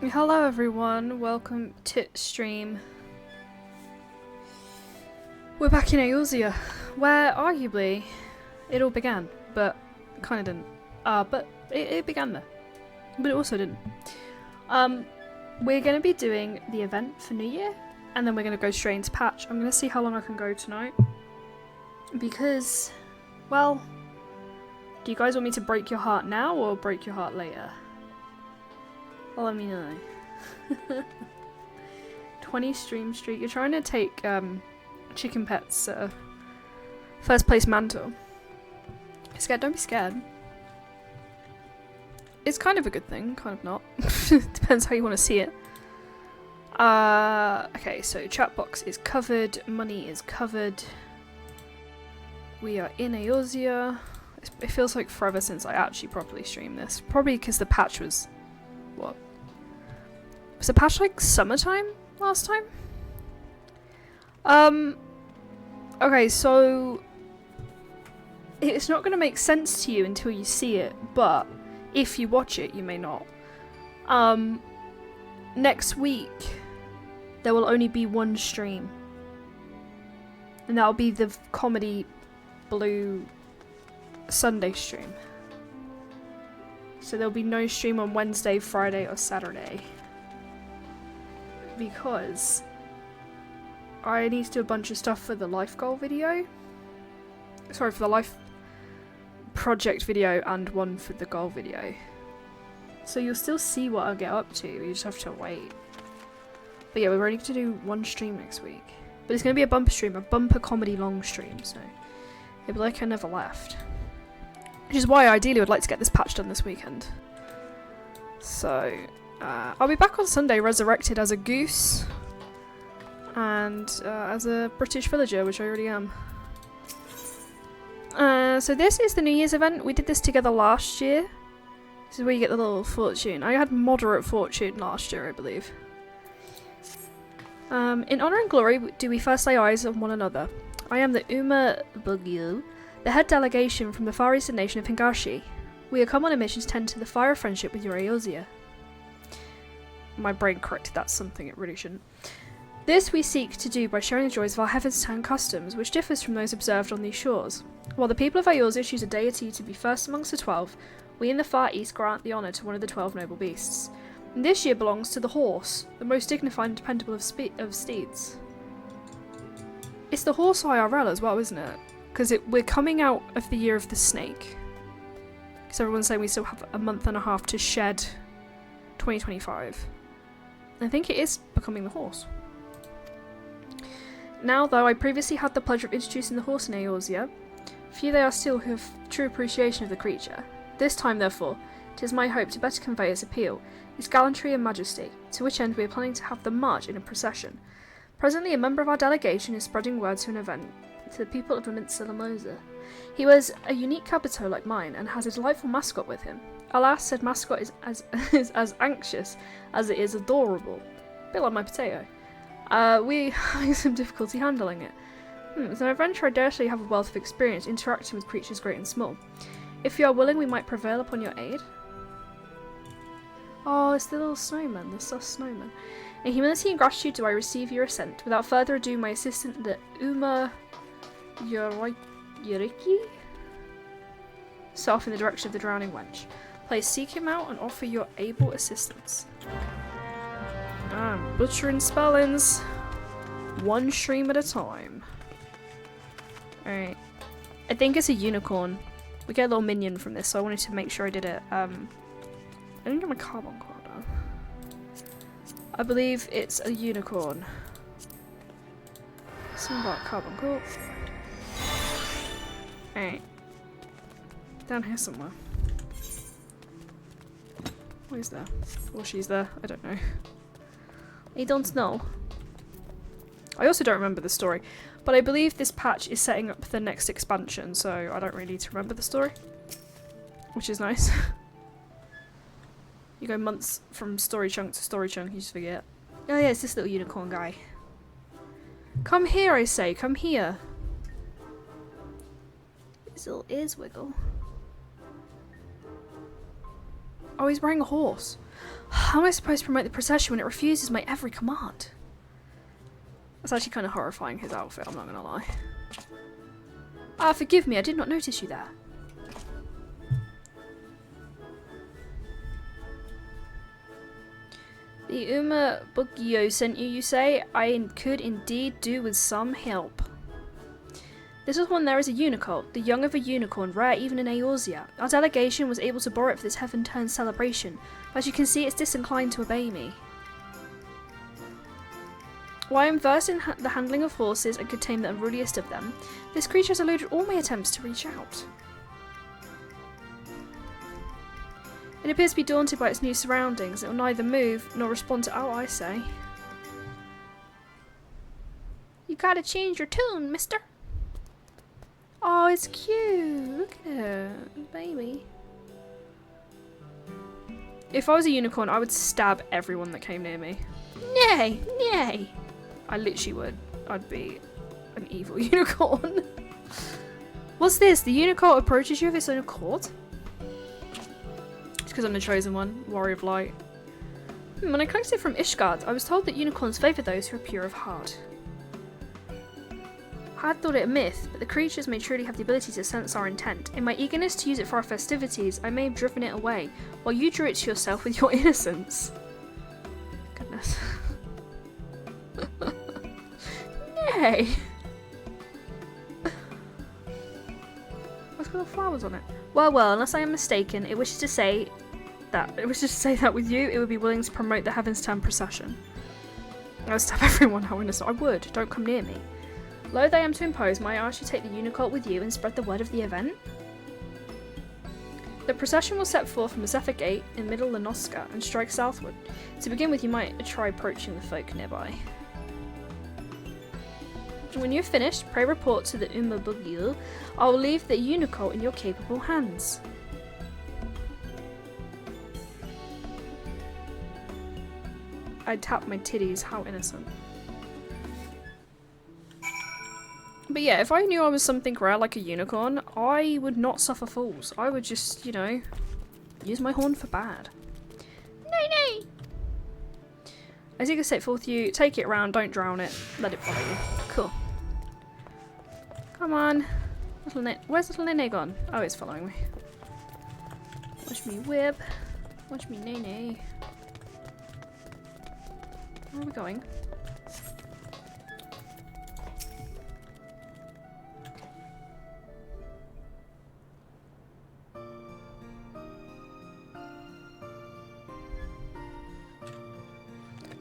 Hello everyone, welcome to stream. We're back in EORZEA, where arguably it all began, but kind of didn't. But it began there, but it also didn't. We're going to be doing the event for New Year, and then we're going to go straight into patch. I'm going to see how long I can go tonight, because, well, do you guys want me to break your heart now or break your heart later? Well, let me know. 20 stream streak. You're trying to take Chicken Pet's first place mantle. Scared? Don't be scared. It's kind of a good thing, kind of not. Depends how you want to see it. Okay, so chat box is covered. Money is covered. We are in EORZEA. It feels like forever since I actually properly streamed this. Probably because the patch was... what? Was the patch like summertime last time? Okay, so it's not going to make sense to you until you see it, but if you watch it, you may not. Next week, there will only be one stream, and that'll be the Comedy Blue Sunday stream. So there'll be no stream on Wednesday, Friday, or Saturday. Because I need to do a bunch of stuff for the life goal video. Sorry, for the life project video and one for the goal video. So you'll still see what I'll get up to, you just have to wait. But yeah, we're ready to do one stream next week. But it's going to be a bumper stream, a bumper comedy long stream, so it'll be like I never left. Which is why I ideally would like to get this patch done this weekend. So, I'll be back on Sunday resurrected as a goose. And as a British villager, which I already am. So this is the New Year's event. We did this together last year. This is where you get the little fortune. I had moderate fortune last year, I believe. In honour and glory do we first lay eyes on one another. I am the Uma Bugyu, the head delegation from the Far Eastern nation of Hingashi. We are come on a mission to tend to the fire of friendship with your EORZEA. My brain corrected that something it really shouldn't. This we seek to do by sharing the joys of our Heaven's Town customs, which differs from those observed on these shores. While the people of EORZEA choose a deity to be first amongst the 12, we in the Far East grant the honour to one of the 12 noble beasts. And this year belongs to the horse, the most dignified and dependable of steeds. It's the horse IRL as well, isn't it? Because we're coming out of the year of the snake. Because everyone's saying we still have a month and a half to shed 2025. I think it is becoming the horse. Now, though, I previously had the pleasure of introducing the horse in EORZEA, few they are still who have true appreciation of the creature. This time, therefore, it is my hope to better convey its appeal, its gallantry and majesty, to which end we are planning to have them march in a procession. Presently, a member of our delegation is spreading word to an event to the people of Lamosa. He wears a unique caboto like mine and has a delightful mascot with him. Alas, said mascot is as anxious as it is adorable. A bit like my potato. We're having some difficulty handling it. As an adventurer, I dare say you have a wealth of experience interacting with creatures great and small. If you are willing, we might prevail upon your aid. Oh, it's the little snowman, the sus snowman. In humility and gratitude do I receive your assent. Without further ado, my assistant, the Uma Yoriki, set off in the direction of the drowning wench. Please seek him out and offer your able assistance. I'm butchering spellings. One stream at a time. Alright. I think it's a unicorn. We get a little minion from this, so I wanted to make sure I did it. I didn't get my carbon quota. I believe it's a unicorn. Something about carbon core. Alright. Down here somewhere. Where's there? Or she's there. I don't know. I don't know. I also don't remember the story. But I believe this patch is setting up the next expansion, so I don't really need to remember the story. Which is nice. You go months from story chunk to story chunk, you just forget. Oh yeah, it's this little unicorn guy. Come here, I say, come here. His little ears wiggle. Oh, he's wearing a horse. How am I supposed to promote the procession when it refuses my every command? That's actually kind of horrifying, his outfit, I'm not gonna lie. Ah, forgive me, I did not notice you there. The Uma Bugyo sent you, you say? I could indeed do with some help. This was when there is a unicorn, the young of a unicorn, rare even in EORZEA. Our delegation was able to borrow it for this heaven-turned celebration, but as you can see it's disinclined to obey me. While I am versed in the handling of horses and could tame the unruliest of them, this creature has eluded all my attempts to reach out. It appears to be daunted by its new surroundings. It will neither move nor respond to all I say. You gotta change your tune, mister. Oh, it's cute. Look at it. Baby. If I was a unicorn, I would stab everyone that came near me. Nay, nay. I literally would. I'd be an evil unicorn. What's this? The unicorn approaches you of its own accord? Because I'm the chosen one, warrior of light. When I collected from Ishgard, I was told that unicorns favour those who are pure of heart. I had thought it a myth, but the creatures may truly have the ability to sense our intent. In my eagerness to use it for our festivities, I may have driven it away, while you drew it to yourself with your innocence. Goodness. Nay! What's got flowers on it? Well, unless I am mistaken, it wishes to say that with you, it would be willing to promote the Heaven's Turn procession. I would stab everyone, how innocent. I would. Don't come near me. Loath I am to impose, may I ask you to take the unicorn with you and spread the word of the event? The procession will set forth from the Zephyr Gate in Middle Lenoska and strike southward. To begin with, you might try approaching the folk nearby. When you've finished, pray report to the Uma Bugil. I will leave the unicorn in your capable hands. I tap my titties, how innocent. But yeah, if I knew I was something rare like a unicorn, I would not suffer fools. I would just, you know, use my horn for bad. Nay, nay! As you can set forth you, take it round, don't drown it, let it follow you. Cool. Come on. Where's little Nene gone? Oh, it's following me. Watch me whip. Watch me Nene. Where are we going?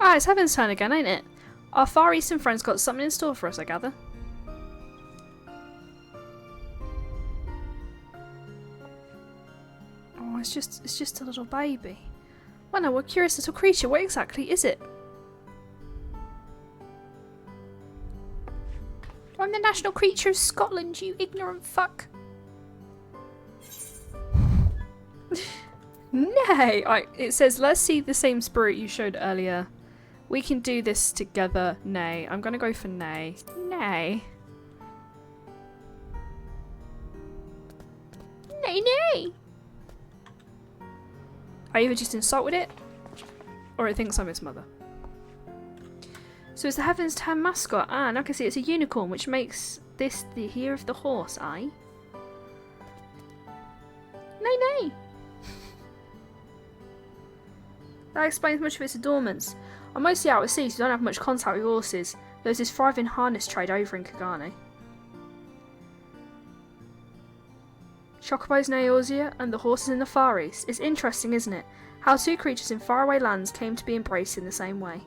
Ah, it's Heaven's Turn again, ain't it? Our Far Eastern friends got something in store for us, I gather. Oh, it's just a little baby. Well, no, what a curious little creature. What exactly is it? I'm the national creature of Scotland, you ignorant fuck. Nay! It says, let's see the same spirit you showed earlier. We can do this together. Nay. I'm gonna go for nay. Nay. Nay, nay! I either just insulted it, or it thinks I'm its mother. So it's the Heaven's Turn mascot. Ah, and I can see it's a unicorn, which makes this the year of the horse, aye? Nay, nay! That explains much of its adornments. I'm mostly out at sea, so I don't have much contact with horses. There's this thriving harness trade over in Kagane. Chocobos in EORZEA and the horses in the Far East. It's interesting, isn't it? How two creatures in faraway lands came to be embraced in the same way.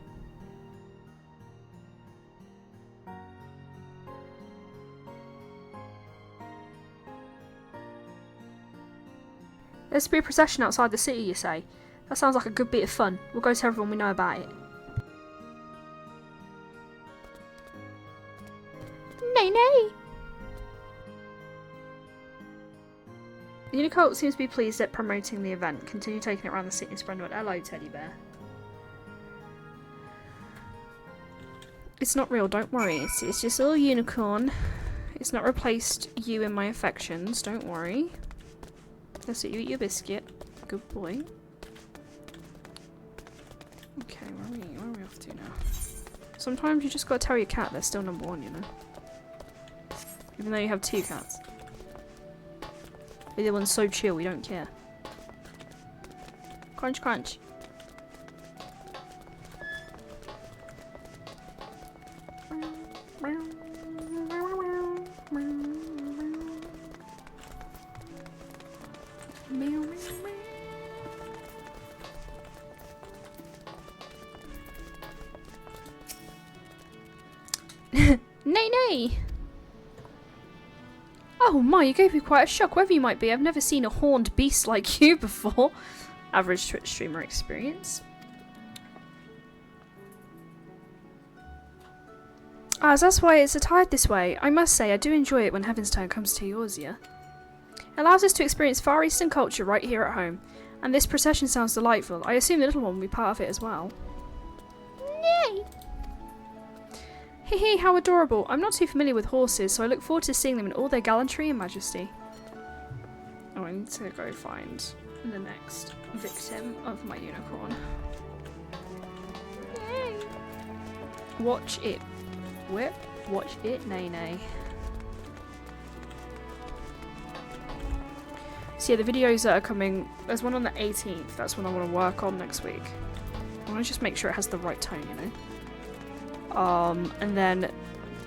There's to be a procession outside the city, you say? That sounds like a good bit of fun. We'll go tell everyone we know about it. Nay, nay! The Unicorn seems to be pleased at promoting the event. Continue taking it around the city and spreading it. Hello, teddy bear. It's not real, don't worry. It's just a little unicorn. It's not replaced you in my affections, don't worry. Let's see, you eat your biscuit. Good boy. Okay, where are we off to now? Sometimes you just gotta tell your cat they're still number one, you know? Even though you have 2 cats. The other one's so chill, we don't care. Crunch, crunch. Nay, nay! Oh my, you gave me quite a shock, wherever you might be. I've never seen a horned beast like you before. Average Twitch streamer experience. Ah, so that's why it's attired this way. I must say, I do enjoy it when Heaven's Turn comes to EORZEA. It allows us to experience Far Eastern culture right here at home. And this procession sounds delightful. I assume the little one will be part of it as well. Yay! Hehe, how adorable. I'm not too familiar with horses, so I look forward to seeing them in all their gallantry and majesty. Oh, I need to go find the next victim of my unicorn. Yay! Watch it whip, watch it nay nay. So yeah, the videos that are coming, there's one on the 18th, that's when I want to work on next week. I want to just make sure it has the right tone, you know? And then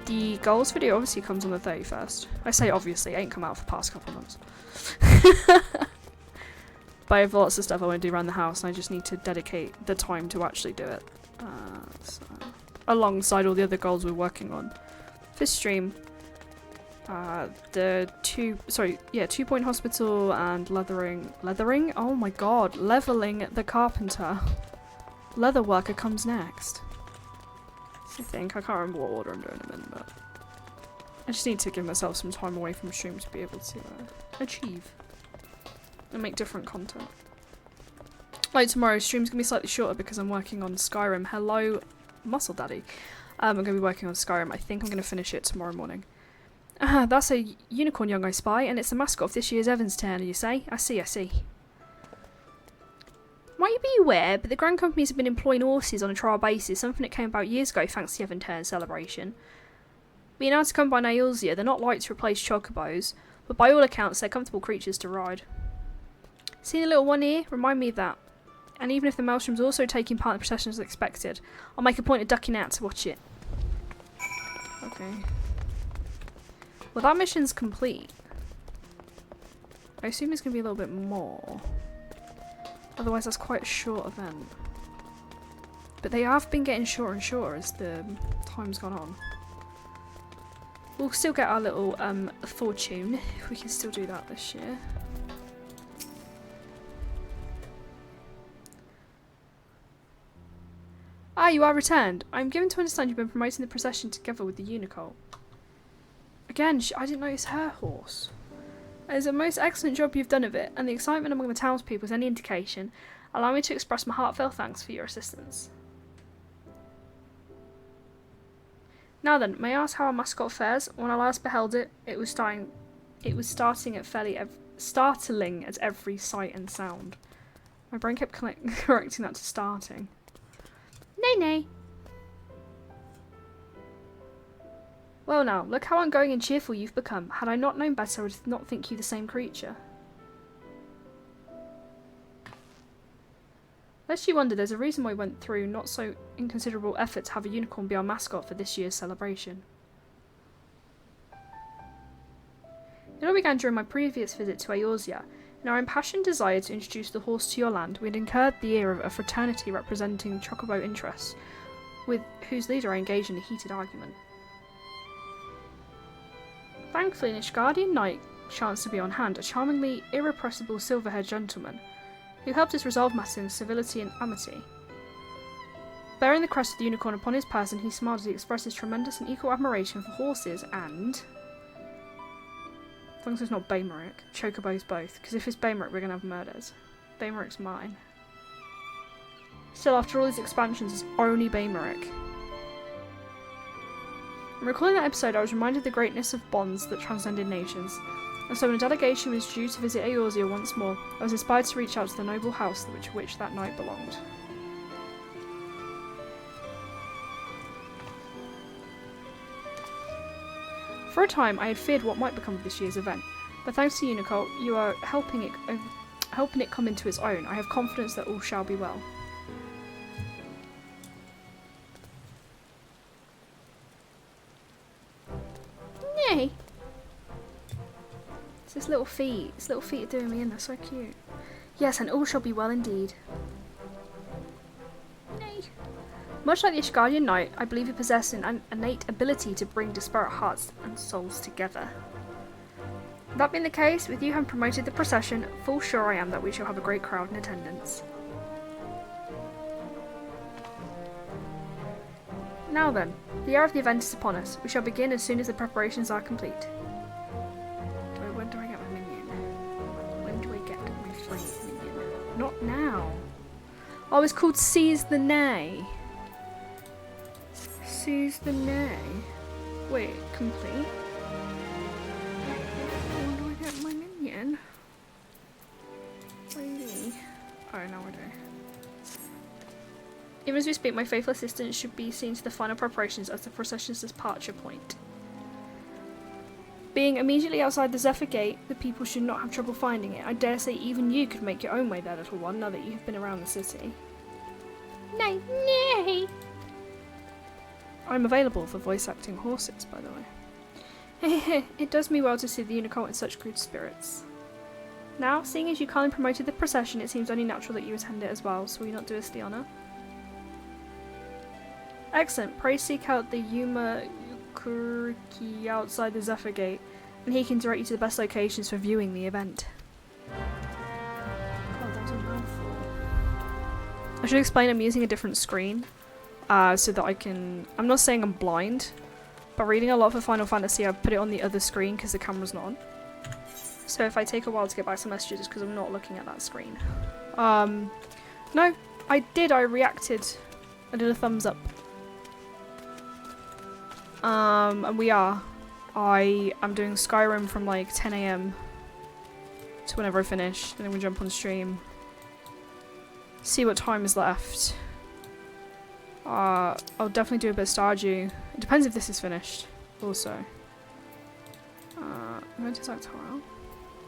the goals video obviously comes on the 31st. I say obviously, it ain't come out for the past couple of months. But I have lots of stuff I want to do around the house and I just need to dedicate the time to actually do it. So, alongside all the other goals we're working on. For stream, the 2-point hospital and leathering? Oh my god, leveling the carpenter. Leather worker comes next. I think. I can't remember what order I'm doing them in, but I just need to give myself some time away from stream to be able to achieve and make different content. Like tomorrow's stream's gonna be slightly shorter because I'm working on Skyrim. Hello, Muscle Daddy. I'm gonna be working on Skyrim. I think I'm gonna finish it tomorrow morning. That's a unicorn young I spy, and it's the mascot of this year's Evans Turn, you say? I see, I see. Might you be aware, but the Grand Companies have been employing horses on a trial basis, something that came about years ago thanks to the Evan Turn celebration. Being able to come by EORZEA, they're not like to replace chocobos, but by all accounts they're comfortable creatures to ride. See the little one here? Remind me of that. And even if the Maelstrom's also taking part in the procession as expected, I'll make a point of ducking out to watch it. Okay. Well, that mission's complete. I assume it's going to be a little bit more. Otherwise that's quite a short event. But they have been getting shorter and shorter as the time's gone on. We'll still get our little fortune, if we can still do that this year. Ah, you are returned. I'm given to understand you've been promoting the procession together with the unicorn. Again, I didn't notice her horse. It's a most excellent job you've done of it, and the excitement among the townspeople is any indication. Allow me to express my heartfelt thanks for your assistance. Now then, may I ask how our mascot fares? When I last beheld it, it was startling at every sight and sound. My brain kept correcting that to starting. Nay nay. Well now, look how outgoing and cheerful you've become. Had I not known better, I would not think you the same creature. Lest you wonder, there's a reason why we went through not so inconsiderable effort to have a unicorn be our mascot for this year's celebration. It all began during my previous visit to EORZEA. In our impassioned desire to introduce the horse to your land, we had incurred the ear of a fraternity representing chocobo interests, with whose leader I engaged in a heated argument. Thankfully, an Ishgardian knight chanced to be on hand, a charmingly irrepressible silver-haired gentleman, who helped us resolve matters in civility and amity. Bearing the crest of the unicorn upon his person, he smiled as he expressed his tremendous and equal admiration for horses and... as long as it's not Baymeric, chocobos both, because if it's Baymeric we're going to have murders. Baymeric's mine. Still, after all these expansions, it's only Baymeric. In recalling that episode, I was reminded of the greatness of bonds that transcended nations, and so when a delegation was due to visit EORZEA once more, I was inspired to reach out to the noble house which that knight belonged. For a time, I had feared what might become of this year's event, but thanks to Unicult, you are helping it come into its own. I have confidence that all shall be well. Yay! It's his little feet. His little feet are doing me in. They're so cute. Yes, and all shall be well indeed. Nay. Much like the Ishgardian Knight, I believe you possess an innate ability to bring disparate hearts and souls together. That being the case, with you having promoted the procession, full sure I am that we shall have a great crowd in attendance. Now then, the hour of the event is upon us. We shall begin as soon as the preparations are complete. When do I get my minion? When do I get my flame minion? Not now. Oh, it's called Seize the Nay. Seize the Nay. Wait, complete? When do I get my minion? Lady. Oh, no, I do. Even as we speak, my faithful assistant should be seen to the final preparations as the procession's departure point. Being immediately outside the Zephyr Gate, the people should not have trouble finding it. I dare say even you could make your own way there, little one, now that you have been around the city. Nay, nay! I'm available for voice acting horses, by the way. It does me well to see the Unicult in such good spirits. Now, seeing as you kindly promoted the procession, it seems only natural that you attend it as well, so will you not do us the honour? Excellent. Pray seek out the Yuma Yukuriki outside the Zephyr Gate, and he can direct you to the best locations for viewing the event. God, that was a mouthful. I should explain I'm using a different screen, so that I can... I'm not saying I'm blind, but reading a lot for Final Fantasy, I've put it on the other screen because the camera's not on. So if I take a while to get back to messages, it's because I'm not looking at that screen. No, I did. I reacted. I did a thumbs up. And we are. I am doing Skyrim from like 10 AM to whenever I finish. Then I'm gonna jump on stream. See what time is left. I'll definitely do a bit of Stardew. It depends if this is finished, also. I'm going to Zactara.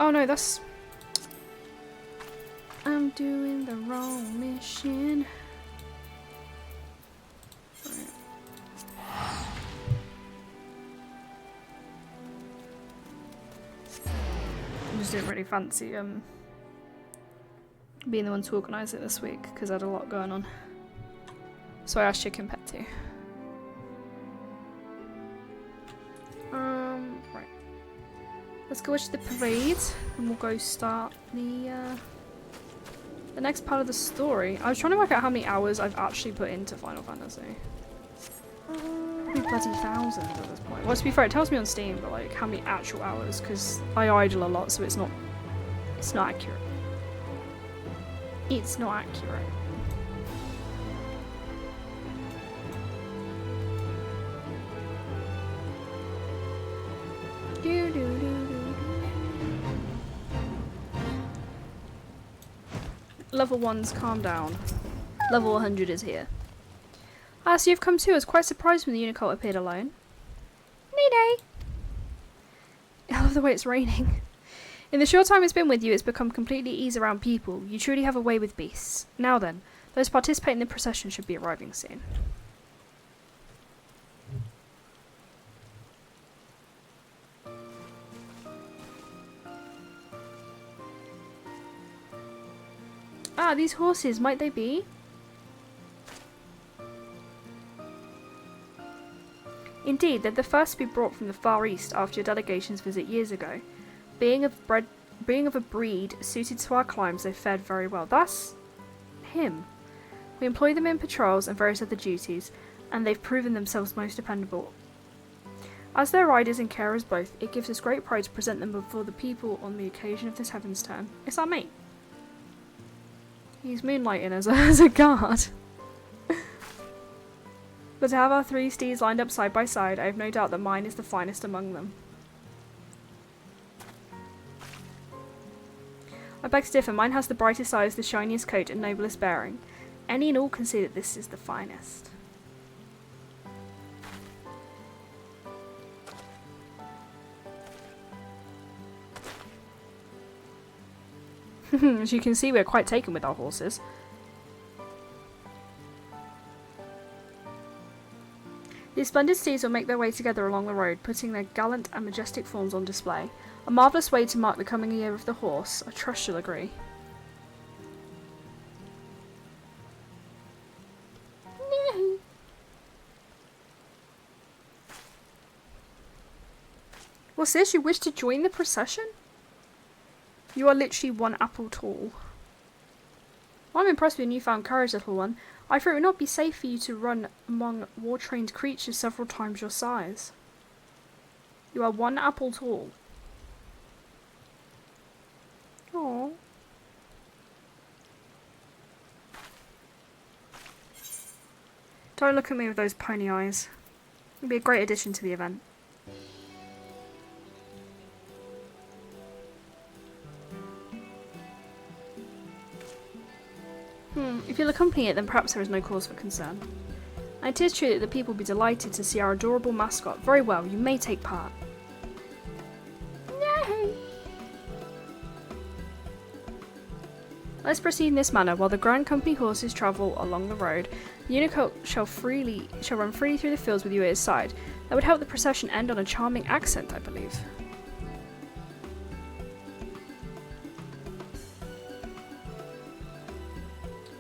Oh no, that's... I'm doing the wrong mission. Right. I just didn't really fancy being the one to organise it this week because I had a lot going on. So I asked Chicken Pet to. Right. Let's go watch the parade and we'll go start the next part of the story. I was trying to work out how many hours I've actually put into Final Fantasy. Probably bloody thousands at this point. Well, to be fair, it tells me on Steam, but like how many actual hours, because I idle a lot, so it's not accurate. It's not accurate. Level 1's calm down. Level 100 is here. Ah, so you've come too. I was quite surprised when the Unicult appeared alone. Nay. I love the way it's raining. In the short time it's been with you, it's become completely ease around people. You truly have a way with beasts. Now then, those participating in the procession should be arriving soon. Ah, these horses, might they be? Indeed, they're the first to be brought from the Far East after your delegation's visit years ago. Being of a breed suited to our climes, they've fared very well. That's him. We employ them in patrols and various other duties, and they've proven themselves most dependable. As their riders and carers both, it gives us great pride to present them before the people on the occasion of this Heaven's Turn. It's our mate. He's moonlighting as a guard. But to have our 3 steeds lined up side by side, I have no doubt that mine is the finest among them. I beg to differ, mine has the brightest eyes, the shiniest coat, and noblest bearing. Any and all can see that this is the finest. As you can see, we're quite taken with our horses. These splendid steeds will make their way together along the road, putting their gallant and majestic forms on display. A marvellous way to mark the coming year of the horse. I trust you'll agree. No. What's this? You wish to join the procession? You are literally 1 apple tall. I'm impressed with your newfound courage, little one. I fear it would not be safe for you to run among war-trained creatures several times your size. You are 1 apple tall. Aww. Don't look at me with those pony eyes. It'd be a great addition to the event. If you'll accompany it, then perhaps there is no cause for concern. And it is true that the people will be delighted to see our adorable mascot. Very well, you may take part. Yay! Let's proceed in this manner. While the Grand Company horses travel along the road, the Unicorn shall run freely through the fields with you at his side. That would help the procession end on a charming accent, I believe.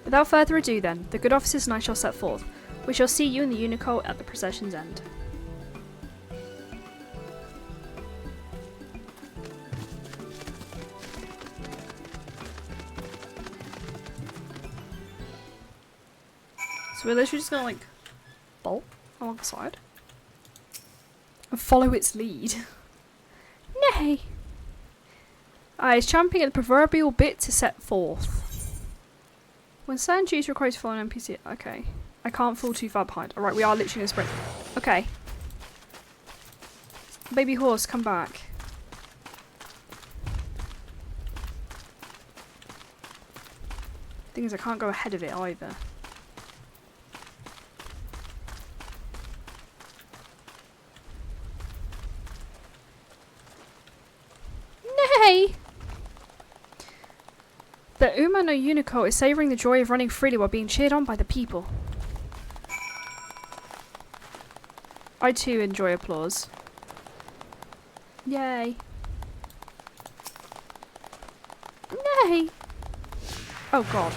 Without further ado then, the good officers and I shall set forth. We shall see you and the Unicorn at the procession's end. So we're literally just gonna like bolt alongside and follow its lead. Nay! It's champing at the proverbial bit to set forth. When certain duties require you to follow an NPC, okay. I can't fall too far behind. Alright, we are literally gonna sprint. Okay. Baby horse, come back. Thing is, I can't go ahead of it either. Nay! The Uma no Unico is savouring the joy of running freely while being cheered on by the people. I too enjoy applause. Yay. Nay! Oh god.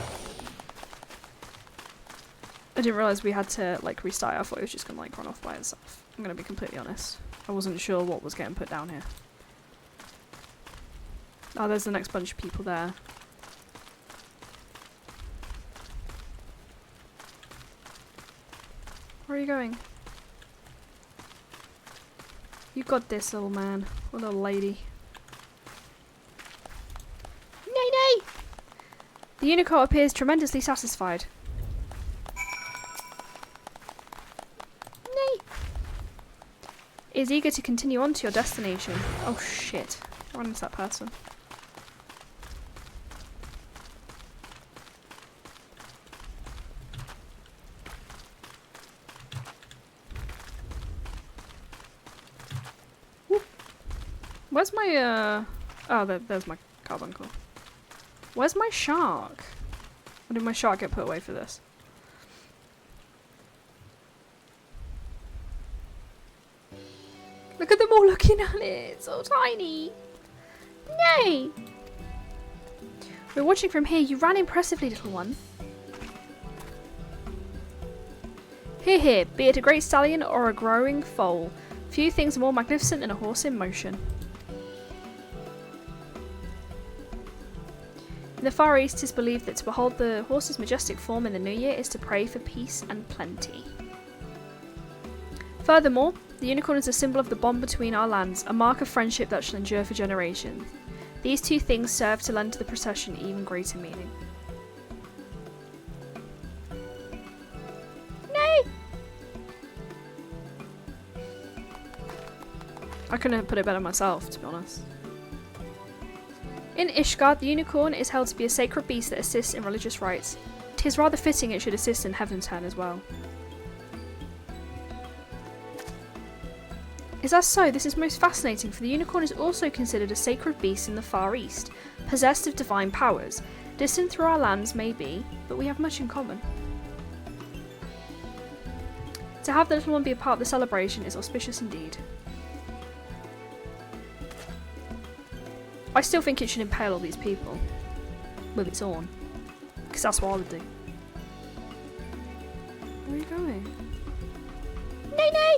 I didn't realise we had to like restart. I thought it was just gonna like run off by itself. I'm gonna be completely honest. I wasn't sure what was getting put down here. Oh, there's the next bunch of people there. Where are you going? You got this, little man. Or little lady. Nay, nay! The Unicorn appears tremendously satisfied. Nay! It is eager to continue on to your destination. Oh shit. I ran into that person. Where's my, oh, there's my carbuncle. Where's my shark? Or did my shark get put away for this? Look at them all looking at it. It's so tiny. Nay! We're watching from here. You ran impressively, little one. Hear, hear. Be it a great stallion or a growing foal, few things are more magnificent than a horse in motion. In the Far East, it is believed that to behold the horse's majestic form in the new year is to pray for peace and plenty. Furthermore, the unicorn is a symbol of the bond between our lands, a mark of friendship that shall endure for generations. These two things serve to lend to the procession even greater meaning. Nay! I couldn't have put it better myself, to be honest. In Ishgard, the unicorn is held to be a sacred beast that assists in religious rites. It is rather fitting it should assist in Heaven's turn as well. Is that so? This is most fascinating, for the unicorn is also considered a sacred beast in the Far East. possessed of divine powers. Distant through our lands may be, but we have much in common. To have the little one be a part of the celebration is auspicious indeed. I still think it should impale all these people with its horn, because that's what I would do. Where are you going? Nay, nay!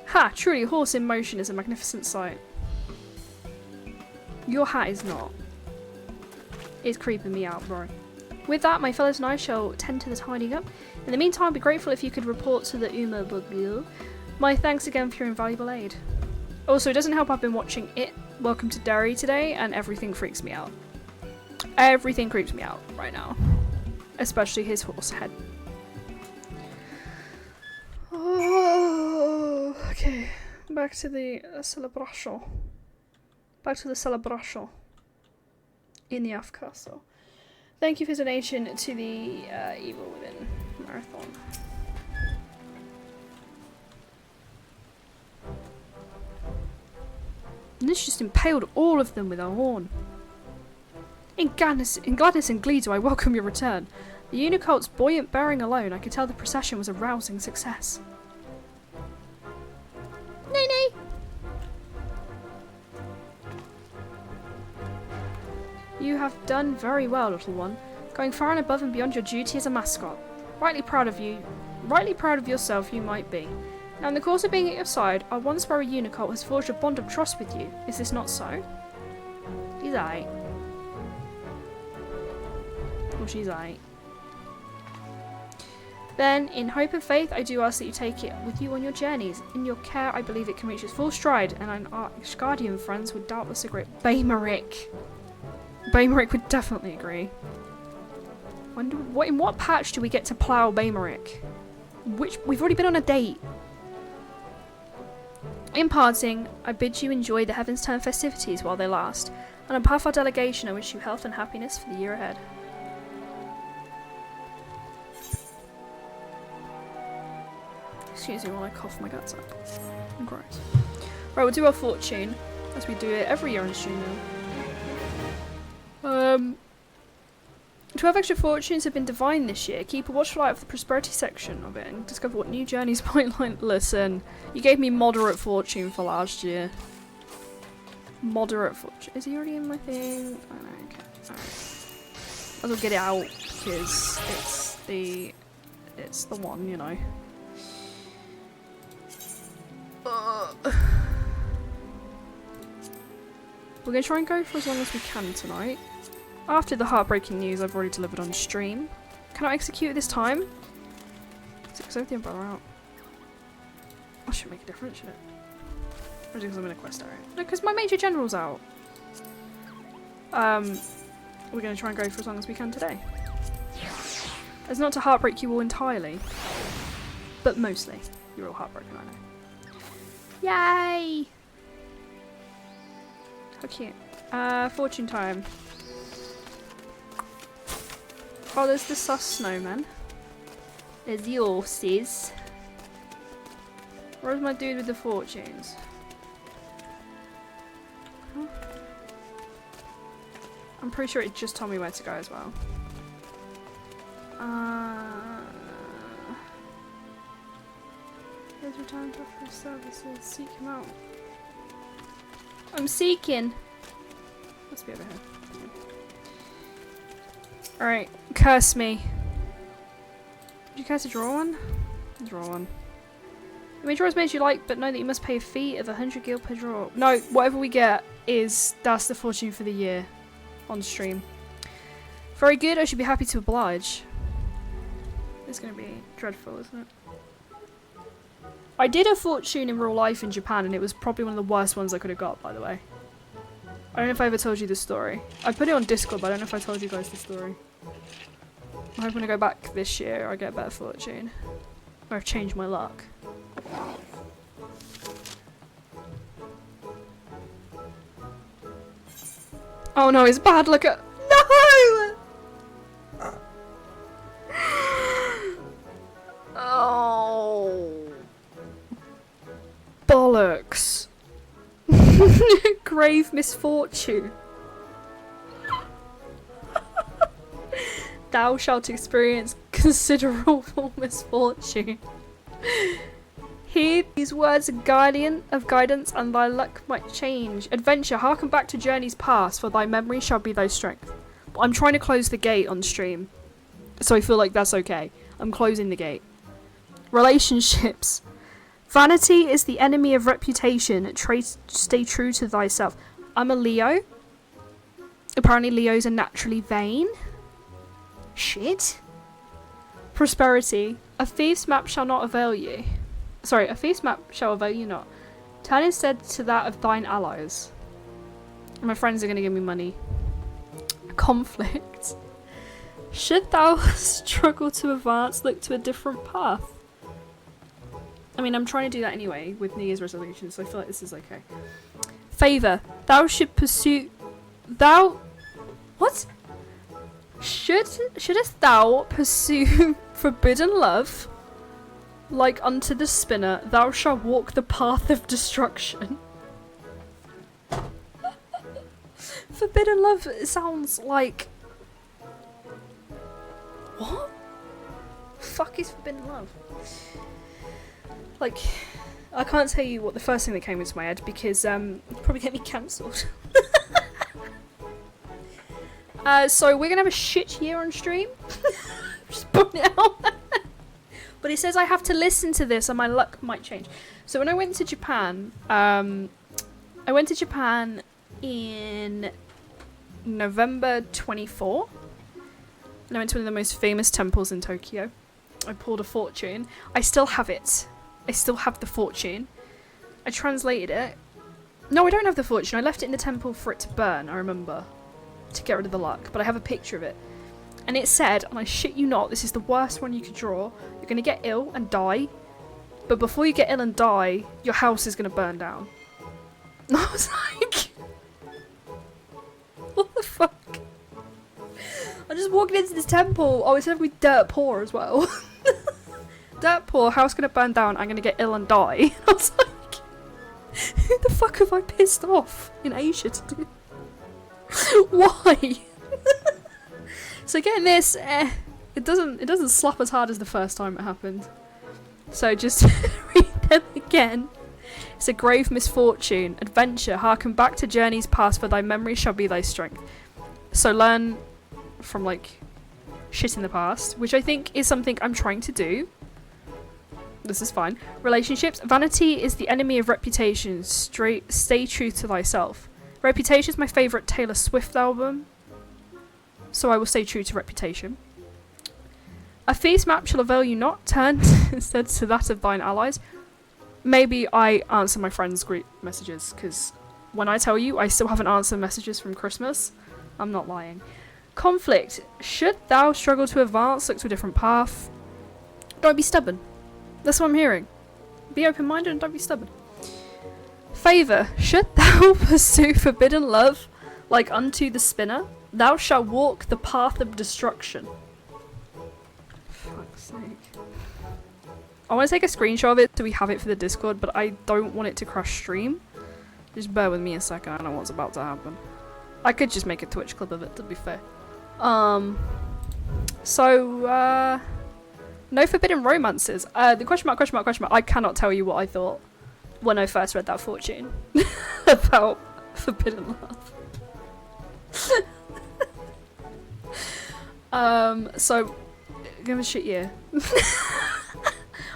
Ha! Truly, a horse in motion is a magnificent sight. Your hat is not. It's creeping me out, bro. With that, my fellows and I shall tend to the tidying up. In the meantime, I'd be grateful if you could report to the EORZEA. My thanks again for your invaluable aid. Also, it doesn't help I've been watching It, Welcome to Derry today, and everything freaks me out. Everything creeps me out right now. Especially his horse head. Oh, okay. Back to the celebration. Back to the celebration. In the F Castle. Thank you for your donation to the Evil Within Marathon. And this just impaled all of them with a horn. In gladness and glee do I welcome your return. The Unicult's buoyant bearing alone, I could tell the procession was a rousing success. Nay, nay. You have done very well, little one, going far and above and beyond your duty as a mascot. Rightly proud of yourself you might be. Now in the course of being at your side, our one sparrow Unicult has forged a bond of trust with you. Is this not so? He's aight. Well, she's aight. Then, in hope and faith, I do ask that you take it with you on your journeys. In your care, I believe it can reach its full stride, and our Guardian friends would doubtless agree. Baymeric would definitely agree. In what patch do we get to plough Baymeric? We've already been on a date. In parting, I bid you enjoy the Heaven's Turn festivities while they last, and on behalf of our delegation, I wish you health and happiness for the year ahead. Excuse me while I cough my guts up. Gross. Right, we'll do our fortune, as we do it every year on stream now. 12 extra fortunes have been divined this year. Keep a watchful eye of the prosperity section of it and discover what new journeys might lie. Listen, you gave me moderate fortune for last year. Moderate fortune. Is he already in my thing? Oh no, okay. Alright. I'll get it out because it's the one, you know. We're going to try and go for as long as we can tonight. After the heartbreaking news I've already delivered on stream. Can I execute this time? Is it because I have the umbrella out? That should make a difference, shouldn't it? Or is it because I'm in a quest area? No, because my Major General's out. We're going to try and go for as long as we can today. As not to heartbreak you all entirely. But mostly. You're all heartbroken, I know. Yay! How cute. Fortune time. Oh, there's the sus snowman. There's the horses. Where's my dude with the fortunes? Huh? I'm pretty sure it just told me where to go as well. Here's return to offer services. Seek him out. I'm seeking. Must be over here. Alright, curse me. Would you care to draw one? Draw one. You may draw as many as you like, but know that you must pay a fee of 100 gil per draw. No, whatever we get that's the fortune for the year on stream. Very good, I should be happy to oblige. It's gonna be dreadful, isn't it? I did a fortune in real life in Japan and it was probably one of the worst ones I could have got, by the way. I don't know if I ever told you the story. I put it on Discord, but I don't know if I told you guys the story. I'm hoping to go back this year, I get better fortune. Or I've changed my luck. Oh no, it's bad luck at— No! Oh. Bollocks. grave misfortune. Thou shalt experience considerable misfortune. Heed these words of guidance, and thy luck might change. Adventure, hearken back to journeys past, for thy memory shall be thy strength. I'm trying to close the gate on stream, so I feel like that's okay. I'm closing the gate. Relationships. Vanity is the enemy of reputation. Stay true to thyself. I'm a Leo. Apparently Leos are naturally vain. Shit. Prosperity. A thief's map shall not avail you. Sorry, a thief's map shall avail you not. Turn instead to that of thine allies. My friends are going to give me money. Conflict. Should thou struggle to advance, look to a different path. I mean, I'm trying to do that anyway with New Year's resolutions, so I feel like this is okay. Favour. Thou should pursue... Thou... What? Shouldest thou pursue forbidden love? Like unto the spinner, thou shalt walk the path of destruction. Forbidden love sounds like... What? Fuck is forbidden love? Like, I can't tell you what the first thing that came into my head because it'd probably get me cancelled. So we're gonna have a shit year on stream. Just putting it out. But it says I have to listen to this and my luck might change. So when I went to Japan, I went to Japan in November 24. And I went to one of the most famous temples in Tokyo. I pulled a fortune. I still have it. I still have the fortune. I translated it. No, I don't have the fortune. I left it in the temple for it to burn, I remember. To get rid of the luck. But I have a picture of it. And it said, and I shit you not, this is the worst one you could draw. You're going to get ill and die. But before you get ill and die, your house is going to burn down. And I was like... What the fuck? I'm just walking into this temple. Oh, it's going to be dirt poor as well. Dirt poor, house gonna burn down, I'm gonna get ill and die. I was like, who the fuck have I pissed off in Asia to do? Why? So getting this, it doesn't slap as hard as the first time it happened. So just read them again. It's a grave misfortune. Adventure, hearken back to journeys past, for thy memory shall be thy strength. So learn from like shit in the past, which I think is something I'm trying to do. This is fine. Relationships. Vanity is the enemy of reputation. Stay true to thyself. Reputation is my favourite Taylor Swift album. So I will stay true to Reputation. A thief's map shall avail you not. Turn instead to that of thine allies. Maybe I answer my friends' group messages, because when I tell you I still haven't answered messages from Christmas, I'm not lying. Conflict. Should thou struggle to advance, look to a different path. Don't be stubborn. That's what I'm hearing. Be open-minded and don't be stubborn. Favour. Should thou pursue forbidden love, like unto the spinner, thou shalt walk the path of destruction. Fuck's sake. I want to take a screenshot of it so we have it for the Discord, but I don't want it to crash stream. Just bear with me a second, I don't know what's about to happen. I could just make a Twitch clip of it, to be fair. No forbidden romances. The question mark, I cannot tell you what I thought when I first read that fortune about forbidden love. So, give a shit year.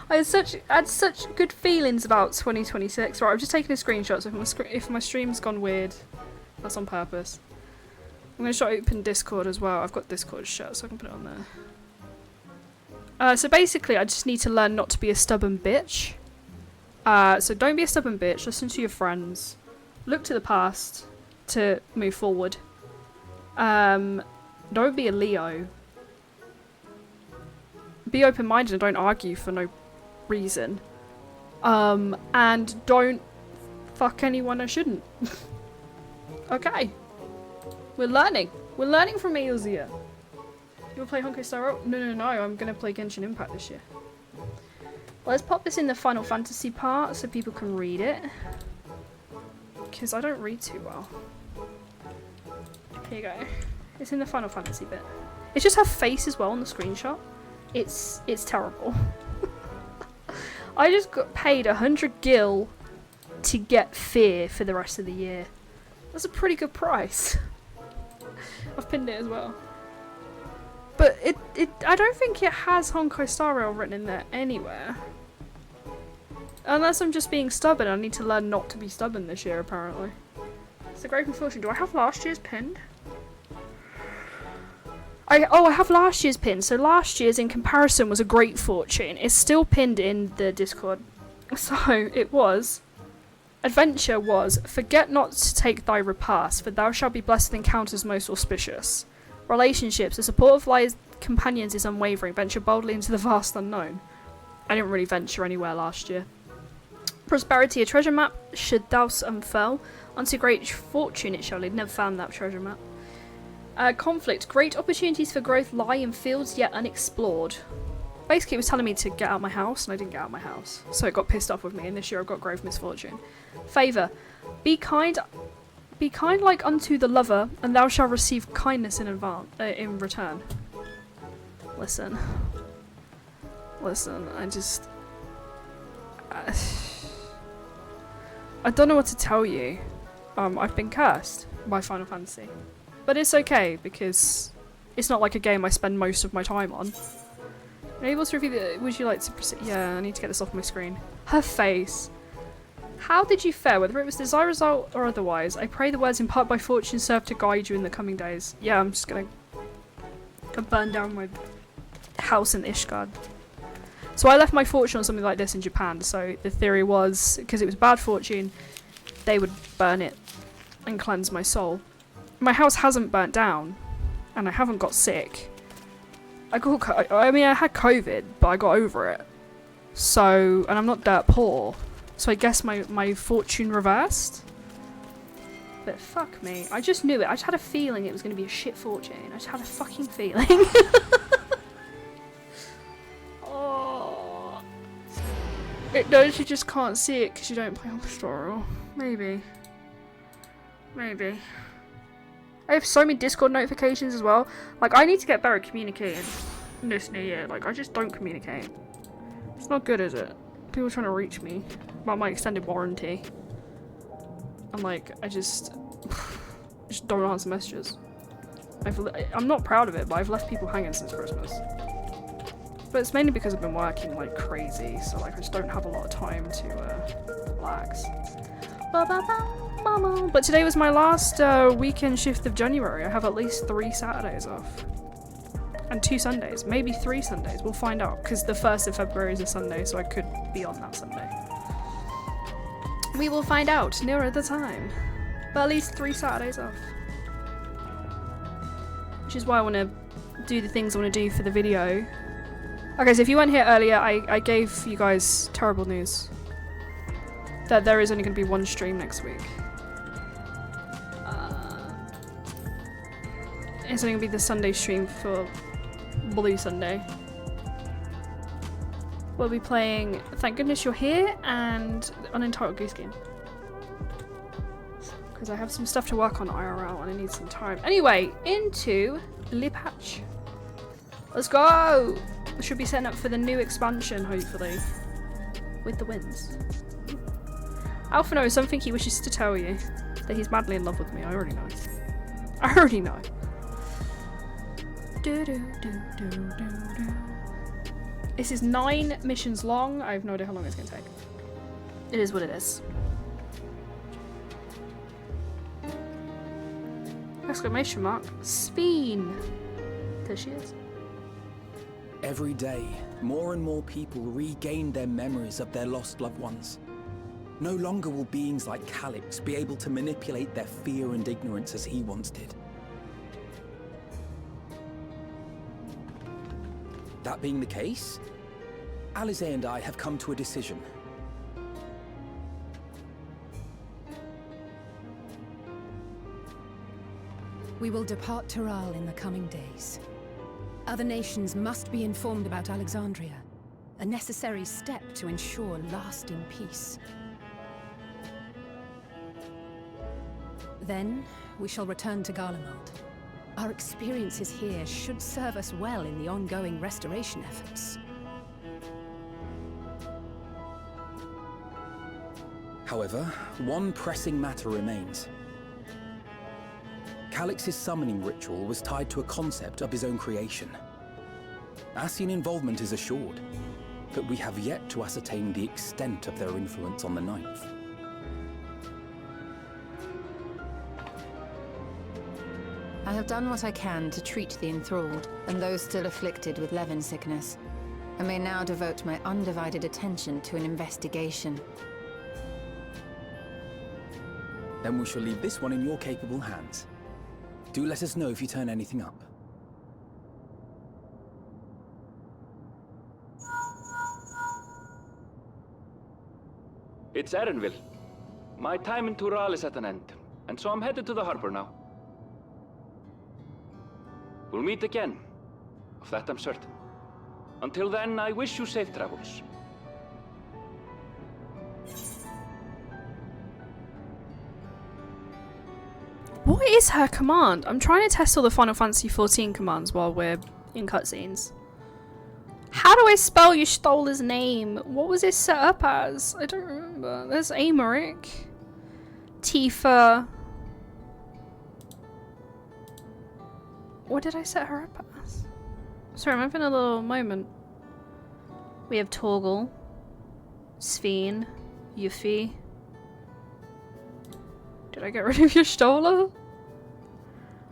I had such good feelings about 2026. Right, I've just taken a screenshot, so if my stream's gone weird, that's on purpose. I'm going to try to open Discord as well. I've got Discord shut, so I can put it on there. So basically, I just need to learn not to be a stubborn bitch. So don't be a stubborn bitch. Listen to your friends. Look to the past to move forward. Don't be a Leo. Be open-minded and don't argue for no reason. And don't fuck anyone I shouldn't. Okay. We're learning. We're learning from EORZEA. You wanna play Honkai Star Rail? No, I'm gonna play Genshin Impact this year. Well, let's pop this in the Final Fantasy part so people can read it. because I don't read too well. Here you go. It's in the Final Fantasy bit. It's just her face as well on the screenshot. It's terrible. I just got paid 100 gil to get Fear for the rest of the year. That's a pretty good price. I've pinned it as well. But I don't think it has Honkai Star Rail written in there anywhere. Unless I'm just being stubborn. I need to learn not to be stubborn this year, apparently. It's a great misfortune. Do I have last year's pinned? I have last year's pin. So last year's in comparison was a great fortune. It's still pinned in the Discord. So it was. Adventure was, forget not to take thy repast, for thou shalt be blessed with encounters most auspicious. Relationships, the support of thy companions is unwavering. Venture boldly into the vast unknown. I didn't really venture anywhere last year. Prosperity, a treasure map should thou unfurl. Unto great fortune it shall lead. Never found that treasure map. Conflict, great opportunities for growth lie in fields yet unexplored. Basically it was telling me to get out of my house and I didn't get out of my house. So it got pissed off with me and this year I've got grave misfortune. Favour, be kind like unto the lover and thou shalt receive kindness in return. Listen, I just... I don't know what to tell you. I've been cursed by Final Fantasy. But it's okay, because it's not like a game I spend most of my time on. Able to review the... Would you like to proceed? Yeah, I need to get this off my screen. Her face. How did you fare, whether it was desired result or otherwise? I pray the words imparted by fortune serve to guide you in the coming days. Yeah, I'm just gonna burn down my house in Ishgard. So I left my fortune on something like this in Japan, so the theory was, because it was bad fortune, they would burn it and cleanse my soul. My house hasn't burnt down, and I haven't got sick. I had COVID, but I got over it. So, and I'm not dirt poor, so I guess my fortune reversed. But fuck me, I just knew it. I just had a feeling it was going to be a shit fortune. I just had a fucking feeling. Oh. It knows you just can't see it because you don't play on Pastoral. Maybe. I have so many Discord notifications as well. Like, I need to get better at communicating this new year. Like, I just don't communicate. It's not good, is it? People are trying to reach me about my extended warranty. I'm like, I just don't answer messages. I'm not proud of it, but I've left people hanging since Christmas. But it's mainly because I've been working like crazy, so like I just don't have a lot of time to relax. But today was my last weekend shift of January. I have at least 3 Saturdays off. And 2 Sundays. Maybe 3 Sundays. We'll find out. Because the 1st of February is a Sunday, so I could be on that Sunday. We will find out nearer the time. But at least 3 Saturdays off. Which is why I want to do the things I want to do for the video. Okay, so if you weren't here earlier, I gave you guys terrible news. That there is only going to be 1 stream next week. It's only going to be the Sunday stream for Blue Sunday. We'll be playing Thank Goodness You're Here and Unentitled Goose Game. Because I have some stuff to work on IRL and I need some time. Anyway, into Le Patch. Let's go! We should be setting up for the new expansion, hopefully. With the wins. Alpha knows something he wishes to tell you. That he's madly in love with me. I already know. This is 9 missions long. I have no idea how long it's going to take. It is what it is. Exclamation mark. Speen. There she is. Every day, more and more people regain their memories of their lost loved ones. No longer will beings like Calyx be able to manipulate their fear and ignorance as he once did. That being the case, Alize and I have come to a decision. We will depart Taral in the coming days. Other nations must be informed about Alexandria, a necessary step to ensure lasting peace. Then, we shall return to Garlemald. Our experiences here should serve us well in the ongoing restoration efforts. However, one pressing matter remains. Calix's summoning ritual was tied to a concept of his own creation. Ascian involvement is assured, but we have yet to ascertain the extent of their influence on the Ninth. I have done what I can to treat the enthralled and those still afflicted with Levin sickness. I may now devote my undivided attention to an investigation. Then we shall leave this one in your capable hands. Do let us know if you turn anything up. It's Erenville. My time in Tural is at an end, and so I'm headed to the harbor now. We'll meet again, of that I'm certain. Until then, I wish you safe travels. What is her command? I'm trying to test all the Final Fantasy XIV commands while we're in cutscenes. How do I spell Ystola's name? What was it set up as? I don't remember. There's Amaric. Tifa. What did I set her up as? Sorry, I'm having a little moment. We have Torgal. Sveen. Yuffie. Did I get rid of Y'shtola?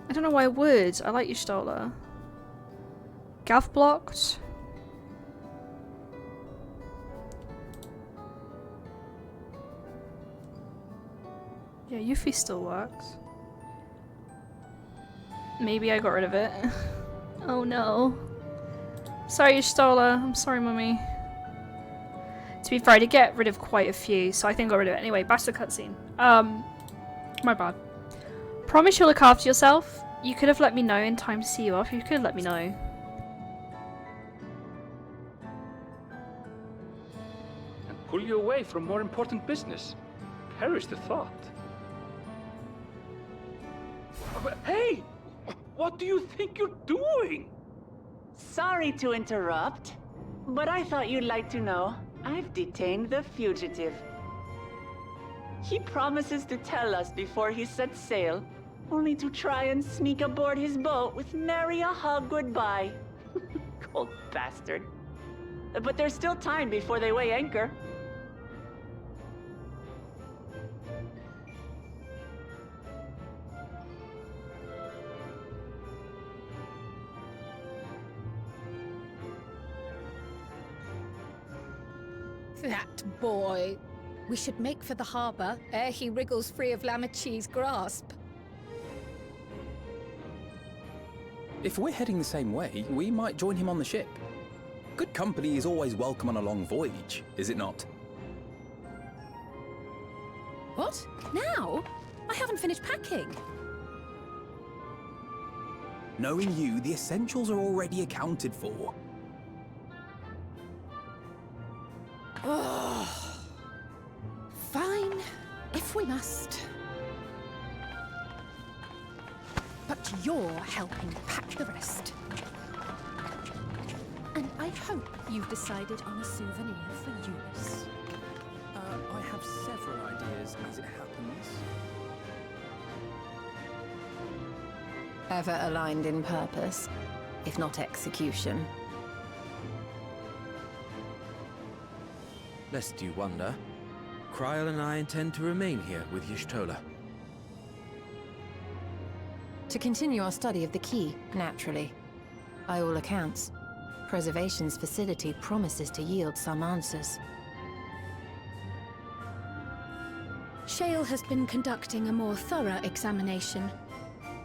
I don't know why I would. I like Y'shtola. Gav blocked. Yeah, Yuffie still works. Maybe I got rid of it. Oh no. Sorry, Y'shtola. I'm sorry, mummy. To be fair, I did get rid of quite a few, so I think I got rid of it. Anyway, back to the cutscene. My bad. Promise you'll look after yourself. You could have let me know in time to see you off. You could have let me know. And pull you away from more important business. Perish the thought. Hey! What do you think you're doing? Sorry to interrupt, but I thought you'd like to know. I've detained the fugitive. He promises to tell us before he sets sail, only to try and sneak aboard his boat with nary a hug goodbye. Cold bastard. But there's still time before they weigh anchor. That boy. We should make for the harbor ere he wriggles free of Lamachi's grasp. If we're heading the same way, we might join him on the ship. Good company is always welcome on a long voyage, is it not? What? Now? I haven't finished packing. Knowing you, the essentials are already accounted for. Oh. Fine, if we must. But you're helping pack the rest. And I hope you've decided on a souvenir for Eunice. I have several ideas as it happens. Ever aligned in purpose, if not execution. Lest you wonder, Kryl and I intend to remain here with Y'shtola. To continue our study of the key, naturally. By all accounts, Preservation's facility promises to yield some answers. Shale has been conducting a more thorough examination.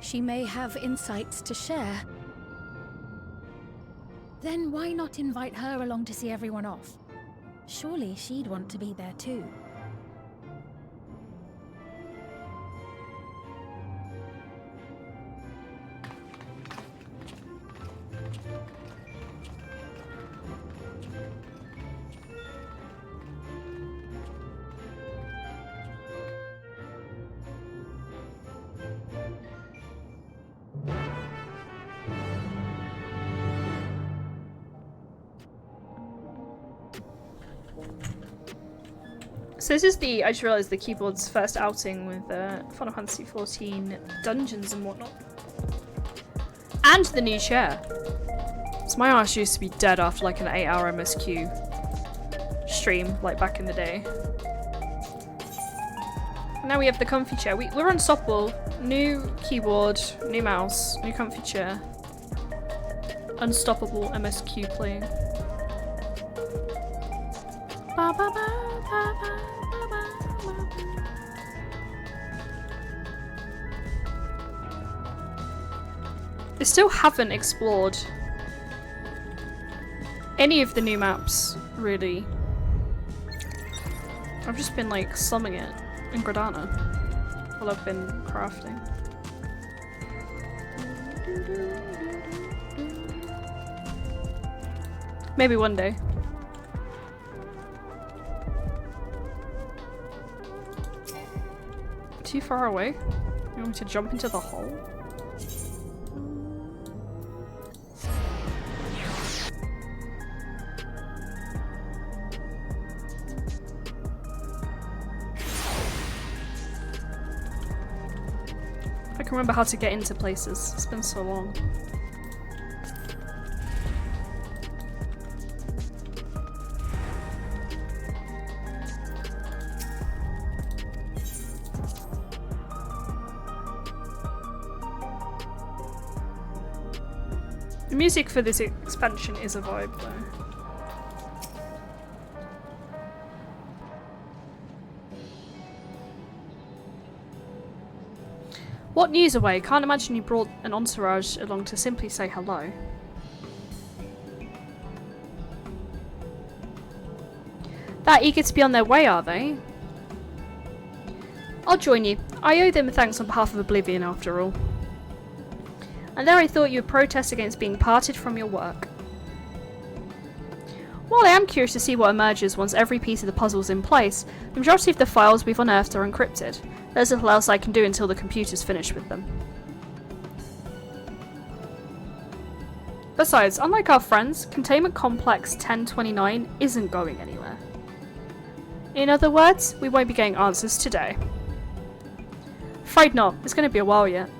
She may have insights to share. Then why not invite her along to see everyone off? Surely she'd want to be there too. So this is I just realised the keyboard's first outing with Final Fantasy XIV dungeons and whatnot. And the new chair. So my ass used to be dead after like an 8-hour MSQ stream, like back in the day. Now we have the comfy chair. We're unstoppable. New keyboard, new mouse, new comfy chair. Unstoppable MSQ playing. Ba, ba, ba, ba, ba. I still haven't explored any of the new maps, really. I've just been like slumming it in Gradana while I've been crafting. Maybe one day. Too far away? You want me to jump into the hole? I can remember how to get into places. It's been so long. The music for this expansion is a vibe though. What news away? Can't imagine you brought an entourage along to simply say hello. That eager to be on their way, are they? I'll join you. I owe them thanks on behalf of Oblivion after all. And there I thought you would protest against being parted from your work. While I am curious to see what emerges once every piece of the puzzle is in place, the majority of the files we've unearthed are encrypted. There's little else I can do until the computer's finished with them. Besides, unlike our friends, Containment Complex 1029 isn't going anywhere. In other words, we won't be getting answers today. Afraid not. It's going to be a while yet.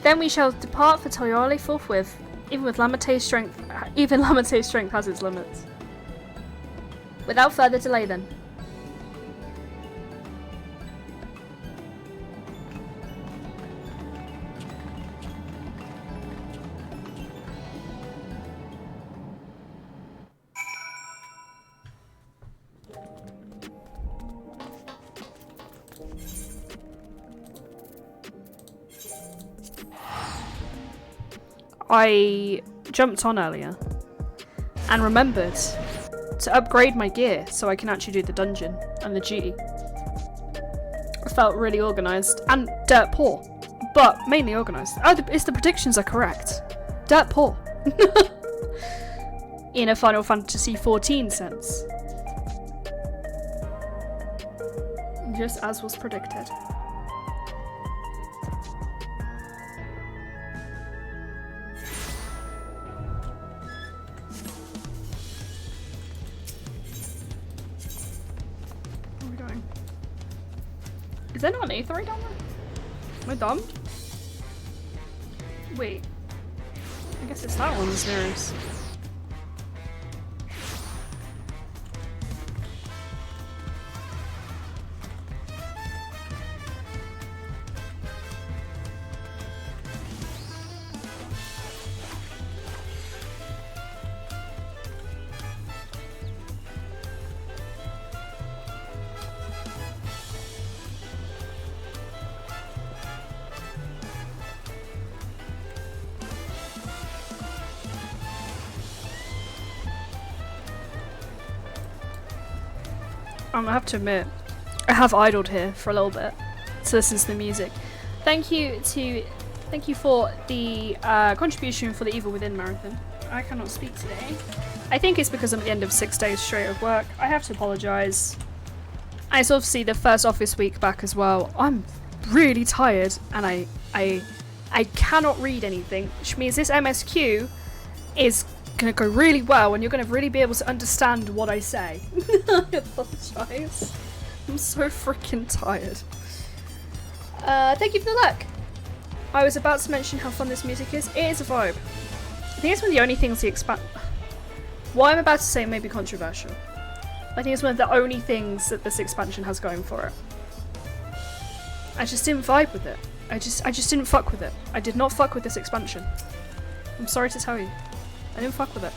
Then we shall depart for Toyale forthwith. Even Lamete's strength has its limits. Without further delay then. I jumped on earlier and remembered to upgrade my gear so I can actually do the dungeon and the G. I felt really organised and dirt poor, but mainly organised. Oh, it's the predictions are correct. Dirt poor. In a Final Fantasy XIV sense. Just as was predicted. Is there not an aetherite down there? Am I dumb? Wait. I guess it's that one that's nearest. I have to admit, I have idled here for a little bit to listen to the music. Thank you for the contribution for the Evil Within marathon. I cannot speak today. I think it's because I'm at the end of 6 days straight of work. I have to apologise. And it's obviously the first office week back as well. I'm really tired and I cannot read anything, which means this MSQ is gonna go really well and you're gonna really be able to understand what I say. I apologise. I'm so freaking tired. Thank you for the luck. I was about to mention how fun this music is. It is a vibe. I think it's one of the only things the expand. What I'm about to say may be controversial. I think it's one of the only things that this expansion has going for it. I just didn't vibe with it. I just didn't fuck with it. I did not fuck with this expansion. I'm sorry to tell you. I didn't fuck with it.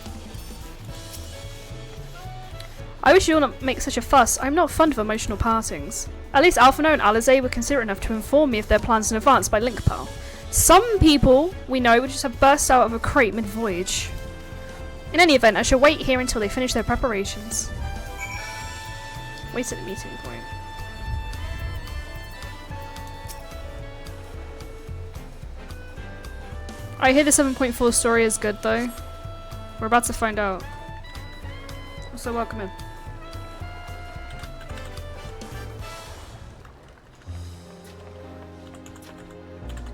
I wish you wouldn't make such a fuss. I'm not fond of emotional partings. At least Alphino and Alizé were considerate enough to inform me of their plans in advance by link pearl. Some people we know would just have burst out of a crate mid-voyage. In any event, I shall wait here until they finish their preparations. Wait at the meeting point. I hear the 7.4 story is good though. We're about to find out. So welcome in.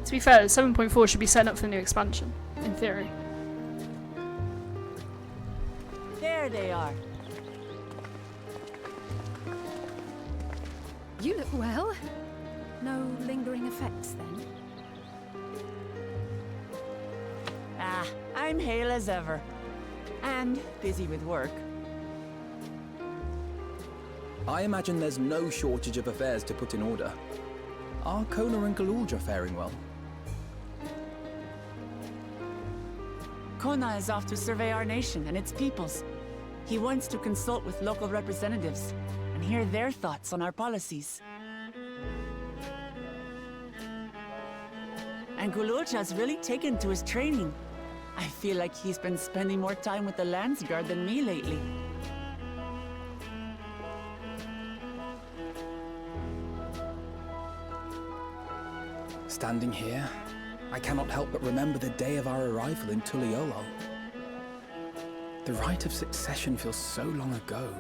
To be fair, 7.4 should be set up for the new expansion, in theory. There they are. You look well. No lingering effects then? Ah, I'm hale as ever. And busy with work. I imagine there's no shortage of affairs to put in order. Are Kona and Galulja faring well? Kona is off to survey our nation and its peoples. He wants to consult with local representatives and hear their thoughts on our policies. And Galulja's really taken to his training. I feel like he's been spending more time with the Landsguard than me lately. Standing here, I cannot help but remember the day of our arrival in Tuliolol. The rite of succession feels so long ago.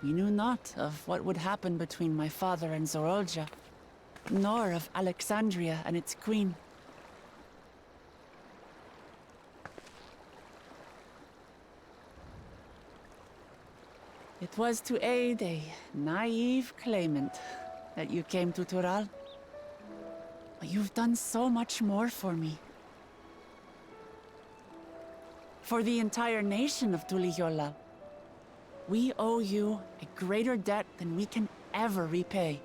We knew not of what would happen between my father and Zorolja, nor of Alexandria and its queen. It was to aid a naive claimant that you came to Tural. But you've done so much more for me. For the entire nation of Tuliyollal. We owe you a greater debt than we can ever repay.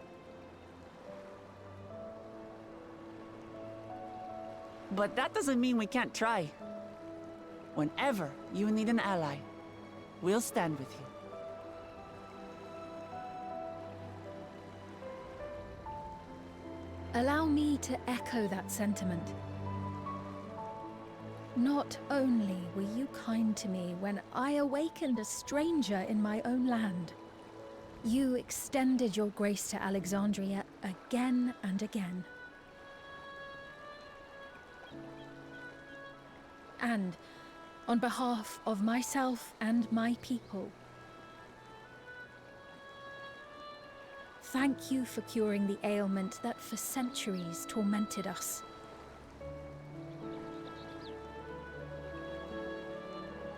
But that doesn't mean we can't try. Whenever you need an ally, we'll stand with you. Allow me to echo that sentiment. Not only were you kind to me when I awakened a stranger in my own land, you extended your grace to Alexandria again and again. And on behalf of myself and my people, thank you for curing the ailment that for centuries tormented us.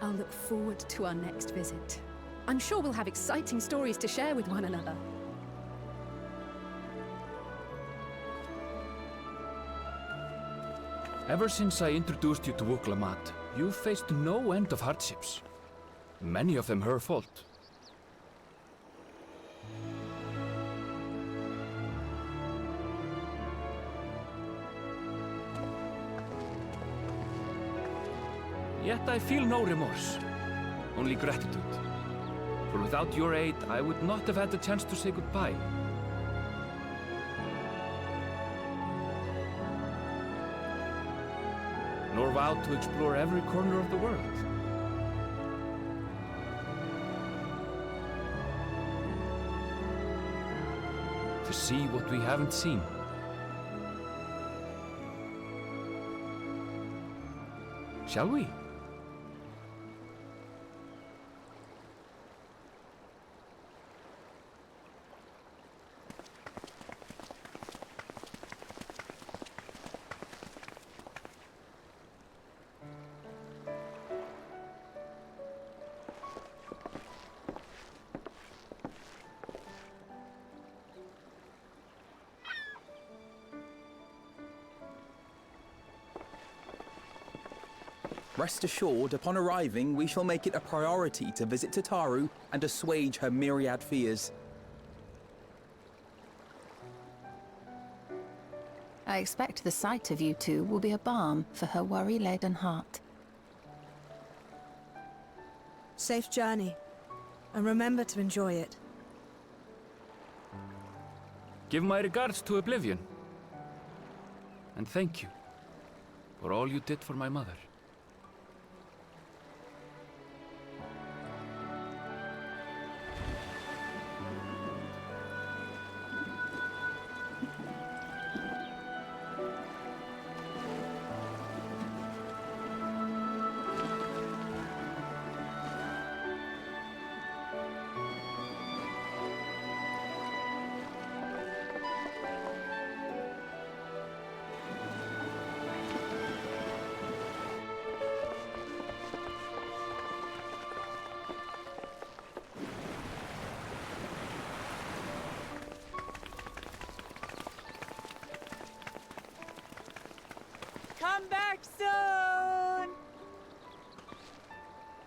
I'll look forward to our next visit. I'm sure we'll have exciting stories to share with one another. Ever since I introduced you to Wuklamat, you've faced no end of hardships. Many of them her fault. Yet I feel no remorse, only gratitude. For without your aid, I would not have had the chance to say goodbye. Nor vowed to explore every corner of the world. To see what we haven't seen. Shall we? Rest assured, upon arriving, we shall make it a priority to visit Tataru and assuage her myriad fears. I expect the sight of you two will be a balm for her worry-laden heart. Safe journey, and remember to enjoy it. Give my regards to Oblivion. And thank you for all you did for my mother. Come back soon!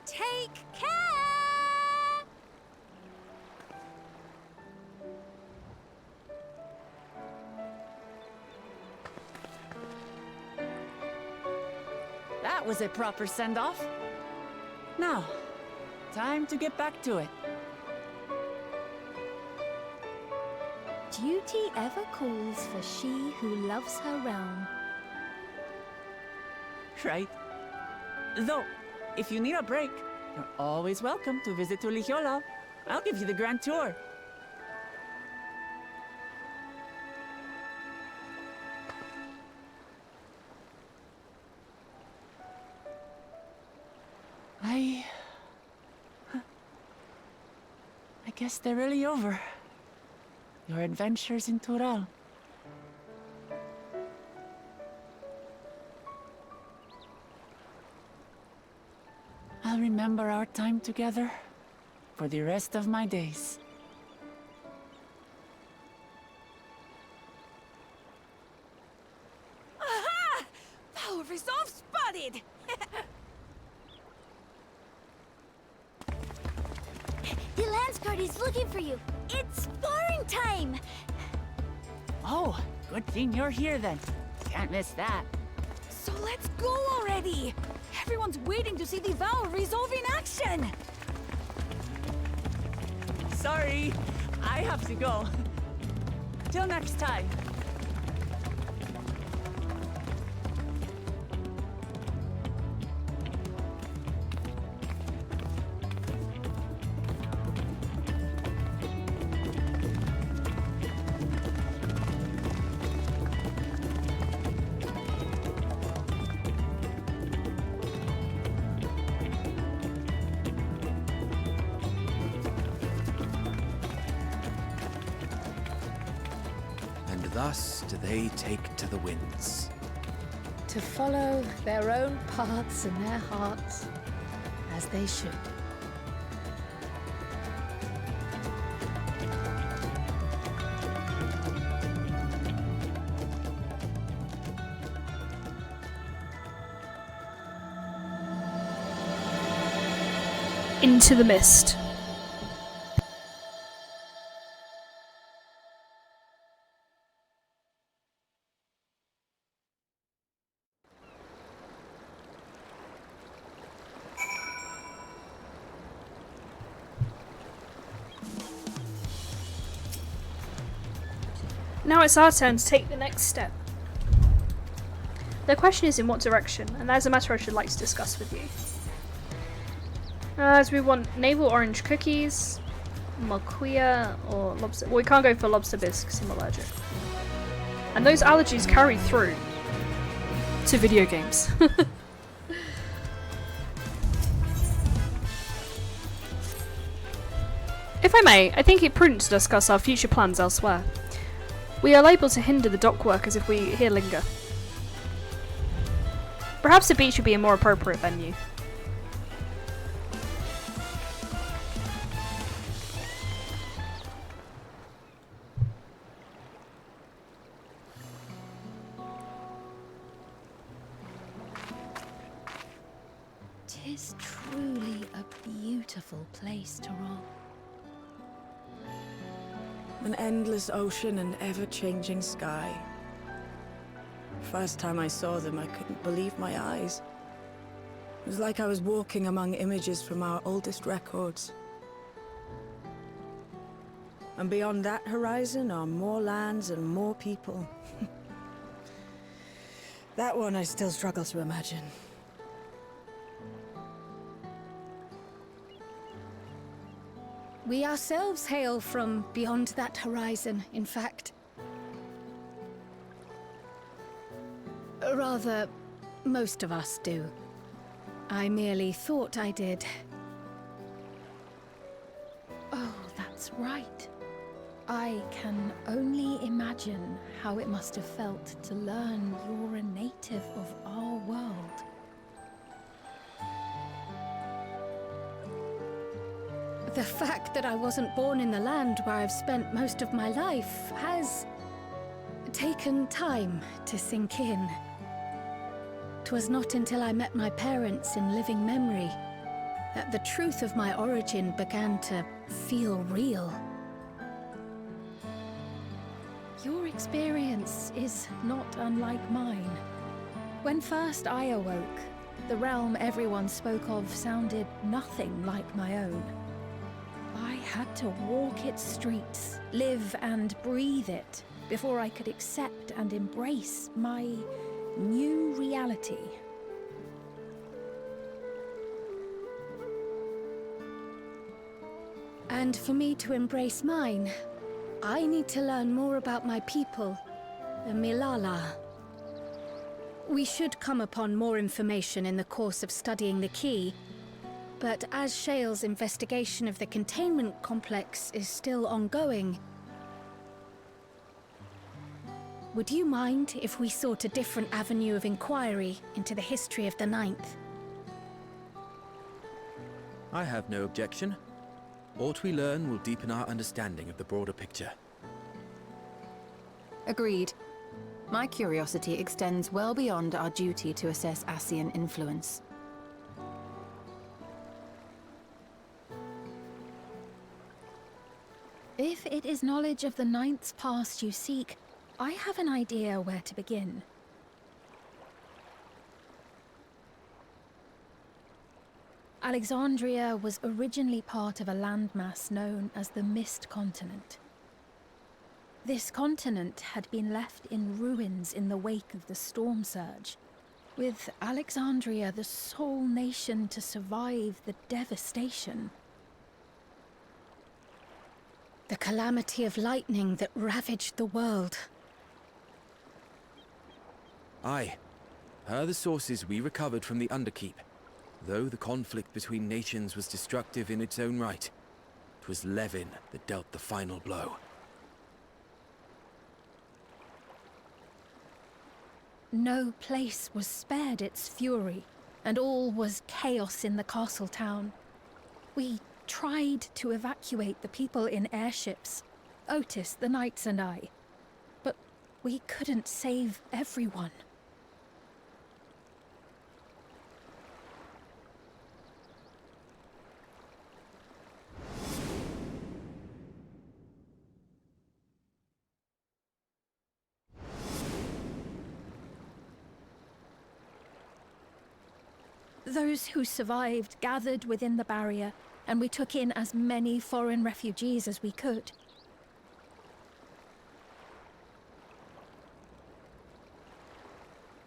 Take care! That was a proper send-off. Now, time to get back to it. Duty ever calls for she who loves her realm. Right. Though, if you need a break, you're always welcome to visit Tuligiola. I'll give you the grand tour. I guess they're really over. Your adventures in Tural. I'll remember our time together for the rest of my days. Aha! Power resolve spotted! The Lance Guard is looking for you. It's sparring time! Oh, good thing you're here then. Can't miss that. So let's go already! Everyone's waiting to see the Vow resolve in action! Sorry, I have to go. Till next time. And thus do they take to the winds. To follow their own paths in their hearts, as they should. Into the mist. Now it's our turn to take the next step. The question is in what direction, and that is a matter I should like to discuss with you. As we want navel orange cookies, marquia, or lobster. Well, we can't go for lobster bisque because I'm allergic. And those allergies carry through to video games. If I may, I think it prudent to discuss our future plans elsewhere. We are liable to hinder the dock workers if we here linger. Perhaps the beach would be a more appropriate venue. 'Tis truly a beautiful place to roam. An endless ocean and ever-changing sky. First time I saw them, I couldn't believe my eyes. It was like I was walking among images from our oldest records. And beyond that horizon are more lands and more people. That one I still struggle to imagine. We ourselves hail from beyond that horizon, in fact. Rather, most of us do. I merely thought I did. Oh, that's right. I can only imagine how it must have felt to learn you're a native of our world. The fact that I wasn't born in the land where I've spent most of my life has taken time to sink in. 'Twas not until I met my parents in living memory that the truth of my origin began to feel real. Your experience is not unlike mine. When first I awoke, the realm everyone spoke of sounded nothing like my own. I had to walk its streets, live and breathe it, before I could accept and embrace my new reality. And for me to embrace mine, I need to learn more about my people, the Milala. We should come upon more information in the course of studying the key, but as Shale's investigation of the containment complex is still ongoing, would you mind if we sought a different avenue of inquiry into the history of the Ninth? I have no objection. What we learn will deepen our understanding of the broader picture. Agreed. My curiosity extends well beyond our duty to assess Ascian influence. If it is knowledge of the Ninth's past you seek, I have an idea where to begin. Alexandria was originally part of a landmass known as the Mist Continent. This continent had been left in ruins in the wake of the storm surge, with Alexandria the sole nation to survive the devastation. The calamity of lightning that ravaged the world. Aye. Per the sources we recovered from the Underkeep, though the conflict between nations was destructive in its own right, 'twas Levin that dealt the final blow. No place was spared its fury, and all was chaos in the castle town. We tried to evacuate the people in airships, Otis, the knights and I, but we couldn't save everyone. Those who survived gathered within the barrier, and we took in as many foreign refugees as we could.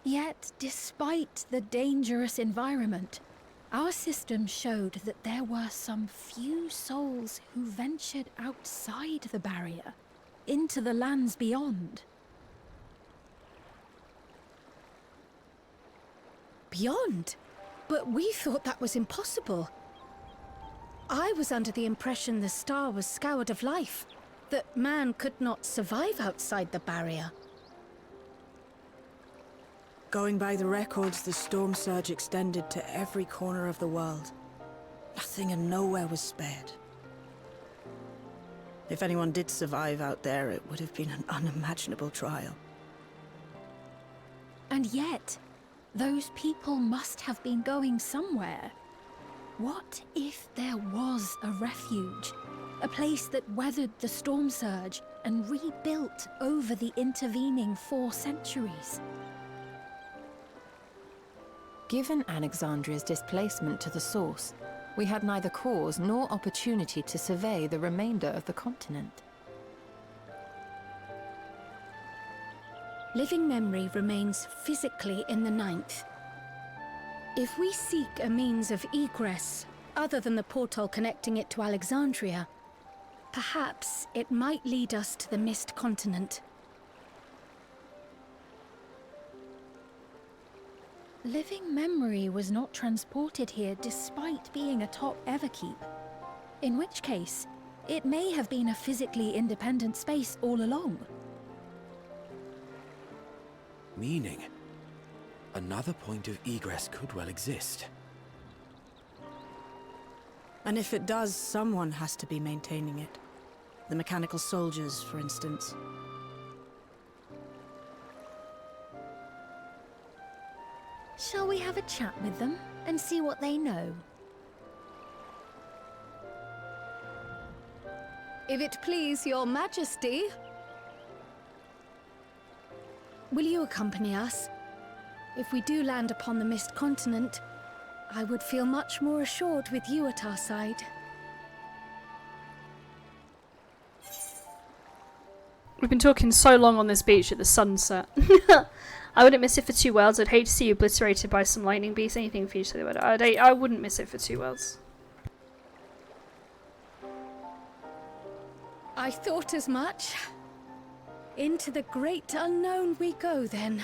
Yet, despite the dangerous environment, our system showed that there were some few souls who ventured outside the barrier, into the lands beyond. Beyond? But we thought that was impossible. I was under the impression the star was scoured of life, that man could not survive outside the barrier. Going by the records, the storm surge extended to every corner of the world. Nothing and nowhere was spared. If anyone did survive out there, it would have been an unimaginable trial. And yet, those people must have been going somewhere, What if there was a refuge? A place that weathered the storm surge and rebuilt over the intervening 4 centuries? Given Alexandria's displacement to the source, we had neither cause nor opportunity to survey the remainder of the continent. Living memory remains physically in the 9th. If we seek a means of egress, other than the portal connecting it to Alexandria, perhaps it might lead us to the Mist Continent. Living memory was not transported here despite being atop Everkeep. In which case, it may have been a physically independent space all along. Meaning, another point of egress could well exist. And if it does, someone has to be maintaining it. The mechanical soldiers, for instance. Shall we have a chat with them and see what they know? If it please your majesty, will you accompany us? If we do land upon the Mist Continent, I would feel much more assured with you at our side. We've been talking so long on this beach at the sunset. I wouldn't miss it for 2 worlds. I'd hate to see you obliterated by some lightning beasts. Anything for you to say about it. I wouldn't miss it for 2 worlds. I thought as much. Into the great unknown we go, then.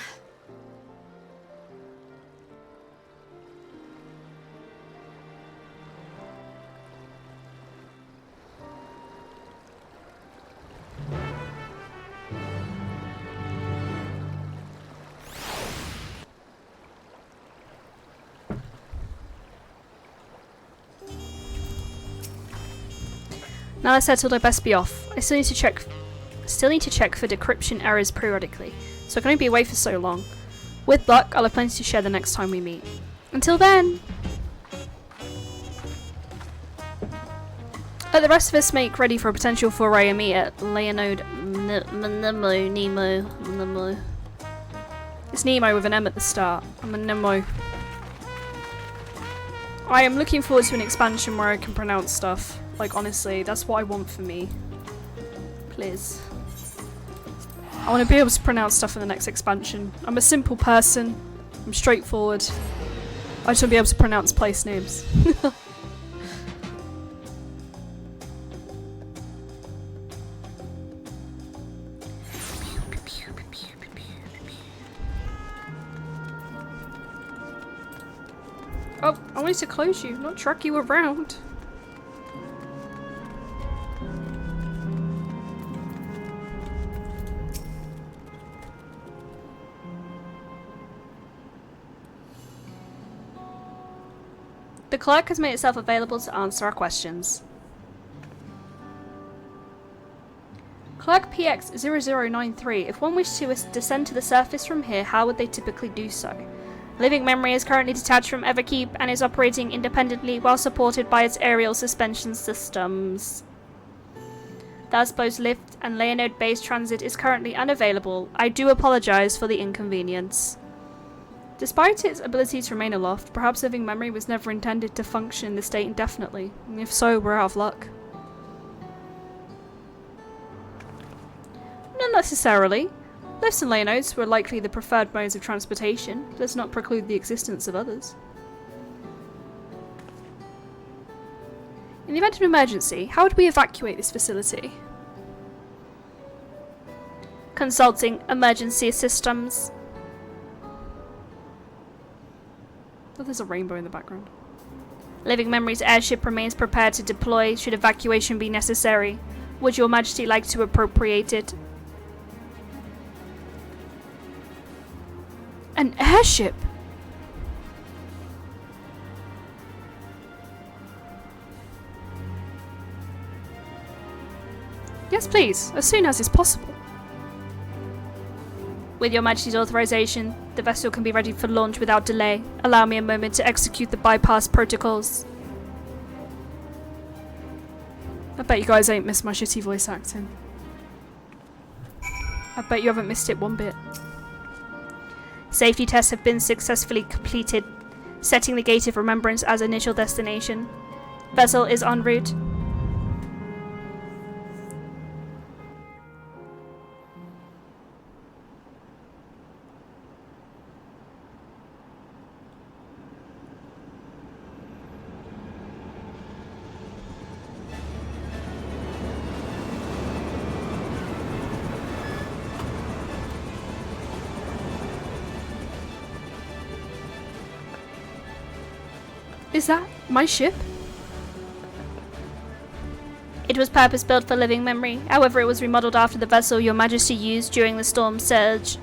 Now that's settled, I best be off. I still need to check for decryption errors periodically, so I can only be away for so long. With luck, I'll have plenty to share the next time we meet. Until then! Let the rest of us make ready for a potential foray and meet at Leonode Nemo. It's Nemo with an M at the start. I'm a Nemo. I am looking forward to an expansion where I can pronounce stuff. Like, honestly, that's what I want for me. Please. I want to be able to pronounce stuff in the next expansion. I'm a simple person. I'm straightforward. I just want to be able to pronounce place names. Oh, I wanted to close you, not track you around. The clerk has made itself available to answer our questions. Clerk PX0093, if one wished to descend to the surface from here, how would they typically do so? Living Memory is currently detached from Everkeep and is operating independently while supported by its aerial suspension systems. Thus, both lift and Leonode-based transit is currently unavailable. I do apologize for the inconvenience. Despite its ability to remain aloft, perhaps Living Memory was never intended to function in this state indefinitely. And if so, we're out of luck. Not necessarily. Lifts and Leonodes were likely the preferred modes of transportation. Does not preclude the existence of others. In the event of an emergency, how would we evacuate this facility? Consulting emergency systems. Oh, there's a rainbow in the background. Living Memory's airship remains prepared to deploy should evacuation be necessary. Would your Majesty like to appropriate it? An airship? Yes, please, as soon as is possible. With your Majesty's authorization, the vessel can be ready for launch without delay. Allow me a moment to execute the bypass protocols. I bet you guys ain't missed my shitty voice acting. I bet you haven't missed it one bit. Safety tests have been successfully completed, setting the Gate of Remembrance as initial destination. Vessel is en route. Is that my ship? It was purpose-built for living memory. However, it was remodeled after the vessel Your Majesty used during the storm surge.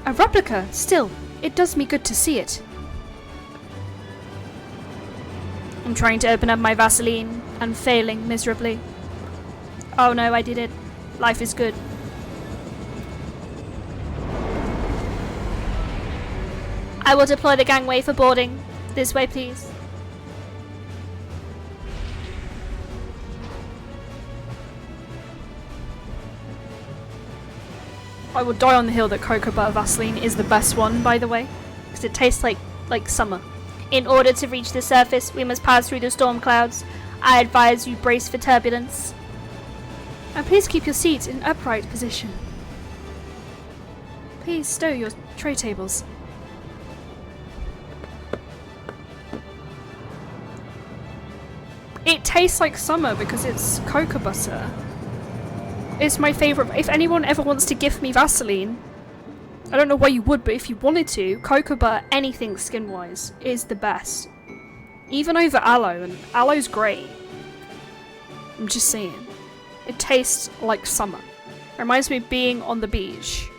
A replica? Still, it does me good to see it. I'm trying to open up my Vaseline and failing miserably. Oh no, I did it. Life is good. I will deploy the gangway for boarding. This way, please. I will die on the hill that cocoa butter Vaseline is the best one, by the way, because it tastes like summer. In order to reach the surface, we must pass through the storm clouds. I advise you brace for turbulence. And please keep your seat in upright position. Please stow your tray tables. It tastes like summer because it's cocoa butter. It's my favourite. If anyone ever wants to gift me Vaseline, I don't know why you would, but if you wanted to, cocoa butter, anything skin-wise, is the best. Even over aloe, and aloe's great. I'm just saying. It tastes like summer. It reminds me of being on the beach.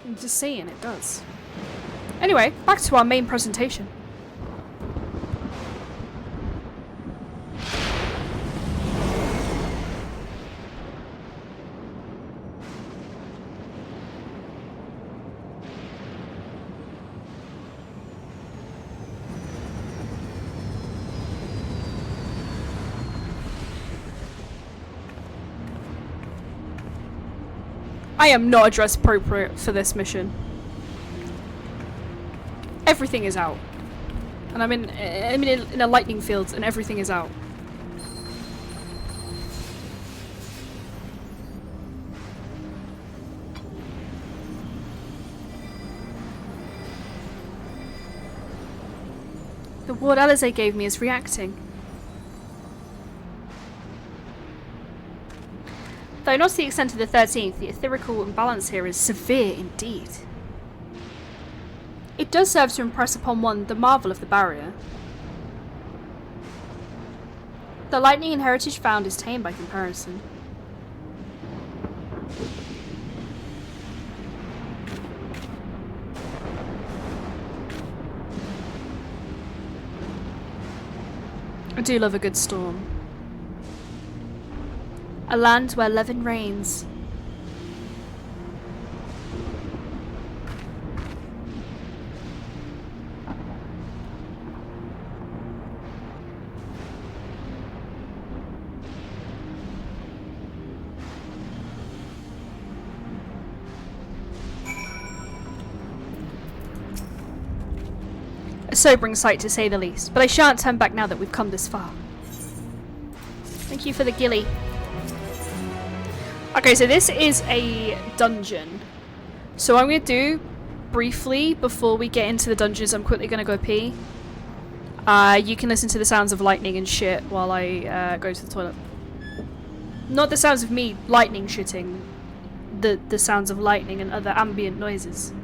I'm just saying, it does. Anyway, back to our main presentation. I am not dress appropriate for this mission. Everything is out. And I'm in a lightning field and everything is out. The ward Alize gave me is reacting. Though not to the extent of the 13th, the etherical imbalance here is severe indeed. It does serve to impress upon one the marvel of the barrier. The lightning and heritage found is tame by comparison. I do love a good storm. A land where Levin reigns. A sobering sight to say the least, but I shan't turn back now that we've come this far. Thank you for the ghillie. Okay, so this is a dungeon. So what I'm going to do, briefly, before we get into the dungeons, I'm quickly going to go pee. You can listen to the sounds of lightning and shit while I go to the toilet. Not the sounds of me lightning shitting, the sounds of lightning and other ambient noises.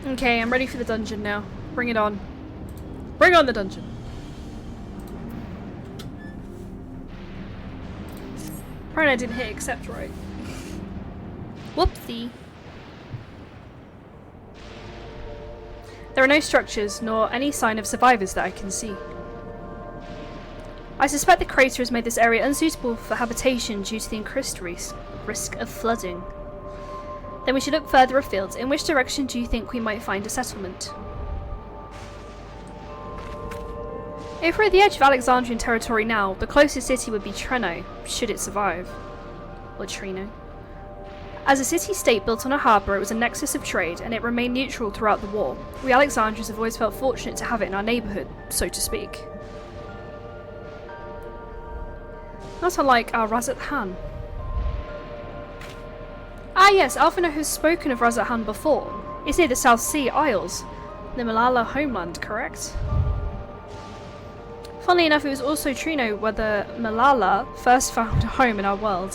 Okay, I'm ready for the dungeon now. Bring it on. Bring on the dungeon. Apparently I didn't hit accept right. Whoopsie. There are no structures, nor any sign of survivors that I can see. I suspect the crater has made this area unsuitable for habitation due to the increased risk of flooding. Then we should look further afield. In which direction do you think we might find a settlement? If we're at the edge of Alexandrian territory now, the closest city would be Treno, should it survive. Or Trino. As a city-state built on a harbour, it was a nexus of trade, and it remained neutral throughout the war. We Alexandrians have always felt fortunate to have it in our neighbourhood, so to speak. Not unlike our Razat Han. Ah yes, Alphinaud has spoken of Razat Han before. It's near the South Sea Isles, the Malala homeland, correct? Funnily enough, it was also Trino where the Malala first found a home in our world.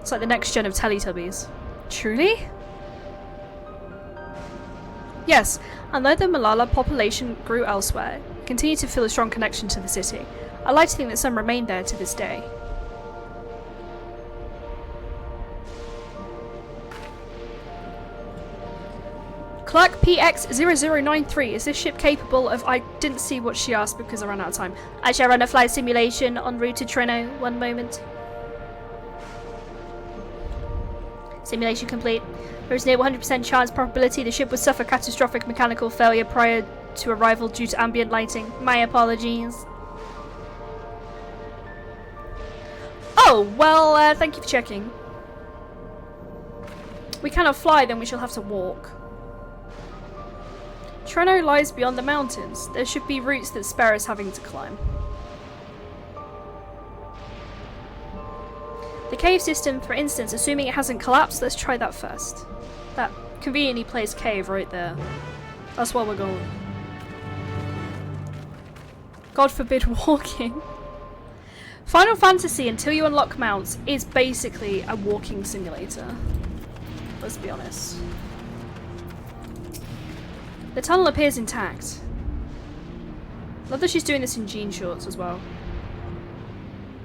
It's like the next gen of Teletubbies. Truly? Yes, and though the Malala population grew elsewhere, it continued to feel a strong connection to the city. I like to think that some remain there to this day. Clerk PX0093, is this ship capable of— I didn't see what she asked because I ran out of time. I shall run a flight simulation en route to Treno. One moment. Simulation complete. There is near 100% chance probability the ship would suffer catastrophic mechanical failure prior to arrival due to ambient lighting. My apologies. Oh, well, thank you for checking. We cannot fly, then we shall have to walk. Treno lies beyond the mountains. There should be routes that spare us having to climb. The cave system, for instance, assuming it hasn't collapsed, let's try that first. That conveniently placed cave right there. That's where we're going. God forbid walking. Final Fantasy, until you unlock mounts, is basically a walking simulator. Let's be honest. The tunnel appears intact. Love that she's doing this in jean shorts as well.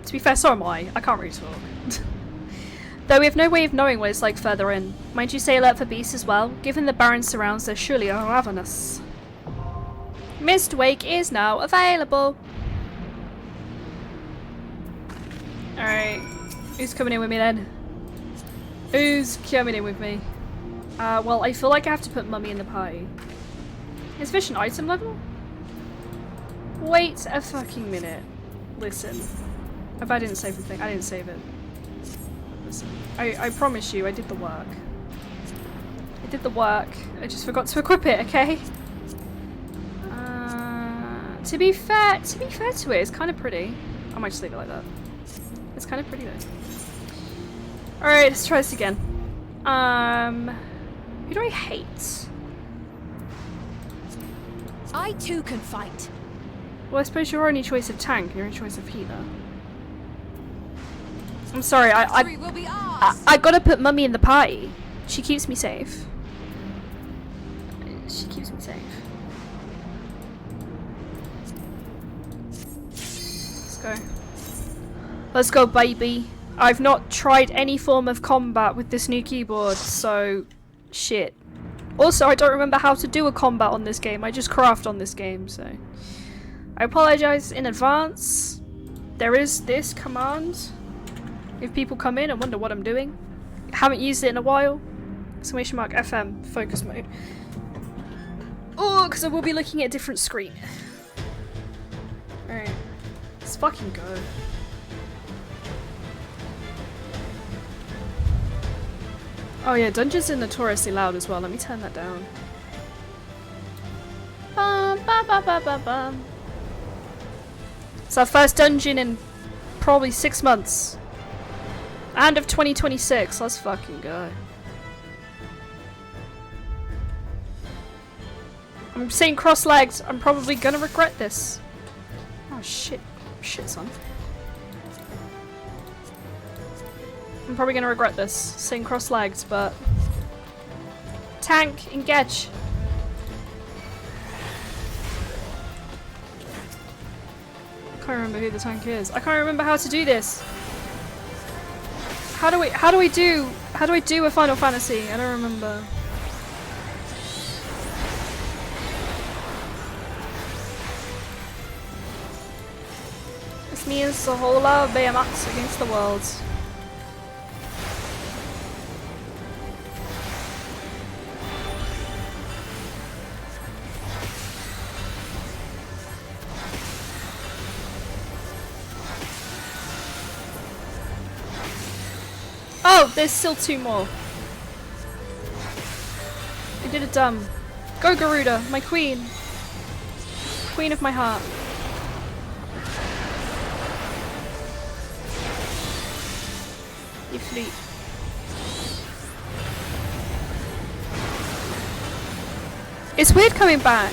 To be fair, so am I. I can't really talk. Though we have no way of knowing what it's like further in. Might you say alert for beasts as well? Given the barren surrounds, they're surely ravenous. Mist Wake is now available. Alright. Who's coming in with me then? Who's coming in with me? Well, I feel like I have to put Mummy in the party. Is Fish an item level? Wait a fucking minute. Listen. If I didn't save the thing, I didn't save it. Listen. I promise you, I did the work. I did the work. I just forgot to equip it, okay? To be fair to it, it's kind of pretty. I might just leave it like that. It's kind of pretty though. Alright, let's try this again. Who do I hate? I too can fight. Well, I suppose your only choice of tank, your only choice of healer. I'm sorry, I gotta put Mummy in the party. She keeps me safe. She keeps me safe. Let's go. Let's go, baby. I've not tried any form of combat with this new keyboard, so shit. Also, I don't remember how to do a combat on this game. I just craft on this game, so I apologize in advance. There is this command. If people come in and wonder what I'm doing, haven't used it in a while. Exclamation mark FM focus mode. Oh, because I will be looking at a different screen. Alright, let's fucking go. Oh yeah, dungeons are notoriously loud as well. Let me turn that down. Bum, bum, bum, bum, bum, bum. It's our first dungeon in probably 6 months. And of 2026. Let's fucking go. I'm sitting cross-legged. I'm probably gonna regret this. Oh shit. Shit, son. I'm probably gonna regret this, sitting cross-legged, but Tank, engage. I can't remember who the tank is. I can't remember how to do this. How do I do a Final Fantasy? I don't remember. This means Sohola Bayamax against the world. Oh, there's still 2 more. I did it dumb. Go Garuda, my queen. Queen of my heart. You fleet. It's weird coming back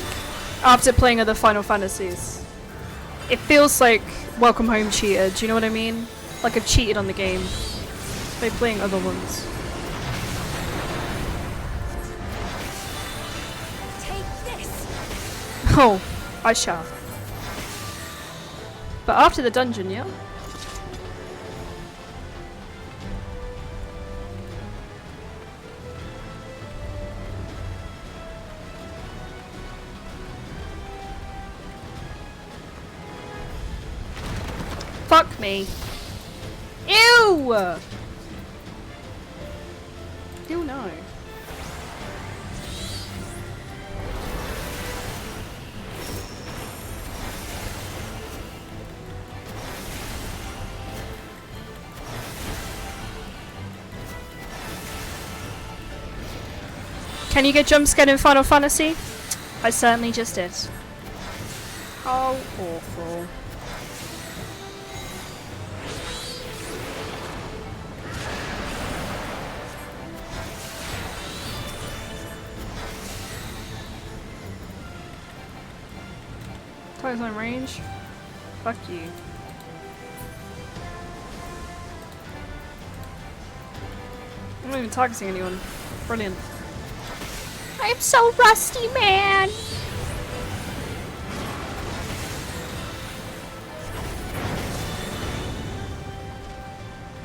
after playing other Final Fantasies. It feels like Welcome Home cheater, do you know what I mean? Like I've cheated on the game by playing other ones. Take this. Oh, I shall. But after the dungeon, yeah? Fuck me. Ew! Ew, no. Can you get jump scared in Final Fantasy? I certainly just did. How awful. Close on range. Fuck you. I'm not even targeting anyone. Brilliant. I'm so rusty, man!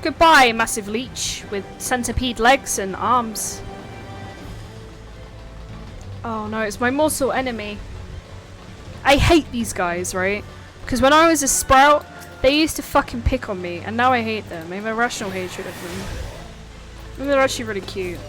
Goodbye, massive leech with centipede legs and arms. Oh no, it's my mortal enemy. I hate these guys, right? Because when I was a sprout, they used to fucking pick on me, and now I hate them. I have a rational hatred of them. And they're actually really cute.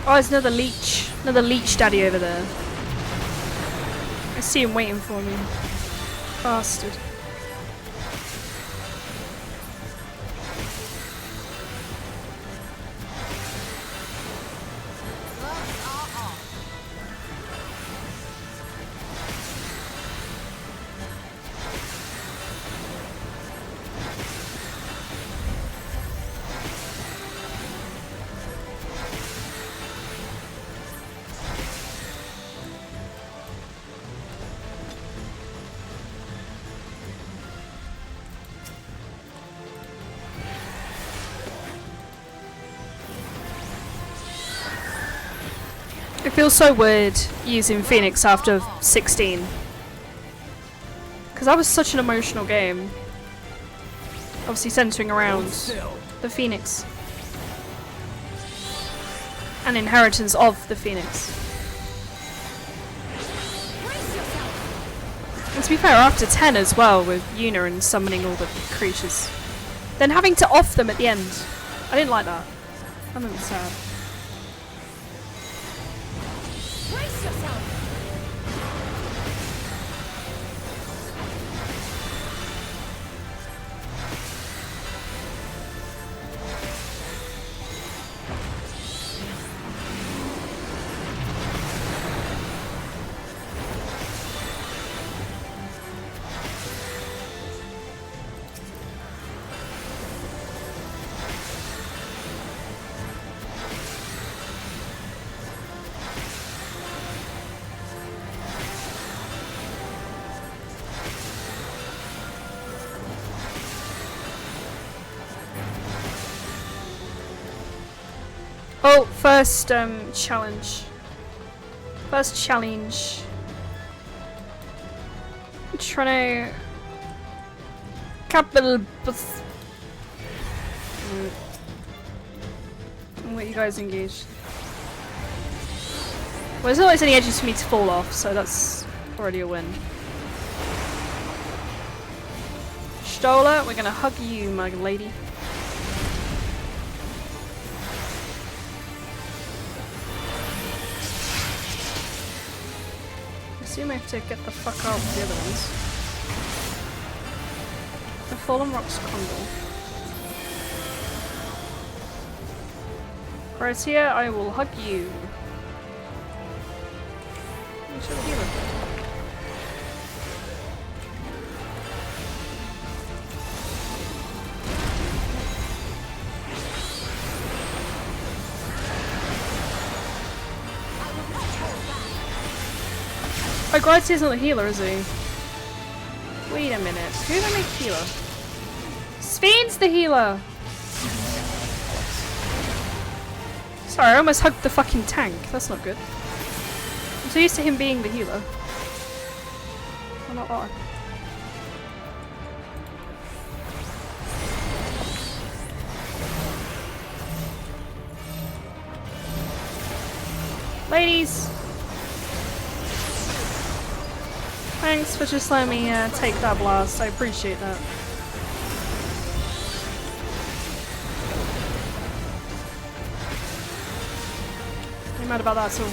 Oh, there's another leech. Another leech daddy over there. I see him waiting for me. Bastard. It feels so weird using Phoenix after 16. Because that was such an emotional game. Obviously centering around the Phoenix. An inheritance of the Phoenix. And to be fair, after 10 as well, with Yuna and summoning all the creatures. Then having to off them at the end. I didn't like that. That made me sad. Brace yourself! Oh, first challenge. First challenge. I'm trying to capital. I'll let you guys engage. Well, there's always any edges for me to fall off, so that's already a win. Stola, we're gonna hug you, my lady. I assume I have to get the fuck out of the other ones. The Fallen Rocks Condor. Right here, I will hug you. Where's your healer? Oh, Gratia's not the healer, is he? Wait a minute. Who did I make healer? Sven's the healer! Sorry, I almost hugged the fucking tank. That's not good. I'm so used to him being the healer. I'm not that. Ladies! Thanks for just letting me take that blast. I appreciate that. I'm mad about that at all.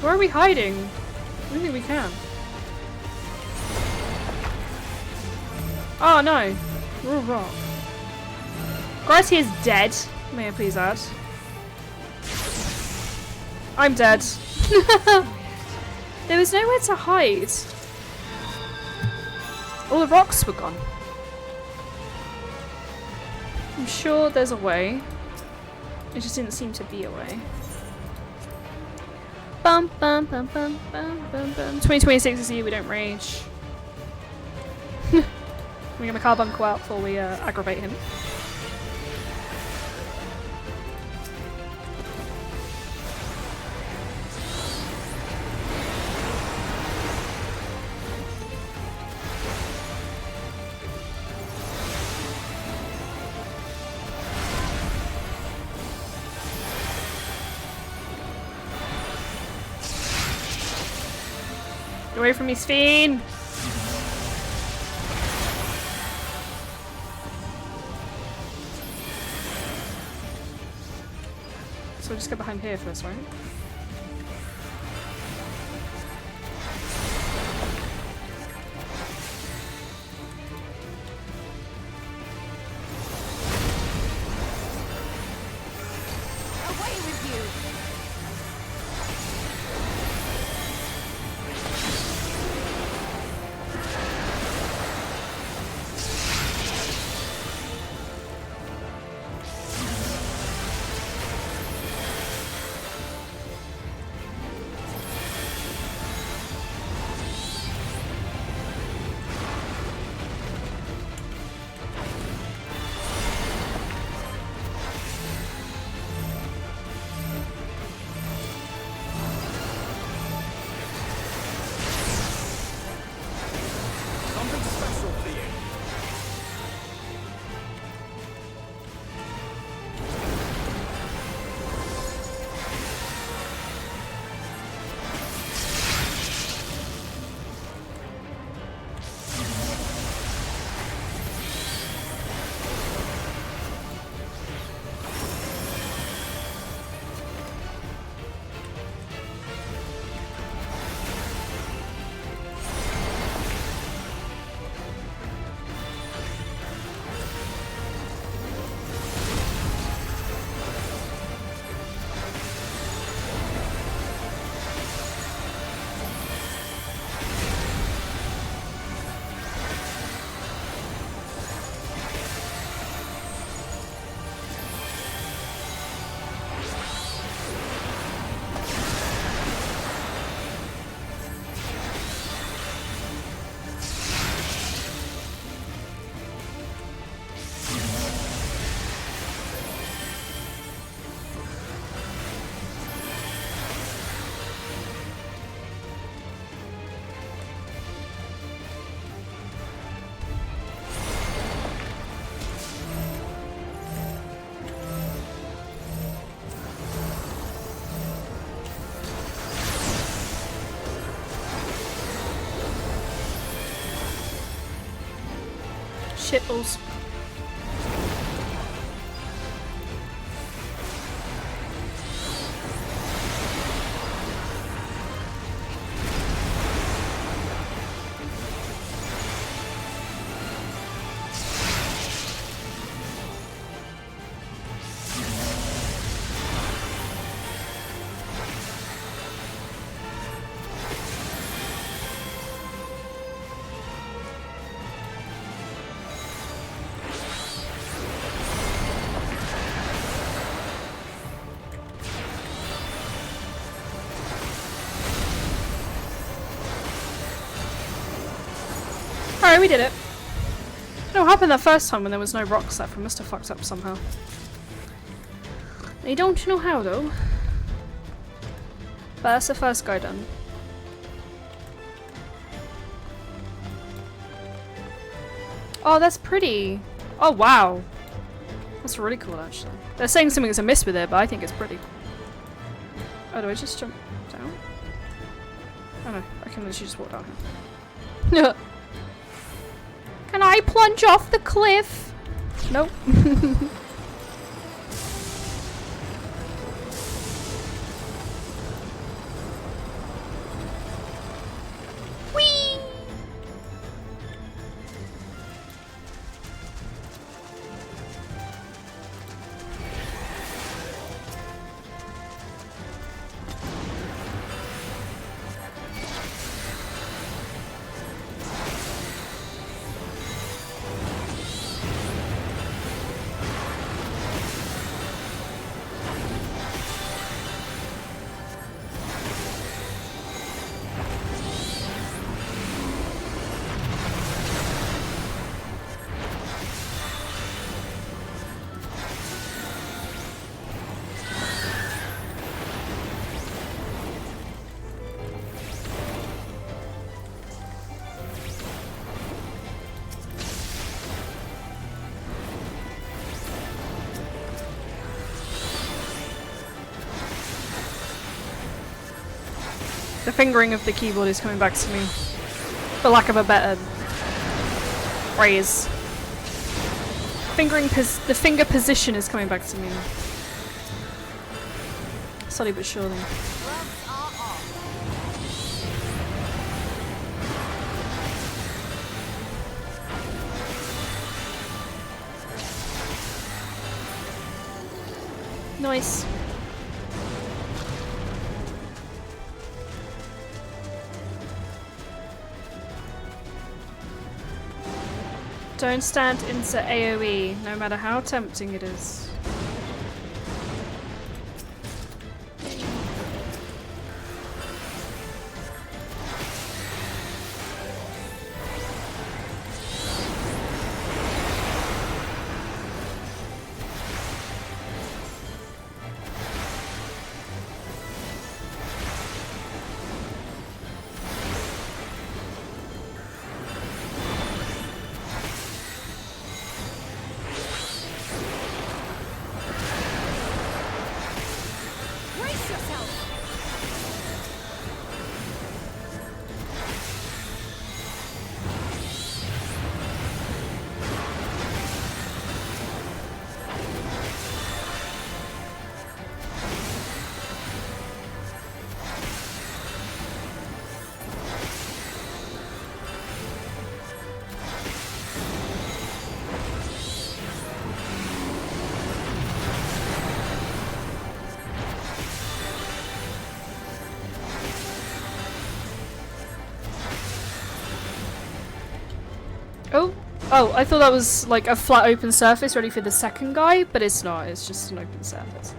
Where are we hiding? I don't think we can. Oh no! We're all rock. Gracie is dead, may I please add. I'm dead. There was nowhere to hide. All the rocks were gone. I'm sure there's a way. It just didn't seem to be a way. Bum bum bum bum bum bum bum. 2026 is the year we don't rage. We're gonna carbuncle out before we aggravate him. Get away from me, Sven! So we'll just get behind here first, right? Shitballs. Alright, we did it. I don't know what happened that first time when there was no rocks left. We must have fucked up somehow. I don't know how though. But that's the first guy done. Oh, that's pretty. Oh, wow. That's really cool, actually. They're saying something's amiss with it, but I think it's pretty. Oh, do I just jump down? Oh no, I can literally just walk down here. Can I plunge off the cliff? Nope. Whee! The fingering of the keyboard is coming back to me, for lack of a better phrase. The finger position is coming back to me. Slowly but surely. Nice. Don't stand into AoE, no matter how tempting it is. Oh, I thought that was like a flat open surface ready for the second guy, but it's not, it's just an open surface.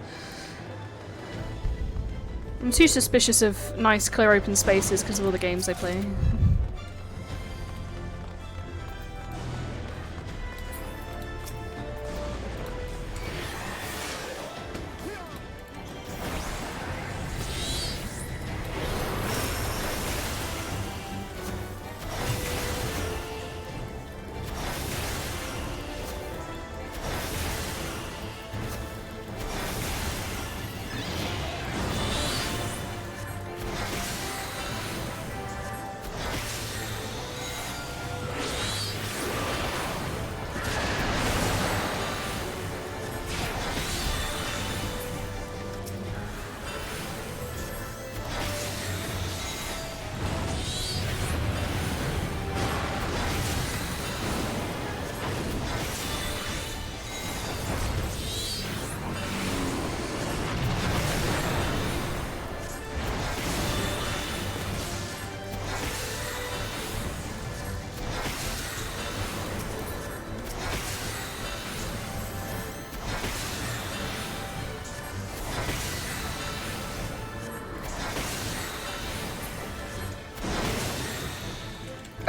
I'm too suspicious of nice clear open spaces because of all the games I play.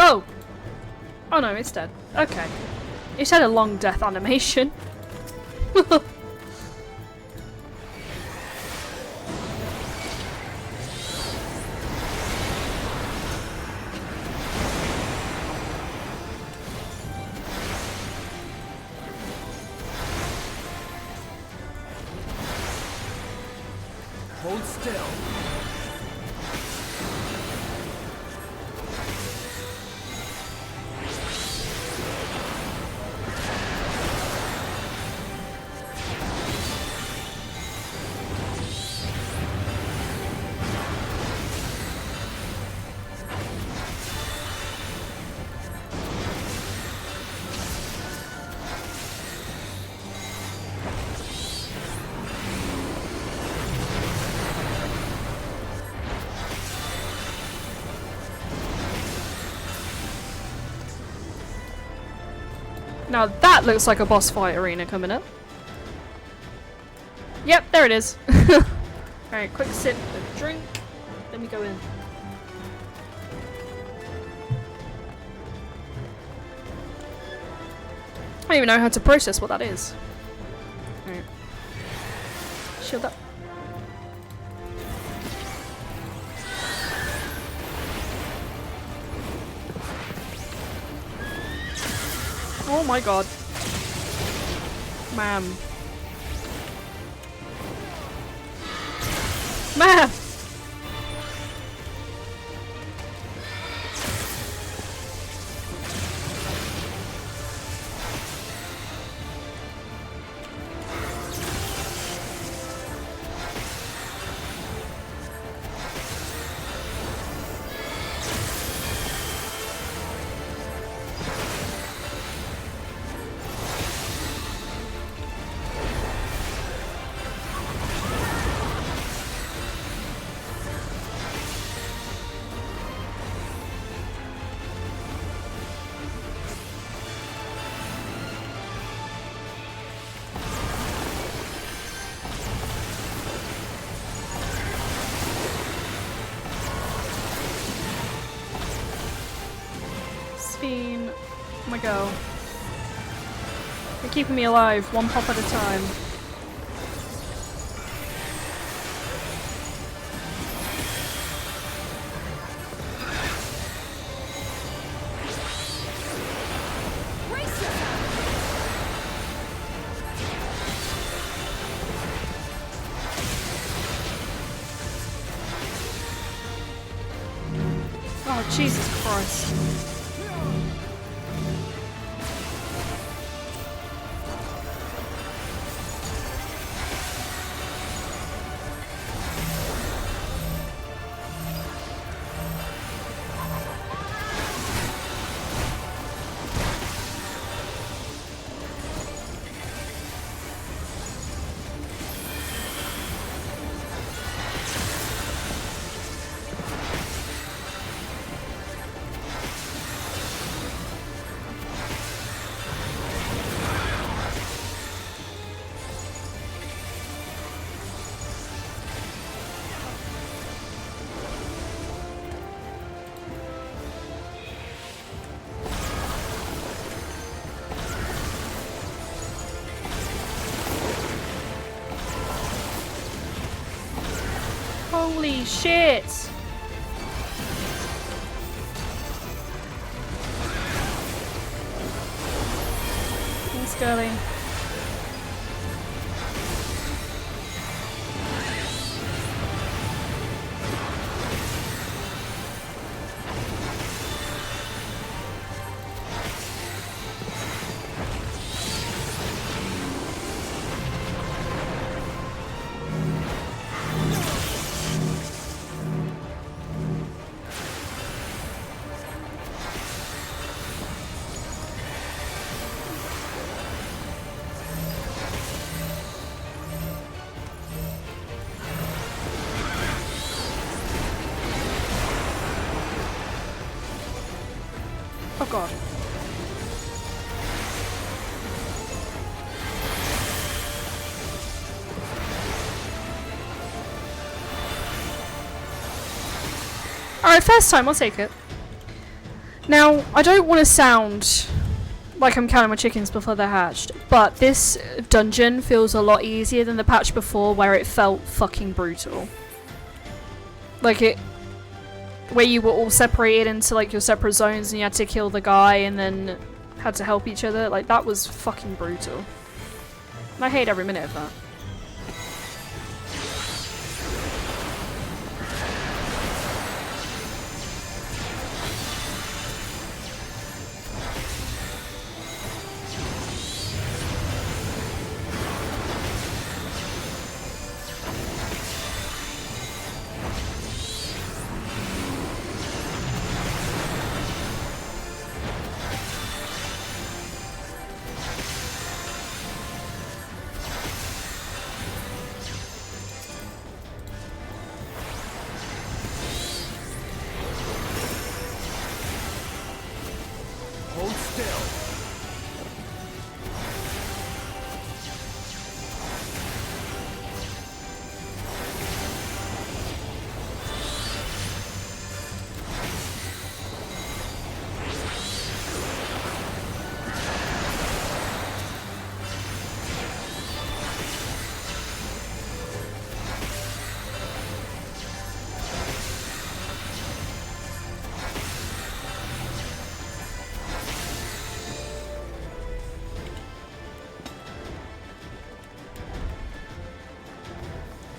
Oh! Oh no, it's dead. Okay. It had a long death animation. Hold still. Now that looks like a boss fight arena coming up. Yep, there it is. Alright, quick sip of drink. Let me go in. I don't even know how to process what that is. Alright. Shield up. Oh my god. Ma'am. Ma'am! Oh my god. You're keeping me alive, one pop at a time. Oh, Jesus Christ. Holy shit! Thanks, girlie. Oh god. Alright, first time, I'll take it. Now, I don't want to sound like I'm counting my chickens before they're hatched, but this dungeon feels a lot easier than the patch before where it felt fucking brutal. Like where you were all separated into like your separate zones and you had to kill the guy and then had to help each other. Like, that was fucking brutal. And I hate every minute of that. Hold still.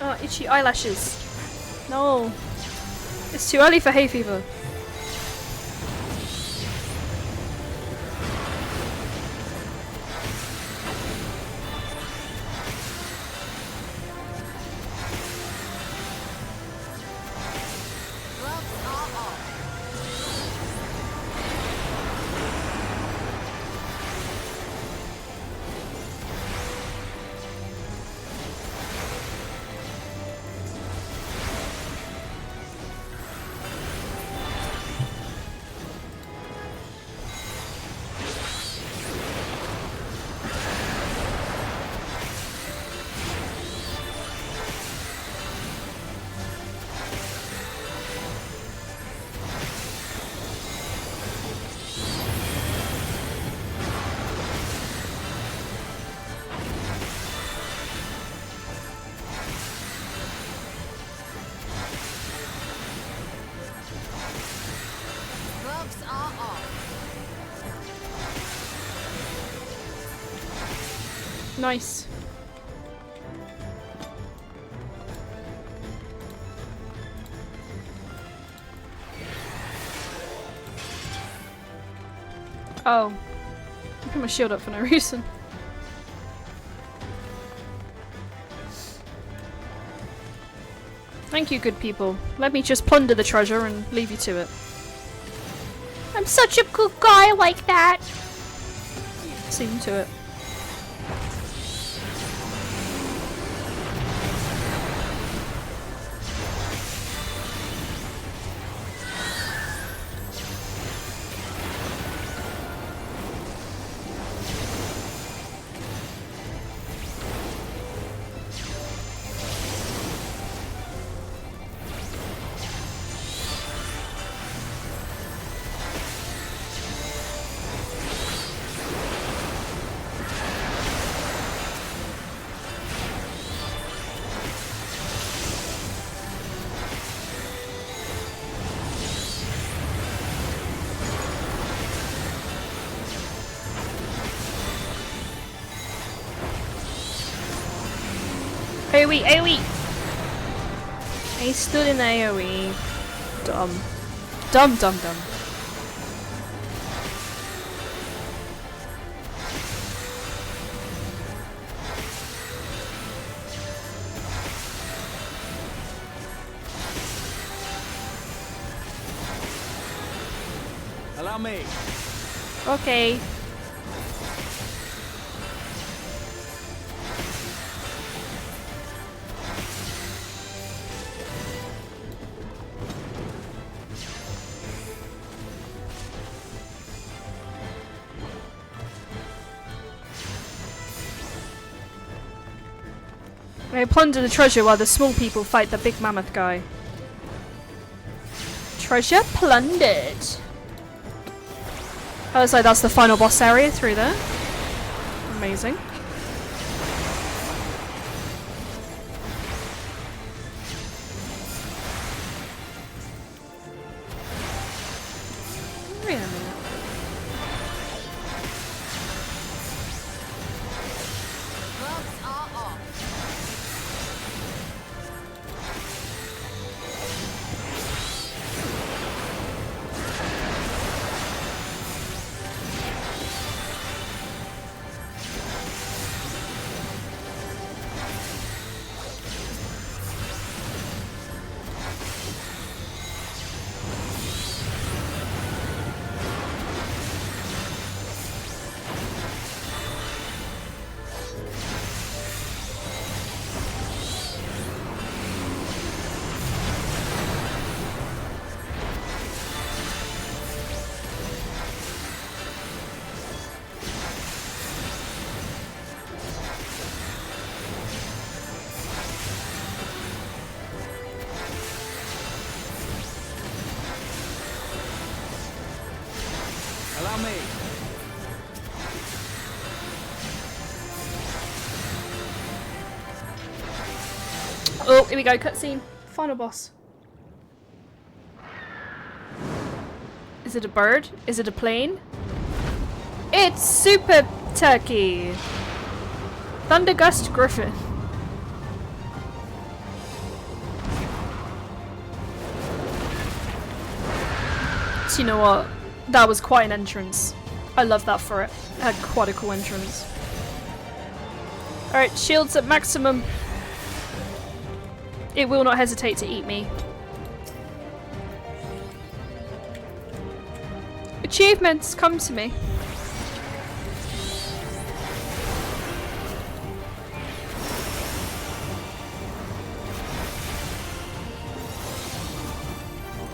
Oh, itchy eyelashes. No. It's too early for hay fever. Nice. Oh. I put my shield up for no reason. Thank you, good people. Let me just plunder the treasure and leave you to it. I'm such a good guy like that. Seem to it. AoE, AoE! I stood in the AoE. Dumb. Dumb, dumb, dumb. Allow me. Okay. I plunder the treasure while the small people fight the big mammoth guy. Treasure plundered. I was like, that's the final boss area through there. Amazing. Wait a minute. Allow me. Oh, here we go, cutscene. Final boss. Is it a bird? Is it a plane? It's Super Turkey! Thundergust Griffin. So you know what? That was quite an entrance. I love that for it. It had quite a cool entrance. Alright, shields at maximum. It will not hesitate to eat me. Achievements, come to me.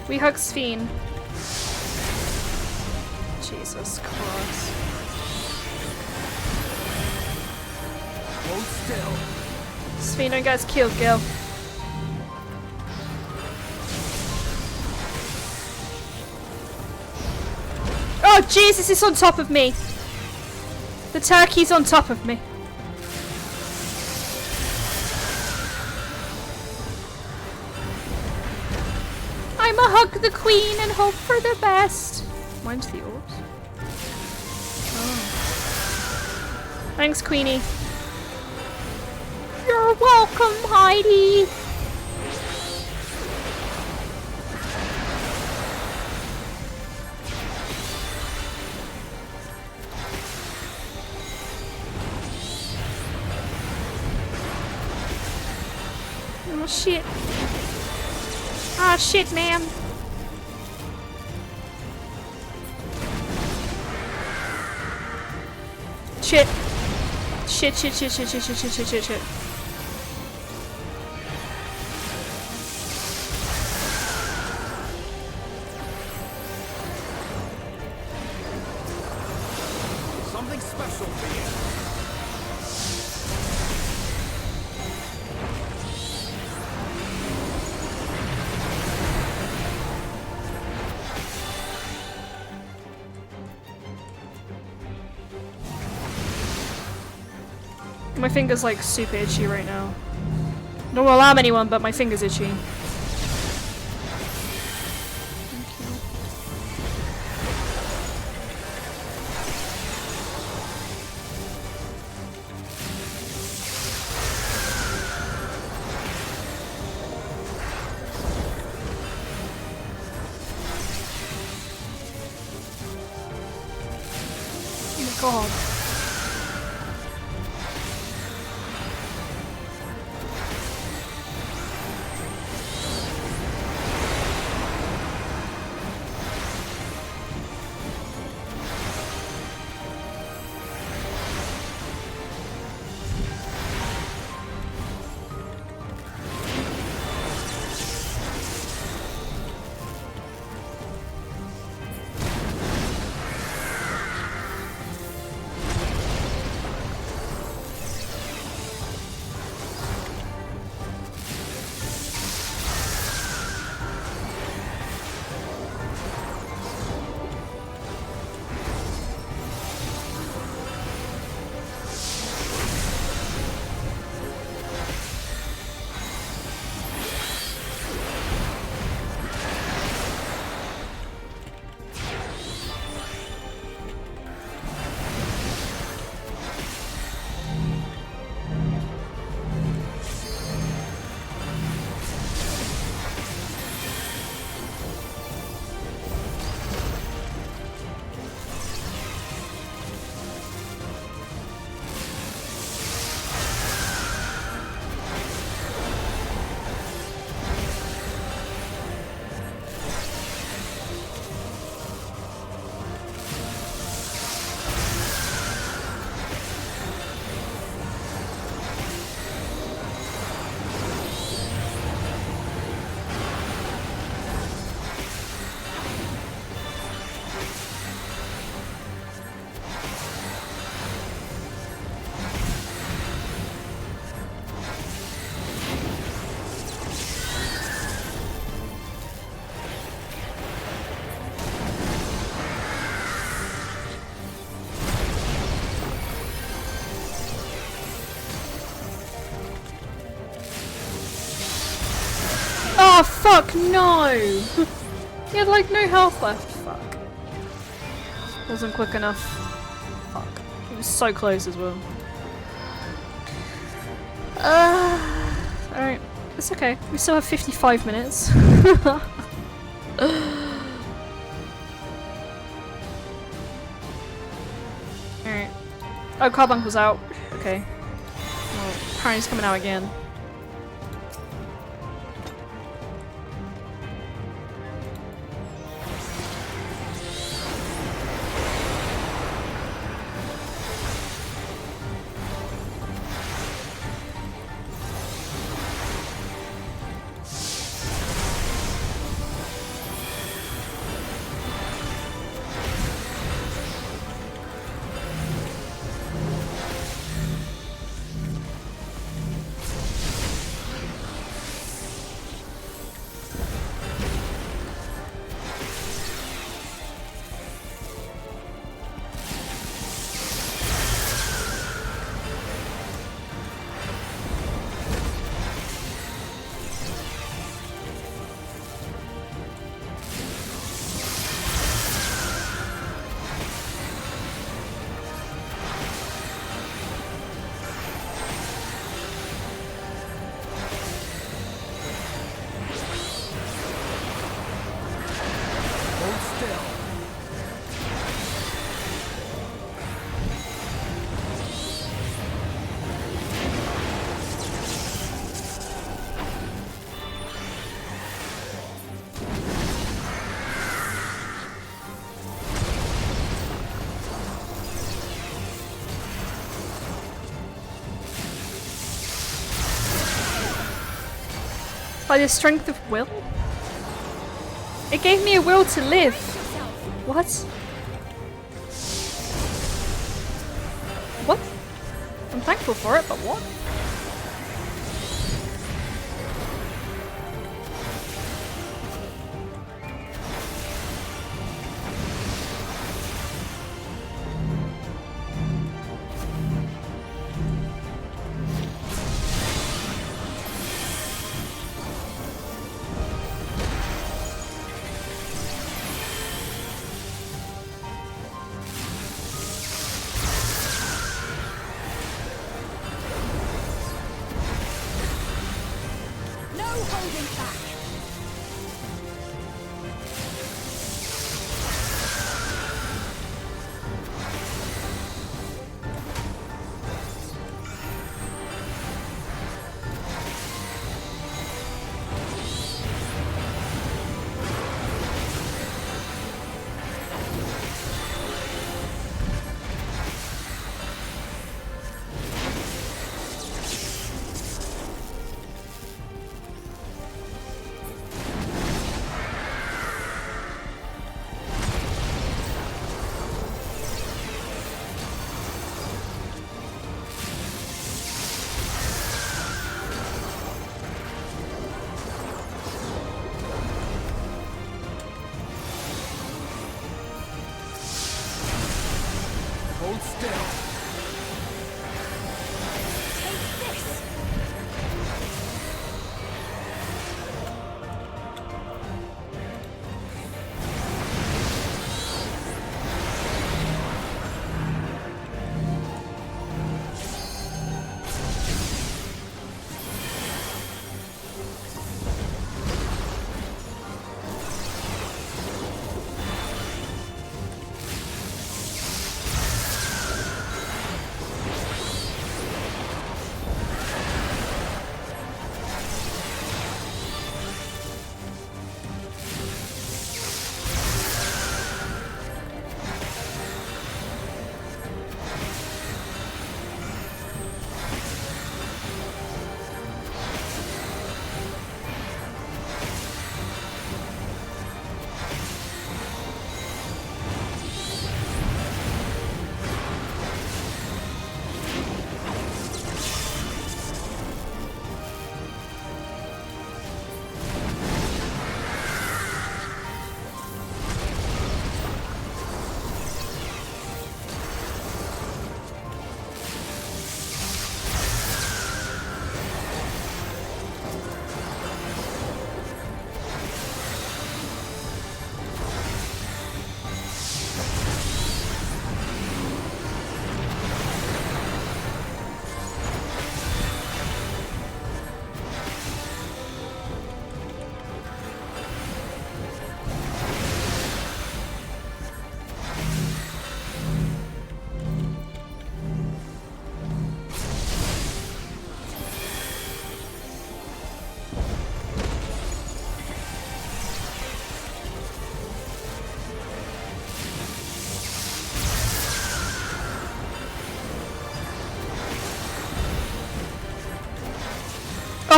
We hug Sphene. Jesus Christ. Hold still. Sphene, don't get us killed, girl. Oh Jesus, it's on top of me. The turkey's on top of me. I'ma hug the queen and hope for the best. Mine's the orbs. Oh. Thanks, Queenie. You're welcome, Heidi. Oh shit. Ah shit, man. Shit. Shit, shit, shit, shit, shit, shit, shit, shit, shit, shit. Something special for you. My finger's like super itchy right now. Don't alarm anyone, but my finger's itchy. Oh my god. Fuck no! He had like no health left. Fuck. Wasn't quick enough. Fuck. It was so close as well. Alright. It's okay. We still have 55 minutes. Alright. Oh, Carbuncle's out. Okay. Well, apparently he's coming out again. By the strength of will? It gave me a will to live. What? What? I'm thankful for it, but what?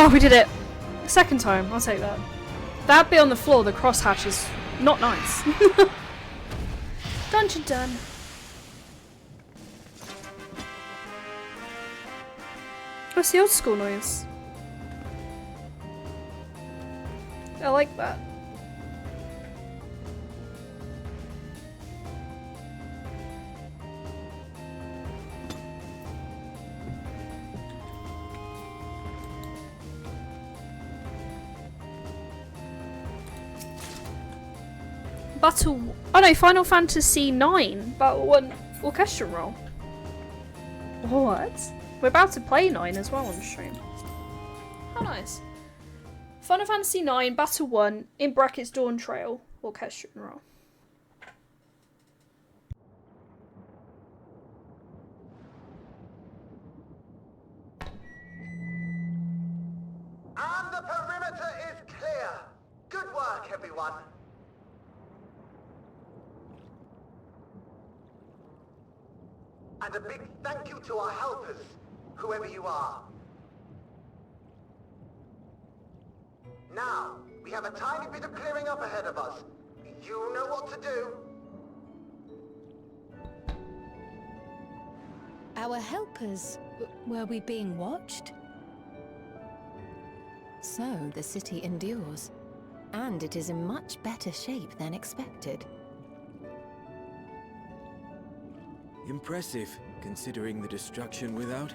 Oh, we did it. Second time, I'll take that. That bit on the floor, the crosshatch, is not nice. Dungeon done. What's the old school noise? I like that. Battle... Oh no, Final Fantasy 9 Battle 1 Orchestral Roll. What? We're about to play 9 as well on stream. How nice. Final Fantasy 9 Battle 1 in brackets Dawn Trail Orchestral Roll. And the perimeter is clear. Good work, everyone. And a big thank you to our helpers, whoever you are. Now, we have a tiny bit of clearing up ahead of us. You know what to do. Our helpers, were we being watched? So, the city endures. And it is in much better shape than expected. Impressive, considering the destruction without.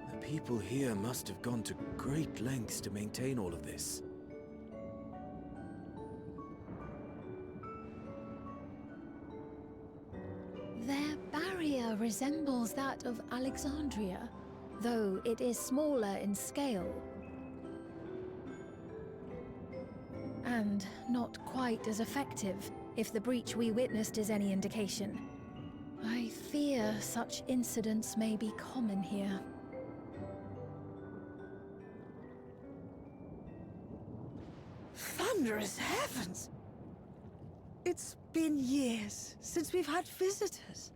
The people here must have gone to great lengths to maintain all of this. Their barrier resembles that of Alexandria, though it is smaller in scale. And not quite as effective, if the breach we witnessed is any indication. I fear such incidents may be common here. Thunderous heavens! It's been years since we've had visitors.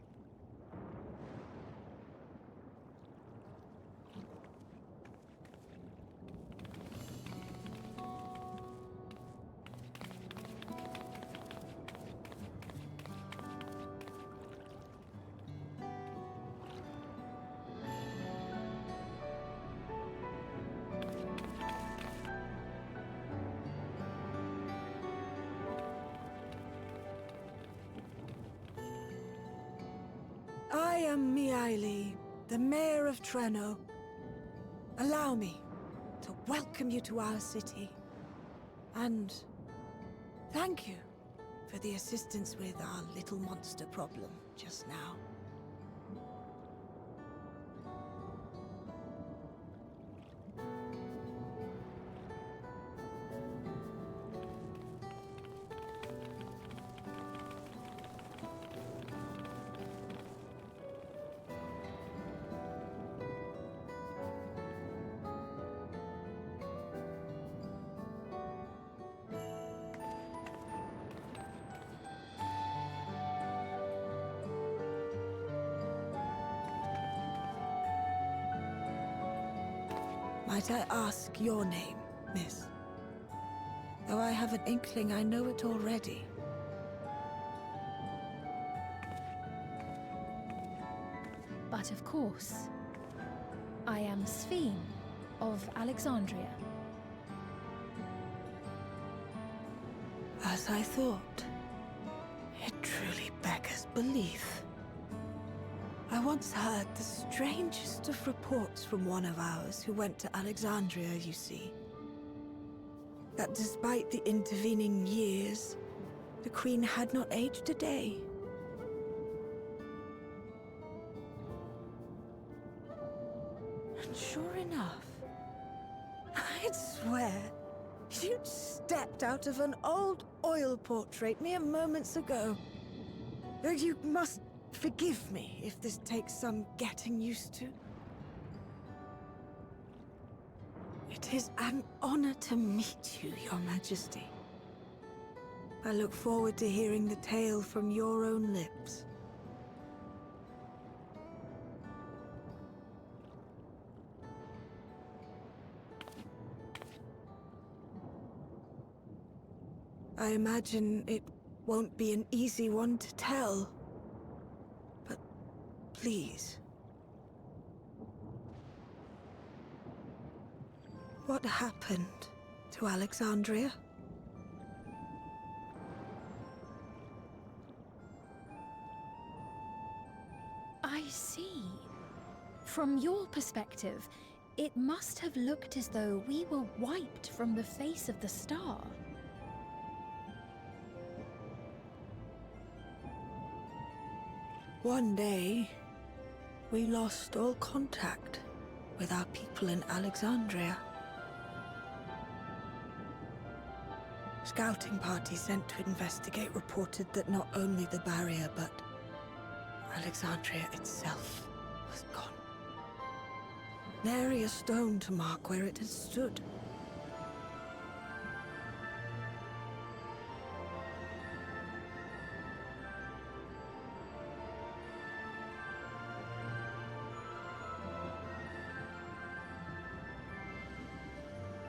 I am Miaili, the Mayor of Treno. Allow me to welcome you to our city. And thank you for the assistance with our little monster problem just now. Might I ask your name, miss? Though I have an inkling I know it already. But of course, I am Sphene of Alexandria. As I thought. It truly beggars belief. I once heard the strangest of reports from one of ours who went to Alexandria, you see. That despite the intervening years, the Queen had not aged a day. And sure enough, I'd swear, you'd stepped out of an old oil portrait mere moments ago. Though you must forgive me if this takes some getting used to. It is an honor to meet you, Your Majesty. I look forward to hearing the tale from your own lips. I imagine it won't be an easy one to tell. But please. What happened to Alexandria? I see. From your perspective, it must have looked as though we were wiped from the face of the star. One day, we lost all contact with our people in Alexandria. Scouting parties sent to investigate reported that not only the barrier, but Alexandria itself was gone. Nary a stone to mark where it had stood.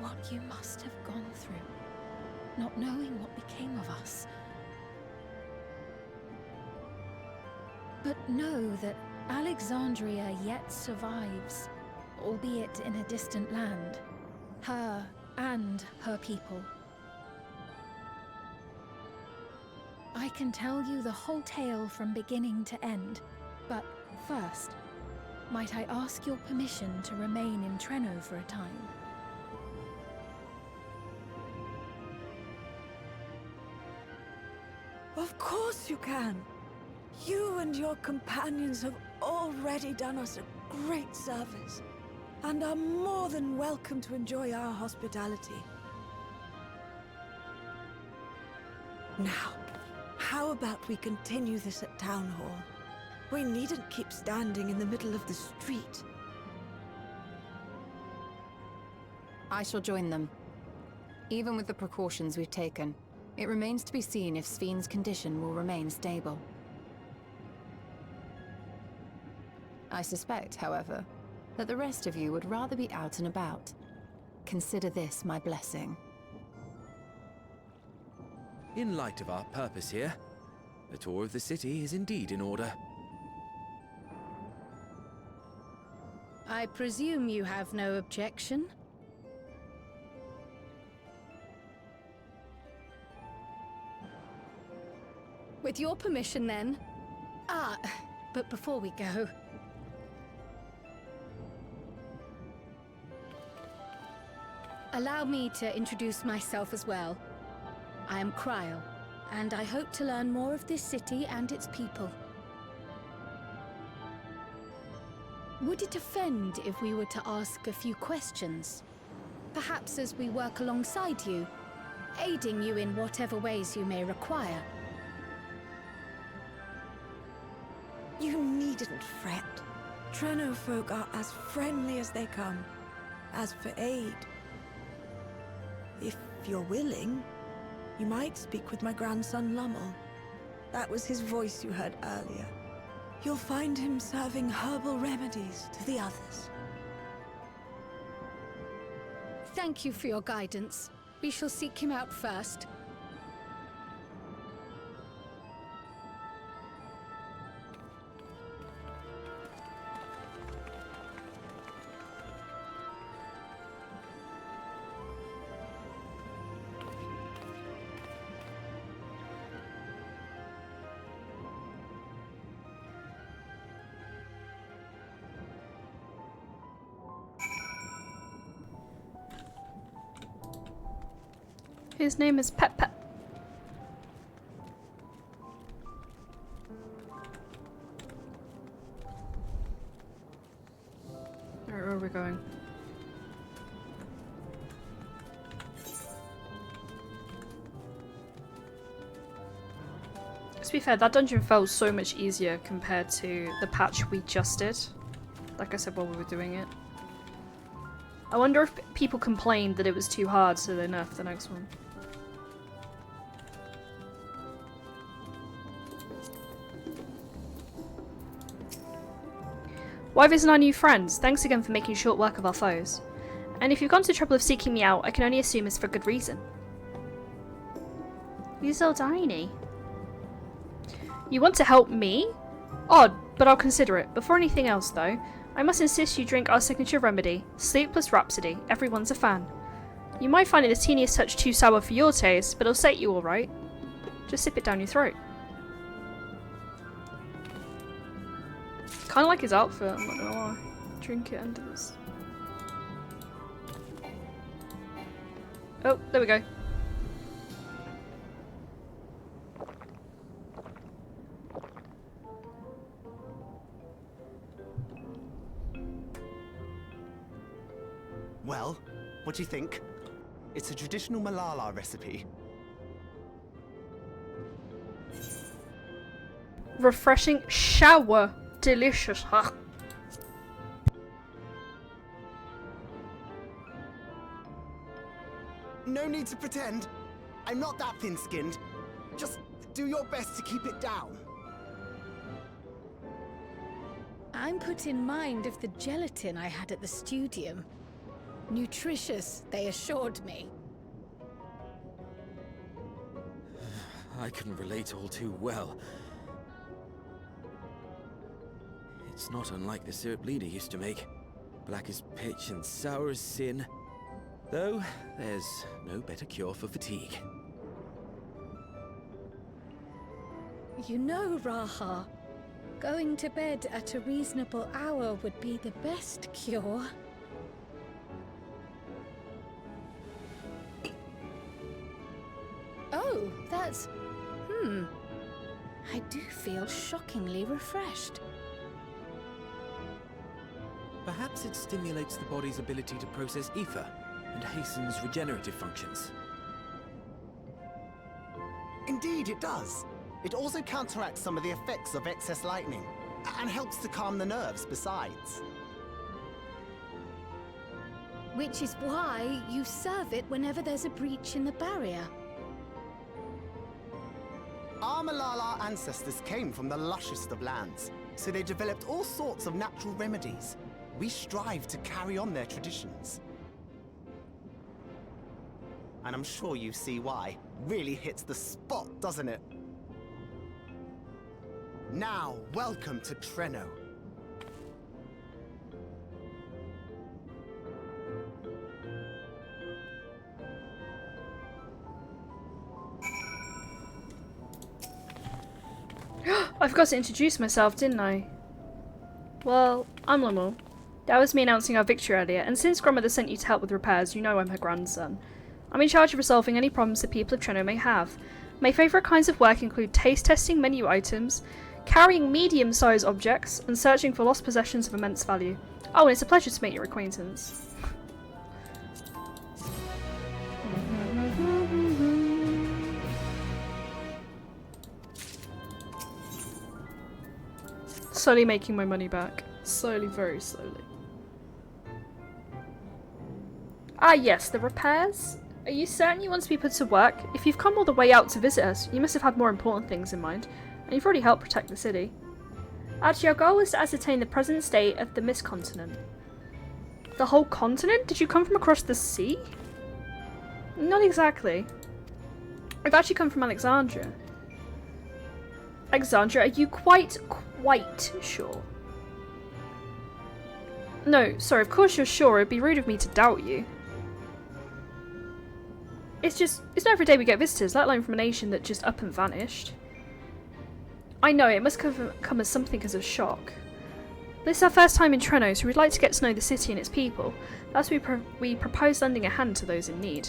What you must have gone through, not knowing what became of us. But know that Alexandria yet survives, albeit in a distant land. Her and her people. I can tell you the whole tale from beginning to end, but first, might I ask your permission to remain in Treno for a time? Of course you can. You and your companions have already done us a great service, and are more than welcome to enjoy our hospitality. Now, how about we continue this at Town Hall? We needn't keep standing in the middle of the street. I shall join them. Even with the precautions we've taken, it remains to be seen if Sven's condition will remain stable. I suspect, however, that the rest of you would rather be out and about. Consider this my blessing. In light of our purpose here, the tour of the city is indeed in order. I presume you have no objection? With your permission, then. But before we go... allow me to introduce myself as well. I am Kryl, and I hope to learn more of this city and its people. Would it offend if we were to ask a few questions? Perhaps as we work alongside you, aiding you in whatever ways you may require. You needn't fret. Treno folk are as friendly as they come. As for aid, if you're willing, you might speak with my grandson Lummel. That was his voice you heard earlier. You'll find him serving herbal remedies to the others. Thank you for your guidance. We shall seek him out first. His name is Pep Pep. Alright, where are we going? To be fair, that dungeon felt so much easier compared to the patch we just did. Like I said while we were doing it. I wonder if people complained that it was too hard, so they nerfed the next one. Why visit our new friends? Thanks again for making short work of our foes. And if you've gone to the trouble of seeking me out, I can only assume it's for good reason. You're so tiny. You want to help me? Odd, but I'll consider it. Before anything else, though, I must insist you drink our signature remedy, Sleepless Rhapsody. Everyone's a fan. You might find it the teeniest touch too sour for your taste, but it'll sate you alright. Just sip it down your throat. Kinda like his outfit, I'm not gonna lie. Drink it under this. Oh, there we go. Well, what do you think? It's a traditional Malala recipe. Refreshing shower. Delicious, huh? No need to pretend. I'm not that thin-skinned. Just do your best to keep it down. I'm put in mind of the gelatin I had at the studium. Nutritious, they assured me. I can relate all too well. It's not unlike the syrup Lena used to make. Black as pitch and sour as sin. Though, there's no better cure for fatigue. You know, Raha, going to bed at a reasonable hour would be the best cure. Oh, that's... I do feel shockingly refreshed. Perhaps it stimulates the body's ability to process ether and hastens regenerative functions. Indeed, it does. It also counteracts some of the effects of excess lightning, and helps to calm the nerves besides. Which is why you serve it whenever there's a breach in the barrier. Our Malala ancestors came from the lushest of lands, so they developed all sorts of natural remedies. We strive to carry on their traditions. And I'm sure you see why. Really hits the spot, doesn't it? Now, welcome to Treno. I forgot to introduce myself, didn't I? Well, I'm Lamore. That was me announcing our victory earlier, and since Grandmother sent you to help with repairs, you know I'm her grandson. I'm in charge of resolving any problems the people of Treno may have. My favourite kinds of work include taste testing menu items, carrying medium-sized objects, and searching for lost possessions of immense value. Oh, and it's a pleasure to make your acquaintance. Slowly making my money back. Slowly, very slowly. Ah yes, the repairs? Are you certain you want to be put to work? If you've come all the way out to visit us, you must have had more important things in mind, and you've already helped protect the city. Actually, our goal was to ascertain the present state of the Mist Continent. The whole continent? Did you come from across the sea? Not exactly. I've actually come from Alexandria. Alexandria, are you quite sure? No, sorry, of course you're sure. It'd be rude of me to doubt you. It's not every day we get visitors, let alone from a nation that just up and vanished. I know, it must come as something as a shock. This is our first time in Treno, so we'd like to get to know the city and its people. Thus we propose lending a hand to those in need.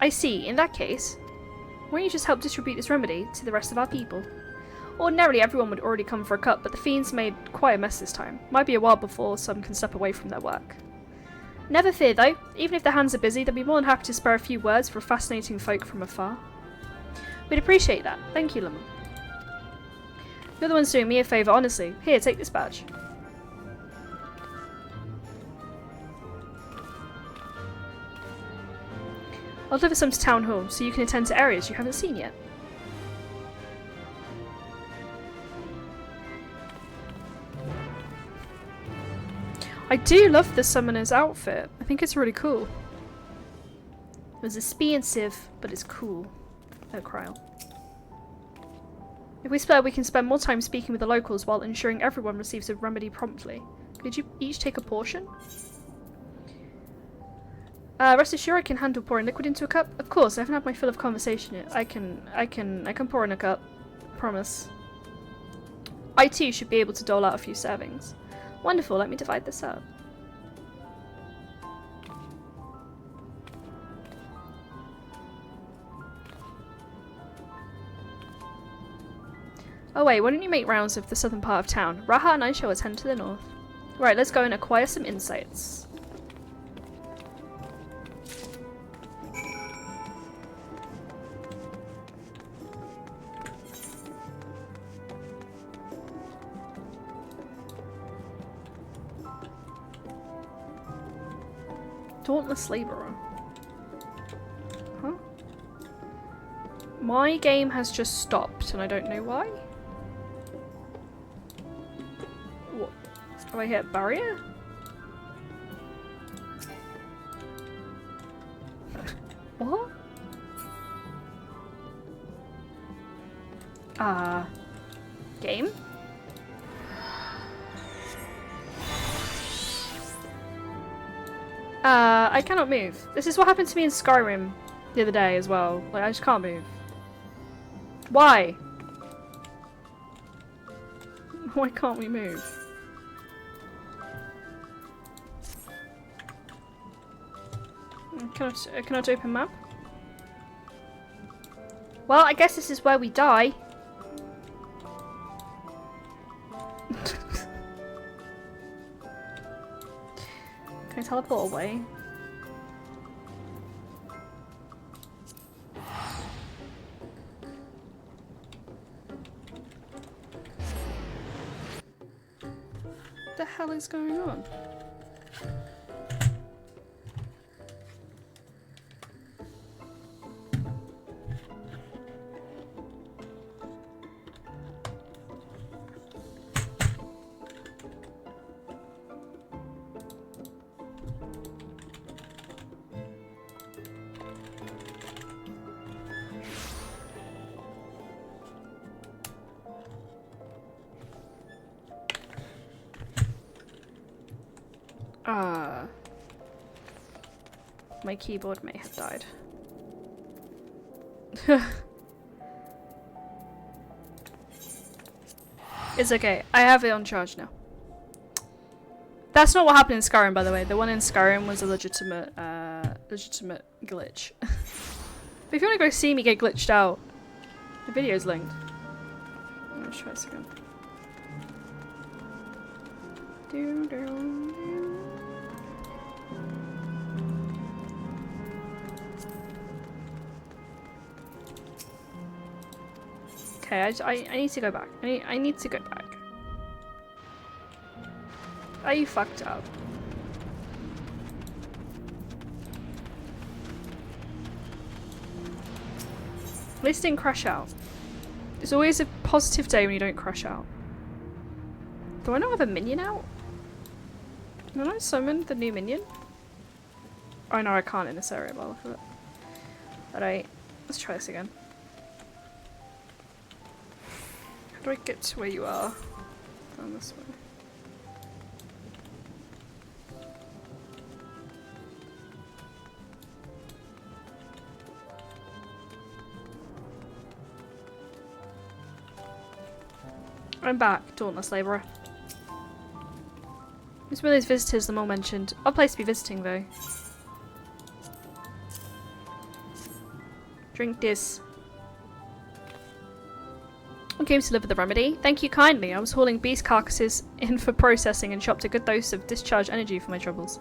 I see, in that case, why don't you just help distribute this remedy to the rest of our people? Ordinarily everyone would already come for a cup, but the fiends made quite a mess this time. Might be a while before some can step away from their work. Never fear though, even if their hands are busy, they'll be more than happy to spare a few words for fascinating folk from afar. We'd appreciate that. Thank you, Lemon. You're the ones doing me a favour, honestly. Here, take this badge. I'll deliver some to Town Hall, so you can attend to areas you haven't seen yet. I do love the summoner's outfit. I think it's really cool. It was expensive, but it's cool. Cryle. If we split, we can spend more time speaking with the locals while ensuring everyone receives a remedy promptly. Could you each take a portion? Rest assured I can handle pouring liquid into a cup. Of course, I haven't had my fill of conversation yet. I can pour in a cup. Promise. I too should be able to dole out a few servings. Wonderful, let me divide this up. Oh wait, why don't you make rounds of the southern part of town? Raha and I shall attend to the north. Right, let's go and acquire some insights. Dauntless Labourer. Huh? My game has just stopped and I don't know why. What? Do I hit barrier? What? Game? I cannot move. This is what happened to me in Skyrim the other day as well. Like, I just can't move. Why? Why can't we move? Cannot open map? Well, I guess this is where we die. Can I teleport away? What the hell is going on? My keyboard may have died. It's okay. I have it on charge now. That's not what happened in Skyrim, by the way. The one in Skyrim was a legitimate glitch. But if you want to go see me get glitched out, the video's linked. Let's try this again. Okay, I need to go back. I need to go back. Are you fucked up? At least didn't crash out. It's always a positive day when you don't crash out. Do I not have a minion out? Can I summon the new minion? Oh no, I can't in this area, but look at it. Alright, let's try this again. How do I get to where you are? Down this way. I'm back, Dauntless Labourer. It's one of those visitors the mole mentioned. Odd place to be visiting though. Drink this. I came to deliver the remedy. Thank you kindly. I was hauling beast carcasses in for processing and shopped a good dose of discharge energy for my troubles.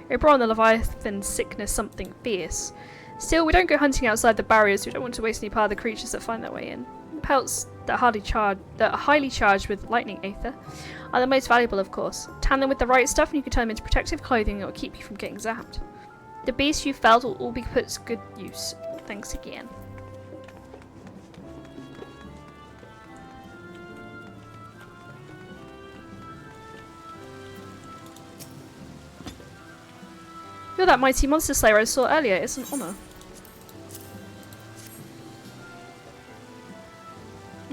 It brought on the Leviathan sickness something fierce. Still, we don't go hunting outside the barriers. We don't want to waste any part of the creatures that find their way in. Pelts that are highly charged with lightning aether are the most valuable, of course. Tan them with the right stuff and you can turn them into protective clothing that will keep you from getting zapped. The beasts you felled will all be put to good use. Thanks again. You're that mighty monster slayer I saw earlier. It's an honour.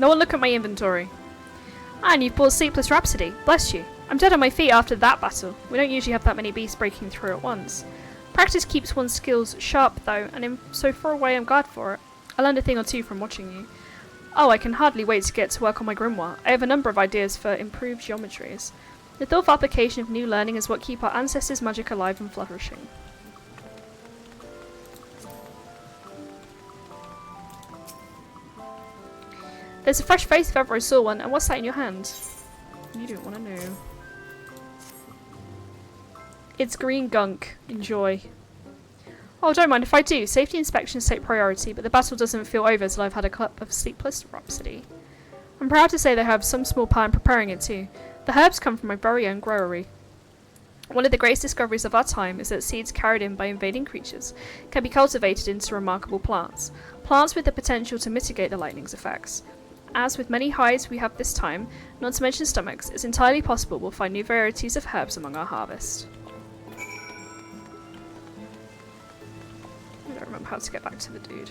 No one look at my inventory. And you've bought Sleepless Rhapsody. Bless you. I'm dead on my feet after that battle. We don't usually have that many beasts breaking through at once. Practice keeps one's skills sharp though, and so for a way I'm glad for it. I learned a thing or two from watching you. Oh, I can hardly wait to get to work on my grimoire. I have a number of ideas for improved geometries. The thoughtful application of new learning is what keep our ancestors' magic alive and flourishing. There's a fresh face if ever I saw one, and what's that in your hand? You don't want to know. It's green gunk. Enjoy. Oh, don't mind if I do. Safety inspections take priority, but the battle doesn't feel over till I've had a cup of Sleepless Rhapsody. I'm proud to say they have some small part in preparing it too. The herbs come from my very own growery. One of the greatest discoveries of our time is that seeds carried in by invading creatures can be cultivated into remarkable plants. Plants with the potential to mitigate the lightning's effects. As with many hides we have this time, not to mention stomachs, it's entirely possible we'll find new varieties of herbs among our harvest. I don't remember how to get back to the dude.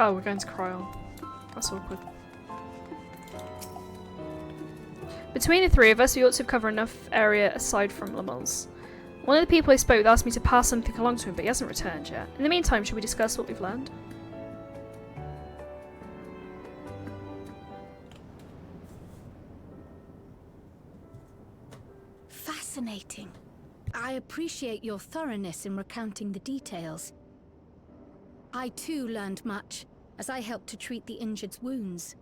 Oh, we're going to Cryon. That's awkward. Between the three of us, we ought to cover enough area aside from Lamels. One of the people I spoke with asked me to pass something along to him, but he hasn't returned yet. In the meantime, should we discuss what we've learned? Fascinating. I appreciate your thoroughness in recounting the details. I too learned much, as I helped to treat the injured's wounds.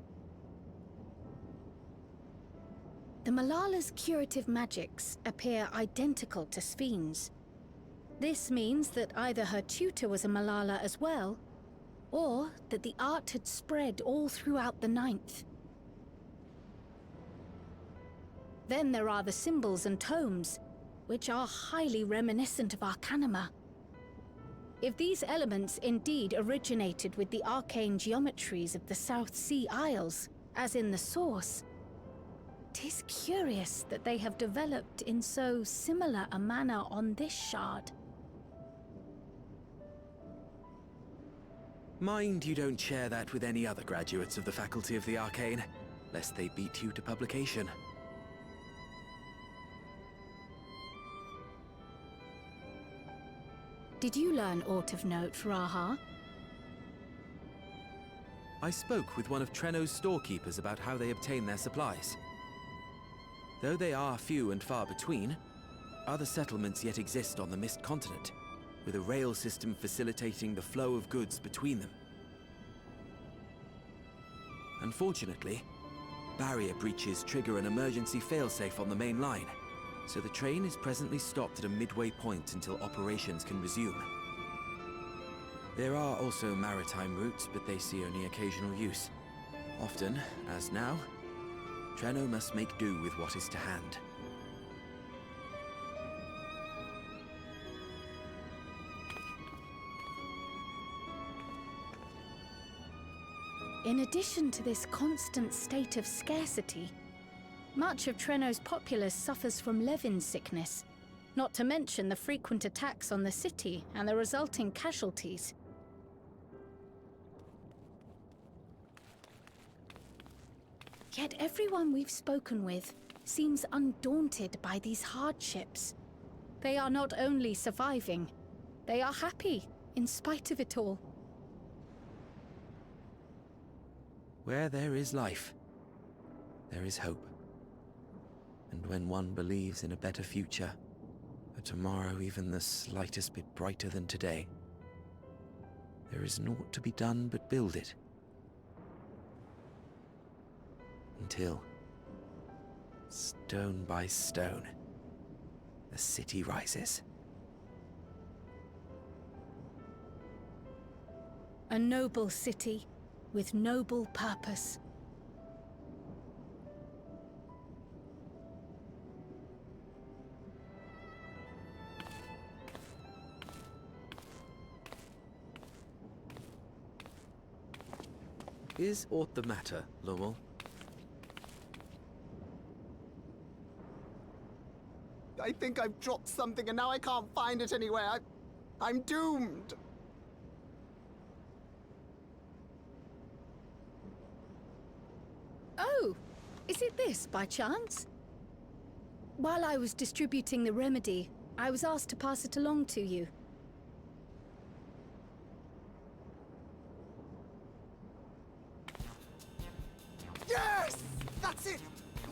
The Malala's curative magics appear identical to Spheen's. This means that either her tutor was a Malala as well, or that the art had spread all throughout the Ninth. Then there are the symbols and tomes, which are highly reminiscent of Arcanima. If these elements indeed originated with the arcane geometries of the South Sea Isles, as in the source, 'tis curious that they have developed in so similar a manner on this shard. Mind you don't share that with any other graduates of the Faculty of the Arcane, lest they beat you to publication. Did you learn aught of note, Raha? I spoke with one of Treno's storekeepers about how they obtain their supplies. Though they are few and far between, other settlements yet exist on the Mist Continent, with a rail system facilitating the flow of goods between them. Unfortunately, barrier breaches trigger an emergency failsafe on the main line, so the train is presently stopped at a midway point until operations can resume. There are also maritime routes, but they see only occasional use. Often, as now, Treno must make do with what is to hand. In addition to this constant state of scarcity, much of Treno's populace suffers from Levin sickness, not to mention the frequent attacks on the city and the resulting casualties. Yet everyone we've spoken with seems undaunted by these hardships. They are not only surviving, they are happy in spite of it all. Where there is life, there is hope. And when one believes in a better future, a tomorrow even the slightest bit brighter than today, there is naught to be done but build it. Until, stone by stone, the city rises. A noble city with noble purpose. Is aught the matter, Lowell? I think I've dropped something and now I can't find it anywhere. I'm doomed. Oh, is it this by chance? While I was distributing the remedy, I was asked to pass it along to you. Yes! That's it!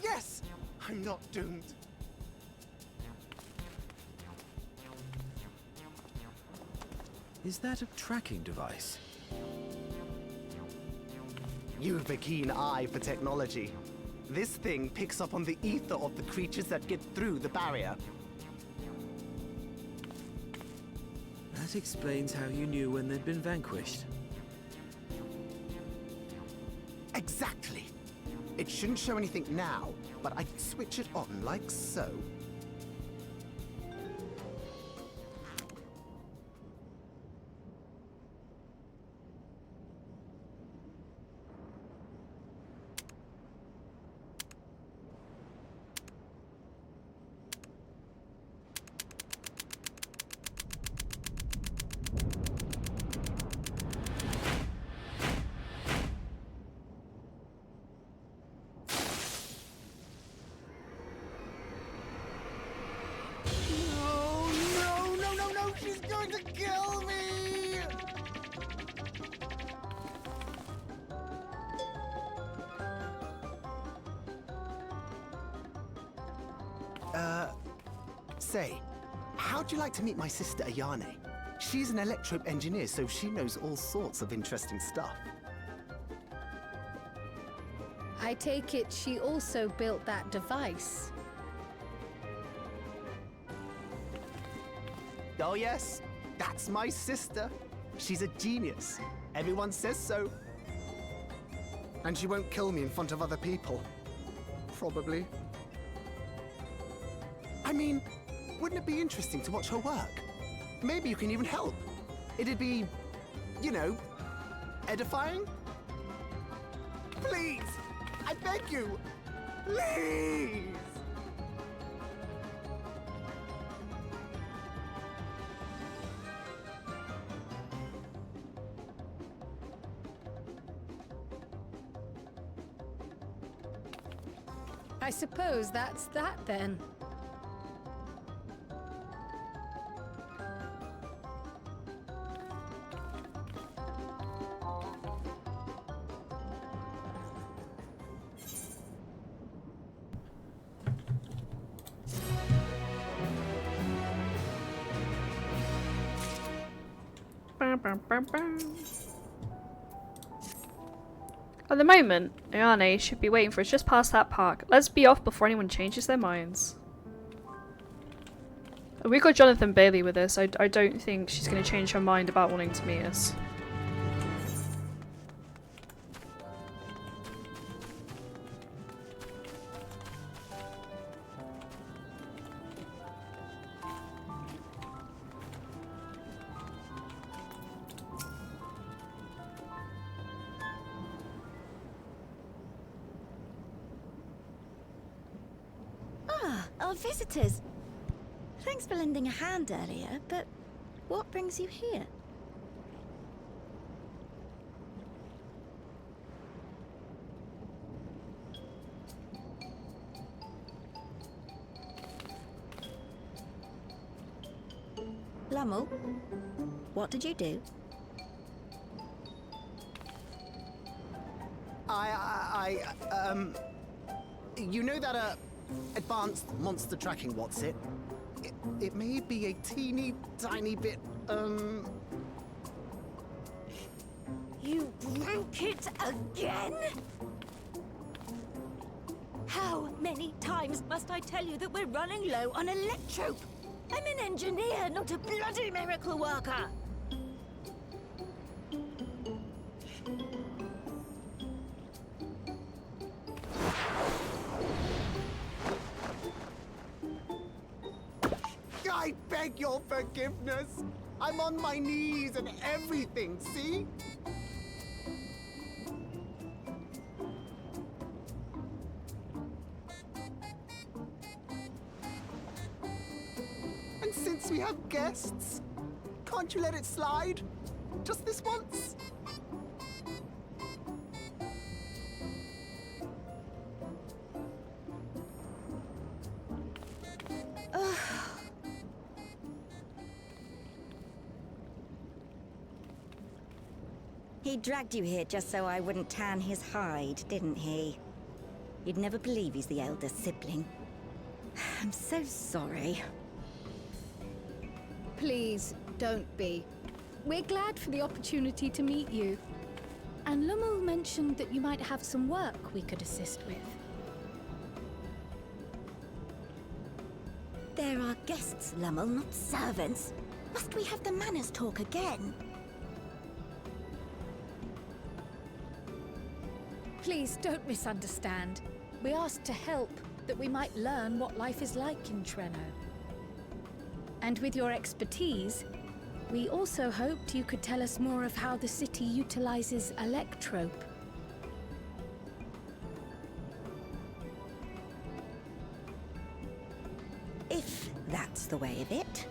Yes! I'm not doomed. Is that a tracking device? You've a keen eye for technology. This thing picks up on the ether of the creatures that get through the barrier. That explains how you knew when they'd been vanquished. Exactly. It shouldn't show anything now, but I can switch it on like so. She's going to kill me! Say, how'd you like to meet my sister Ayane? She's an electrope engineer, so she knows all sorts of interesting stuff. I take it she also built that device. Oh yes, that's my sister. She's a genius. Everyone says so. And she won't kill me in front of other people. Probably. I mean, wouldn't it be interesting to watch her work? Maybe you can even help. It'd be, you know, edifying? Please! I beg you! Please! I suppose that's that then. At the moment, Ayane should be waiting for us just past that park. Let's be off before anyone changes their minds. We got Jonathan Bailey with us. I don't think she's going to change her mind about wanting to meet us. Our visitors. Thanks for lending a hand earlier, but what brings you here? Lamu, what did you do? You know that, advanced monster tracking, what's it? It may be a teeny tiny bit, You broke it again? How many times must I tell you that we're running low on electrope? I'm an engineer, not a bloody miracle worker! I beg your forgiveness. I'm on my knees and everything, see? since we have guests, can't you let it slide? Just this once? He dragged you here just so I wouldn't tan his hide, didn't he? You'd never believe he's the elder sibling. I'm so sorry. Please, don't be. We're glad for the opportunity to meet you. And Lummel mentioned that you might have some work we could assist with. There are guests, Lummel, not servants. Must we have the manners talk again? Please don't misunderstand. We asked to help, that we might learn what life is like in Treno. And with your expertise, we also hoped you could tell us more of how the city utilizes electrope. If that's the way of it,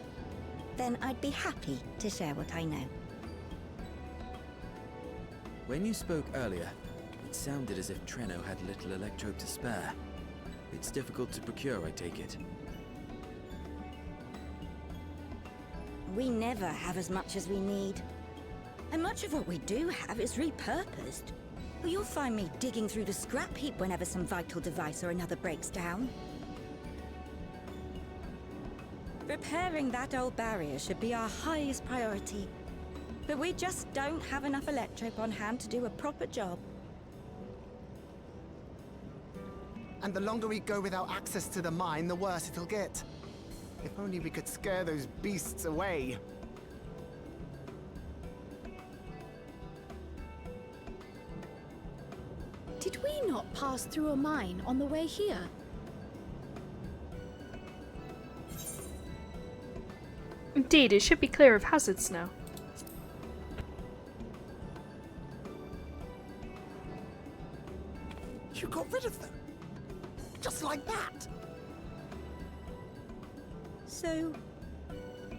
then I'd be happy to share what I know. When you spoke earlier, it sounded as if Treno had little electrope to spare. It's difficult to procure, I take it. We never have as much as we need. And much of what we do have is repurposed. You'll find me digging through the scrap heap whenever some vital device or another breaks down. Repairing that old barrier should be our highest priority. But we just don't have enough electrope on hand to do a proper job. And the longer we go without access to the mine, the worse it'll get. If only we could scare those beasts away. Did we not pass through a mine on the way here? Indeed, it should be clear of hazards now. You got rid of them? Just like that? So,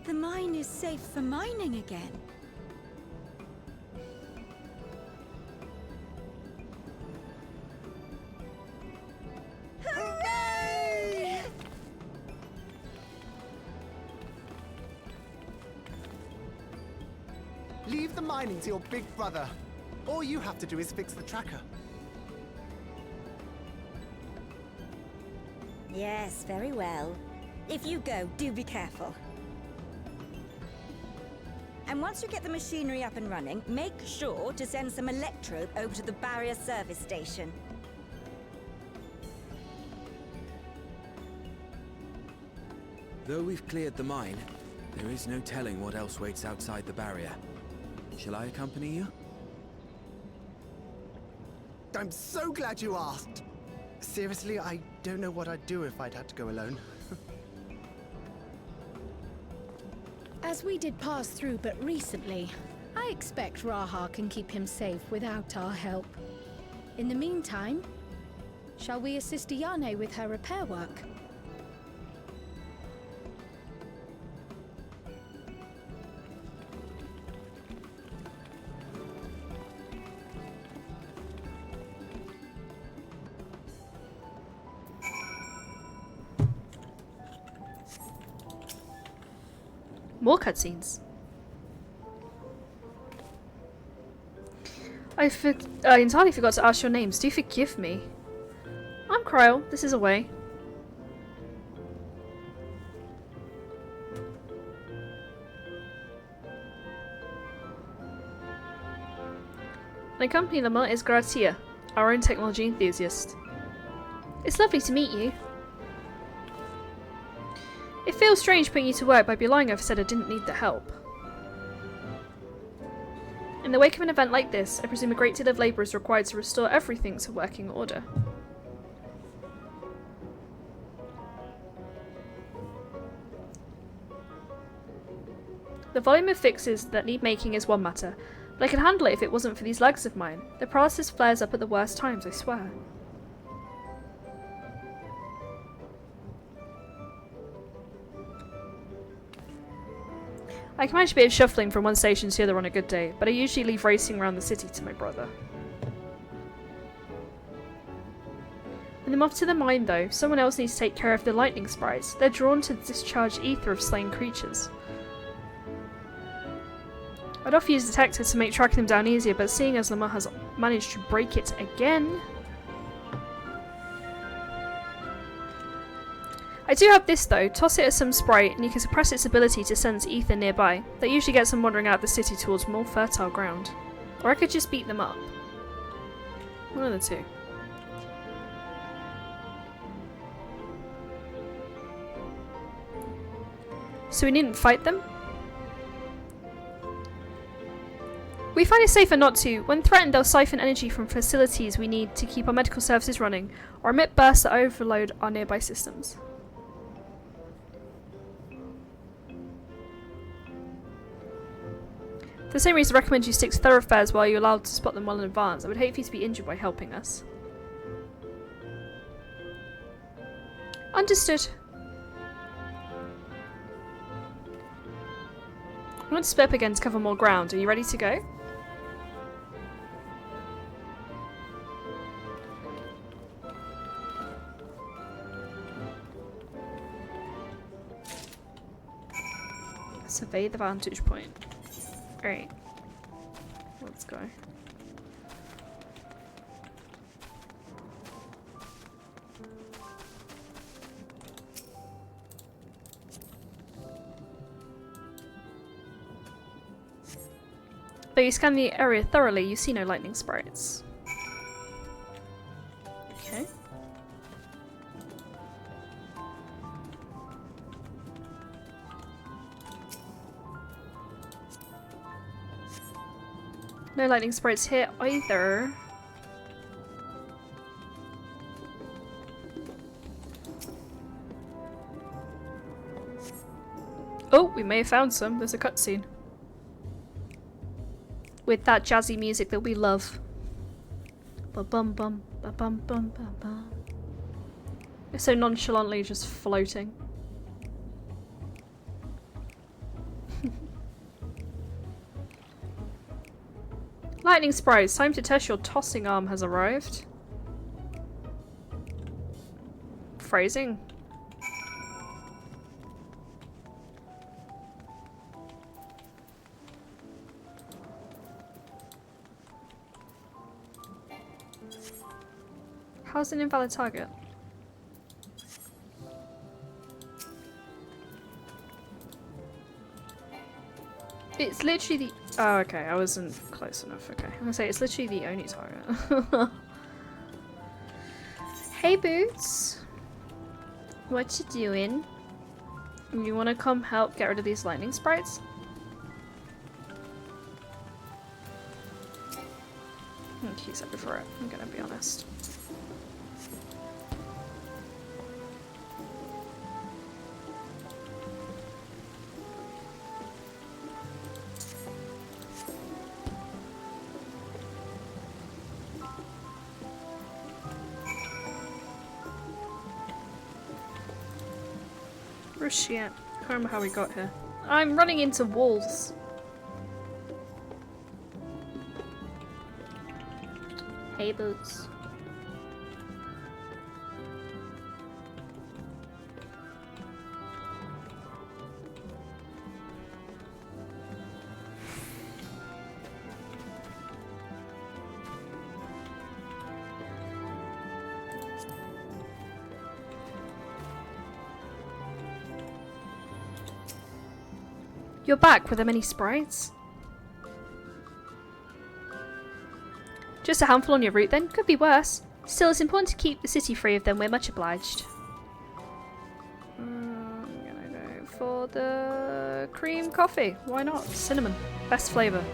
the mine is safe for mining again? Hooray! Leave the mining to your big brother. All you have to do is fix the tracker. Yes, very well. If you go, do be careful. And once you get the machinery up and running, make sure to send some electrope over to the barrier service station. Though we've cleared the mine, there is no telling what else waits outside the barrier. Shall I accompany you? I'm so glad you asked. Seriously, I don't know what I'd do if I'd had to go alone. As we did pass through but recently, I expect Raha can keep him safe without our help. In the meantime, shall we assist Ayane with her repair work? More cutscenes. I entirely forgot to ask your names. Do forgive me. I'm Cryle. This is Away. My company number is Grazia, our own technology enthusiast. It's lovely to meet you. It feels strange putting you to work by belying I've said I didn't need the help. In the wake of an event like this, I presume a great deal of labour is required to restore everything to working order. The volume of fixes that need making is one matter, but I could handle it if it wasn't for these legs of mine. The paralysis flares up at the worst times, I swear. I can manage a bit of shuffling from one station to the other on a good day, but I usually leave racing around the city to my brother. When I'm off to the mine though, someone else needs to take care of the lightning sprites. They're drawn to the discharged ether of slain creatures. I'd offer use detector to make tracking them down easier, but seeing as Lamar has managed to break it again... I do have this though. Toss it at some sprite and you can suppress its ability to sense ether nearby. That usually gets them wandering out of the city towards more fertile ground. Or I could just beat them up. One of the two. So we needn't fight them? We find it safer not to. When threatened, they'll siphon energy from facilities we need to keep our medical services running, or emit bursts that overload our nearby systems. For the same reason I recommend you stick to thoroughfares while you're allowed to spot them well in advance. I would hate for you to be injured by helping us. Understood. I'm going to split up again to cover more ground. Are you ready to go? Survey the vantage point. Alright. Let's go. Though you scan the area thoroughly, you see no lightning sprites. Okay. No lightning sprites here either. Oh, we may have found some. There's a cutscene. With that jazzy music that we love. Ba-bum bum, ba-bum bum ba-bum. It's so nonchalantly just floating. Lightning sprites, time to test your tossing arm has arrived. Phrasing. How's an invalid target? It's literally the... Oh, okay, I wasn't close enough. Okay, I'm gonna say it's literally the only target. Hey, Boots. What you doing? You wanna come help get rid of these lightning sprites? He's up for it, I'm gonna be honest. Where's she at? I can't remember how we got here. I'm running into walls. Hey, Boots. You're back with the many sprites? Just a handful on your route then? Could be worse. Still, it's important to keep the city free of them. We're much obliged. I'm gonna go for the cream coffee. Why not? Cinnamon. Best flavour.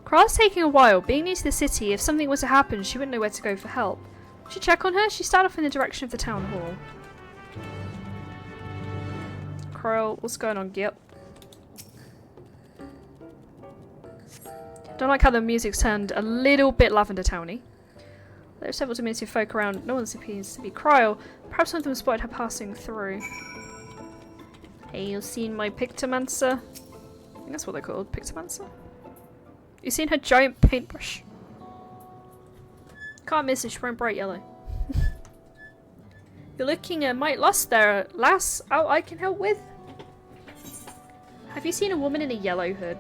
Kral's taking a while. Being new to the city, if something were to happen, she wouldn't know where to go for help. Should check on her? She started off in the direction of the town hall. Kral, what's going on, Gip? Don't like how the music's turned a little bit Lavender Towny. There are several diminutive folk around. No one appears to be Kral. Perhaps some of them spotted her passing through. Hey, you seen my Pictomancer? I think that's what they're called, Pictomancer? You seen her giant paintbrush? Can't miss it, she's wearing bright yellow. You're looking a mite lost there, lass. Oh, I can help with. Have you seen a woman in a yellow hood?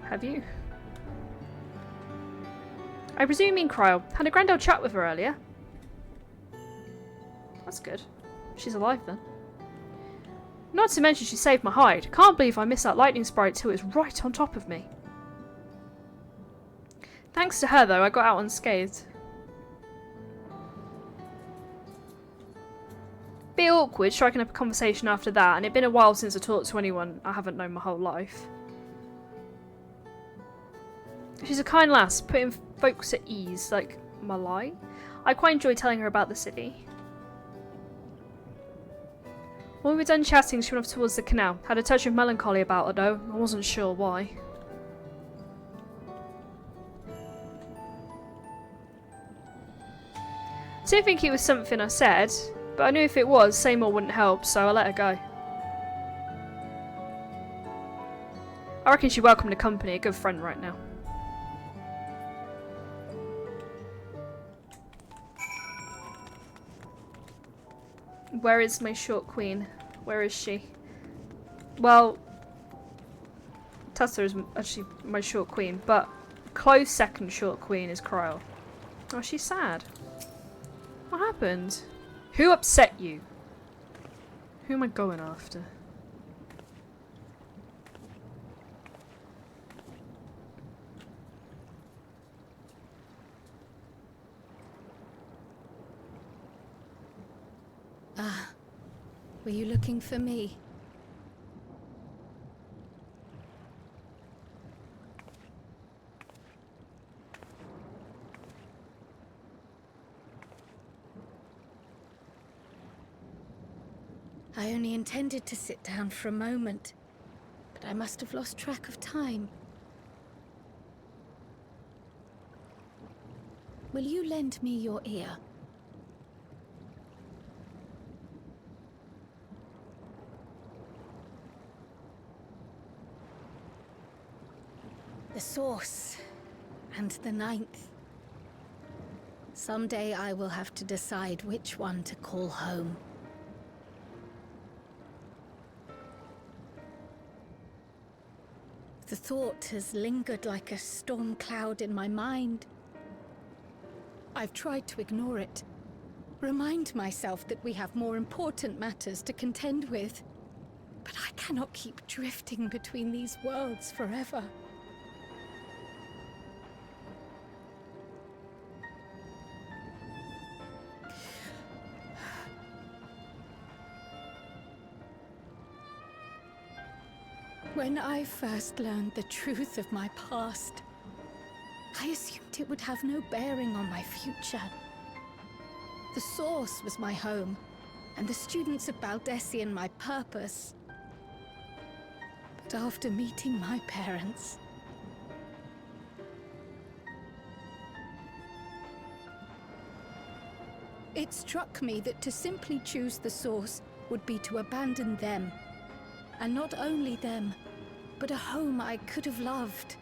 Have you? I presume you mean Cryo. Had a grand old chat with her earlier. That's good. She's alive then. Not to mention she saved my hide. Can't believe I missed that lightning sprite till it was right on top of me. Thanks to her though, I got out unscathed. Bit awkward striking up a conversation after that, and it'd been a while since I talked to anyone I haven't known my whole life. She's a kind lass, putting folks at ease, like Malai. I quite enjoy telling her about the city. When we were done chatting, she went off towards the canal. Had a touch of melancholy about her though, I wasn't sure why. I didn't think it was something I said, but I knew if it was, saying more wouldn't help, so I let her go. I reckon she welcomed the company, a good friend right now. Where is my short queen? Where is she? Well, Tessa is actually my short queen, but close second short queen is Cryo. Oh, she's sad. What happened? Who upset you? Who am I going after? Ah, were you looking for me? I only intended to sit down for a moment, but I must have lost track of time. Will you lend me your ear? The source, and the ninth. Someday I will have to decide which one to call home. The thought has lingered like a storm cloud in my mind. I've tried to ignore it, remind myself that we have more important matters to contend with. But I cannot keep drifting between these worlds forever. When I first learned the truth of my past, I assumed it would have no bearing on my future. The Source was my home, and the students of Baldessian my purpose. But after meeting my parents, it struck me that to simply choose the Source would be to abandon them. And not only them, but a home I could have loved,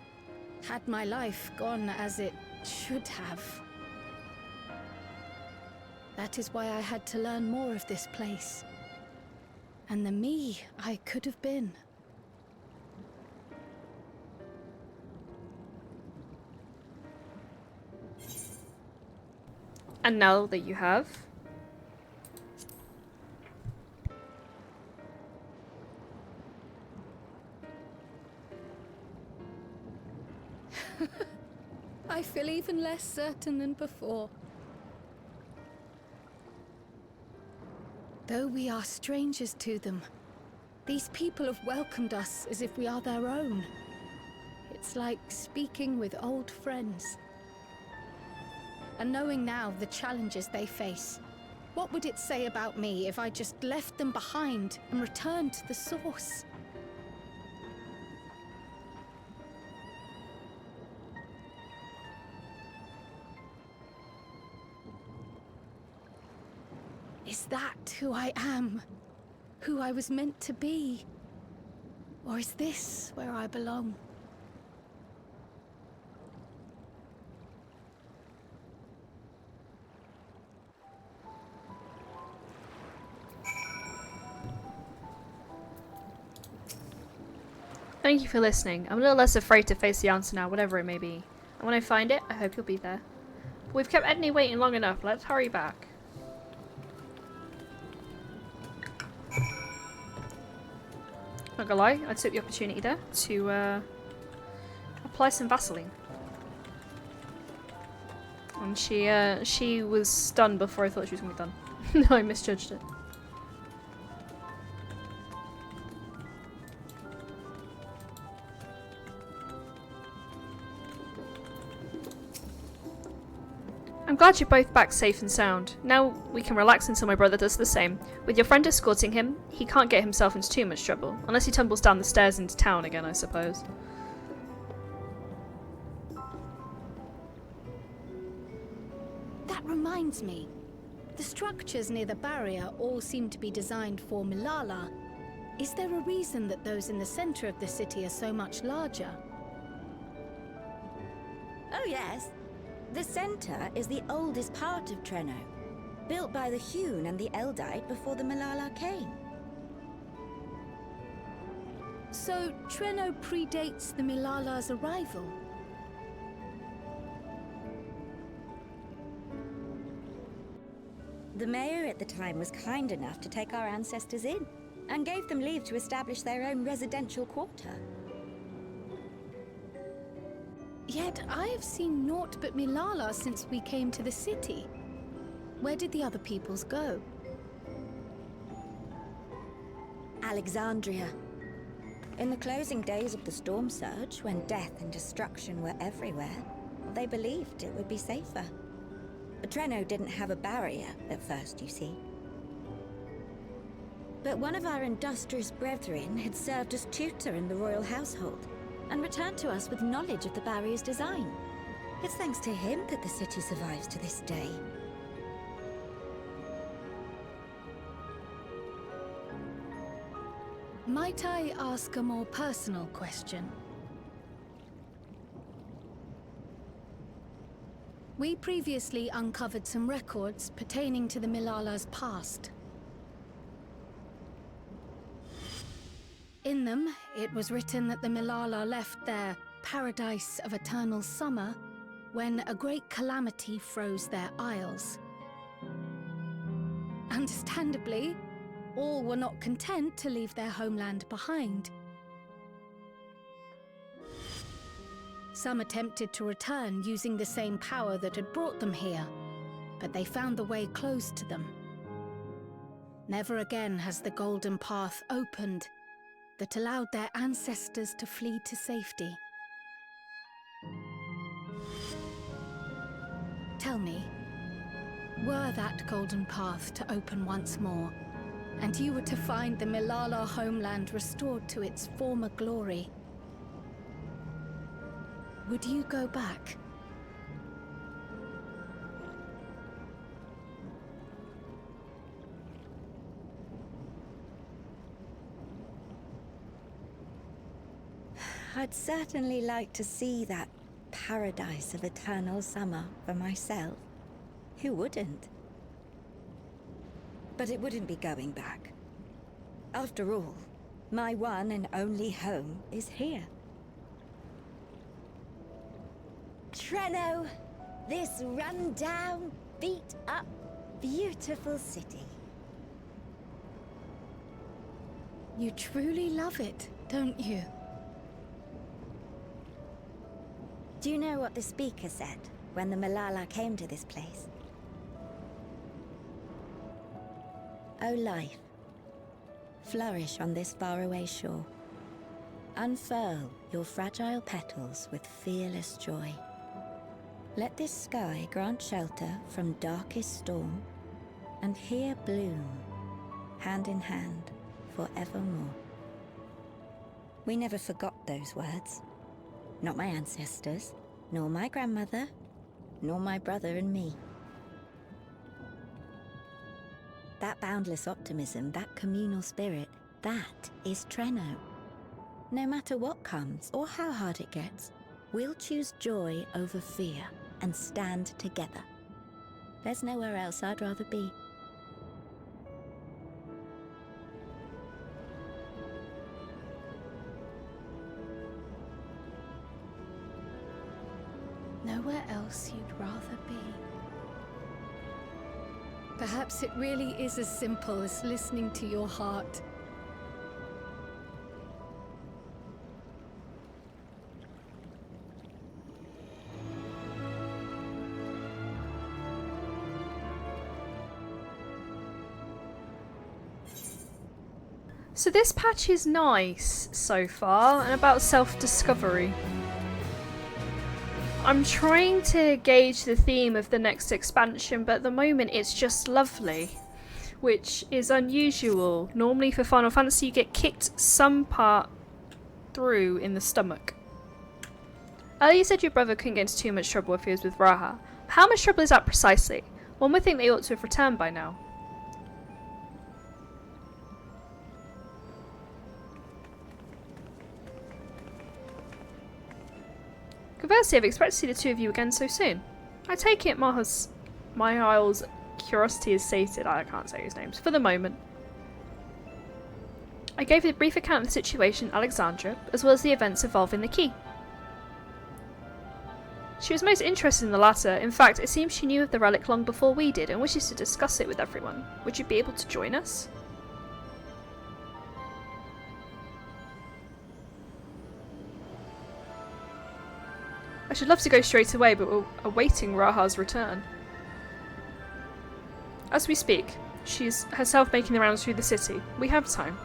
had my life gone as it should have. That is why I had to learn more of this place, and the me I could have been. And now that you have, I feel even less certain than before. Though we are strangers to them, these people have welcomed us as if we are their own. It's like speaking with old friends. And knowing now the challenges they face, what would it say about me if I just left them behind and returned to the Source? Is that who I am? Who I was meant to be? Or is this where I belong? Thank you for listening. I'm a little less afraid to face the answer now, whatever it may be. And when I find it, I hope you'll be there. But we've kept Edney waiting long enough. Let's hurry back. Not gonna lie, I took the opportunity there to apply some Vaseline. And she was done before I thought she was gonna be done. No, I misjudged it. I'm glad you're both back safe and sound. Now we can relax until my brother does the same. With your friend escorting him, he can't get himself into too much trouble. Unless he tumbles down the stairs into town again, I suppose. That reminds me. The structures near the barrier all seem to be designed for Milala. Is there a reason that those in the center of the city are so much larger? Oh yes. The center is the oldest part of Treno, built by the Hune and the Eldite before the Milala came. So Treno predates the Milala's arrival? The mayor at the time was kind enough to take our ancestors in, and gave them leave to establish their own residential quarter. Yet I have seen naught but Milala since we came to the city. Where did the other peoples go? Alexandria. In the closing days of the storm surge, when death and destruction were everywhere, they believed it would be safer. Treno didn't have a barrier at first, you see. But one of our industrious brethren had served as tutor in the royal household, and returned to us with knowledge of the barrier's design. It's thanks to him that the city survives to this day. Might I ask a more personal question? We previously uncovered some records pertaining to the Milala's past. In them, it was written that the Milala left their paradise of eternal summer when a great calamity froze their isles. Understandably, all were not content to leave their homeland behind. Some attempted to return using the same power that had brought them here, but they found the way closed to them. Never again has the golden path opened that allowed their ancestors to flee to safety. Tell me, were that golden path to open once more, and you were to find the Milala homeland restored to its former glory, would you go back? I'd certainly like to see that paradise of eternal summer for myself. Who wouldn't? But it wouldn't be going back. After all, my one and only home is here. Treno, this run-down, beat-up, beautiful city. You truly love it, don't you? Do you know what the speaker said when the Milala came to this place? O life, flourish on this faraway shore. Unfurl your fragile petals with fearless joy. Let this sky grant shelter from darkest storm, and here bloom, hand in hand, forevermore. We never forgot those words. Not my ancestors, nor my grandmother, nor my brother and me. That boundless optimism, that communal spirit, that is Trenno. No matter what comes or how hard it gets, we'll choose joy over fear and stand together. There's nowhere else I'd rather be. Nowhere else you'd rather be. Perhaps it really is as simple as listening to your heart. So this patch is nice so far, and about self-discovery. I'm trying to gauge the theme of the next expansion, but at the moment it's just lovely, which is unusual. Normally for Final Fantasy you get kicked some part through in the stomach. Earlier you said your brother couldn't get into too much trouble if he was with Raha. How much trouble is that precisely? One would think they ought to have returned by now. Conversely, I've expected to see the two of you again so soon. I take it Mihail's curiosity is sated. I can't say his names for the moment. I gave a brief account of the situation in Alexandria, as well as the events involving the key. She was most interested in the latter. In fact, it seems she knew of the relic long before we did and wishes to discuss it with everyone. Would you be able to join us? I should love to go straight away, but we're awaiting Raha's return. As we speak, she's herself making the rounds through the city. We have time.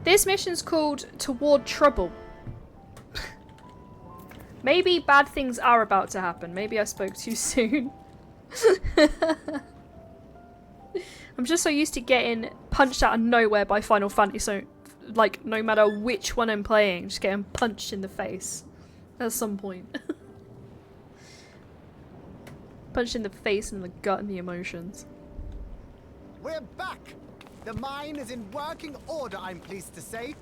This mission's called Toward Trouble. Maybe bad things are about to happen. Maybe I spoke too soon. I'm just so used to getting punched out of nowhere by Final Fantasy, so like no matter which one I'm playing, just getting punched in the face at some point. Punched in the face and the gut and the emotions. We're back! The mine is in working order, I'm pleased to say.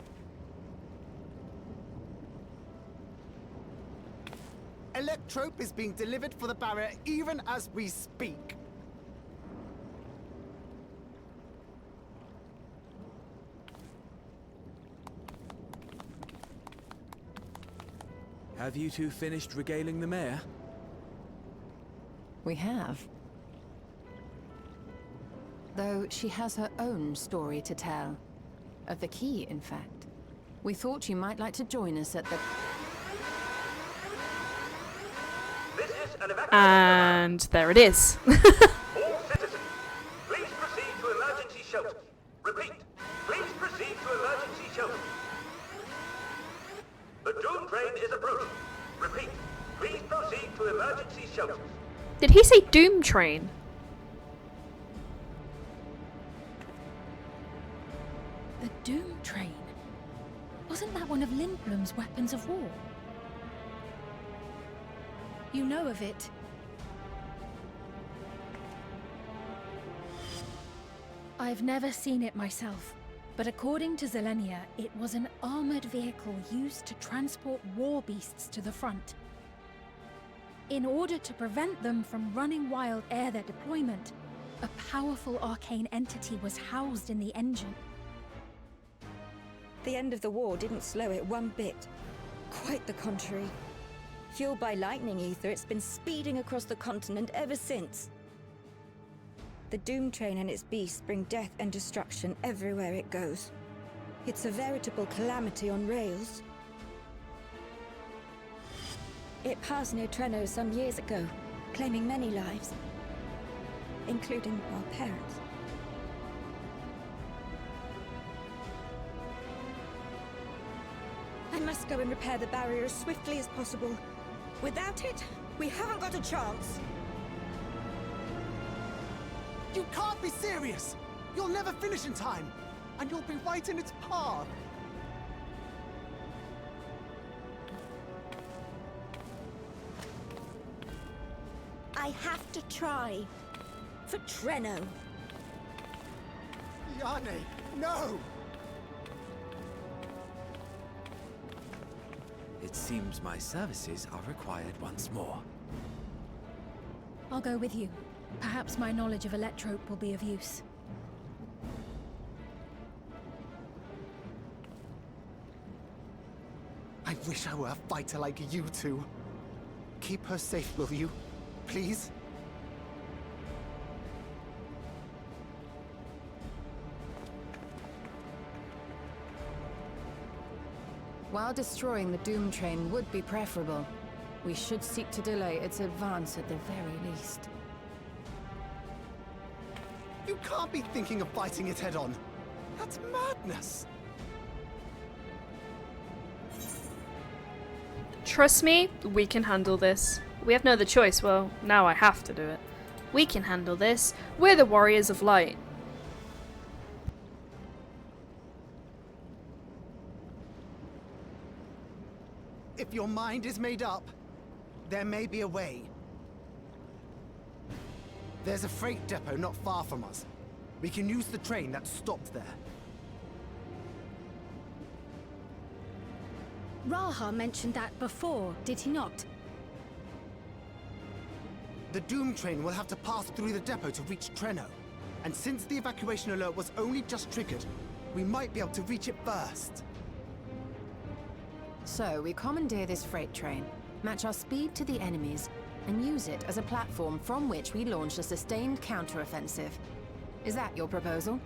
Electrope is being delivered for the barrier even as we speak. Have you two finished regaling the mayor? We have. Though she has her own story to tell. Of the key, in fact. We thought you might like to join us at the... And there it is. All citizens, please proceed to emergency shelters. Repeat, please proceed to emergency shelters. The Doom train is approaching. Repeat, please proceed to emergency shelters. Did he say Doom Train? The Doom Train? Wasn't that one of Lindblom's weapons of war? You know of it. I've never seen it myself, but according to Zelenia, it was an armored vehicle used to transport war beasts to the front. In order to prevent them from running wild ere their deployment, a powerful arcane entity was housed in the engine. The end of the war didn't slow it one bit. Quite the contrary. Fueled by lightning ether, it's been speeding across the continent ever since. The Doom Train and its beasts bring death and destruction everywhere it goes. It's a veritable calamity on rails. It passed near Trenno some years ago, claiming many lives, including our parents. I must go and repair the barrier as swiftly as possible. Without it, we haven't got a chance. You can't be serious! You'll never finish in time, and you'll be right in its path. I have to try. For Treno. Yane, no! It seems my services are required once more. I'll go with you. Perhaps my knowledge of Electrope will be of use. I wish I were a fighter like you two. Keep her safe, will you? Please? While destroying the Doom Train would be preferable, we should seek to delay its advance at the very least. You can't be thinking of fighting it head-on. That's madness. Trust me, we can handle this. We have no other choice. Well, now I have to do it. We can handle this. We're the Warriors of Light. If your mind is made up, there may be a way. There's a freight depot not far from us. We can use the train that stopped there. Raha mentioned that before, did he not? The Doom Train will have to pass through the depot to reach Treno. And since the evacuation alert was only just triggered, we might be able to reach it first. So, we commandeer this freight train, match our speed to the enemy's, and use it as a platform from which we launch a sustained counteroffensive. Is that your proposal?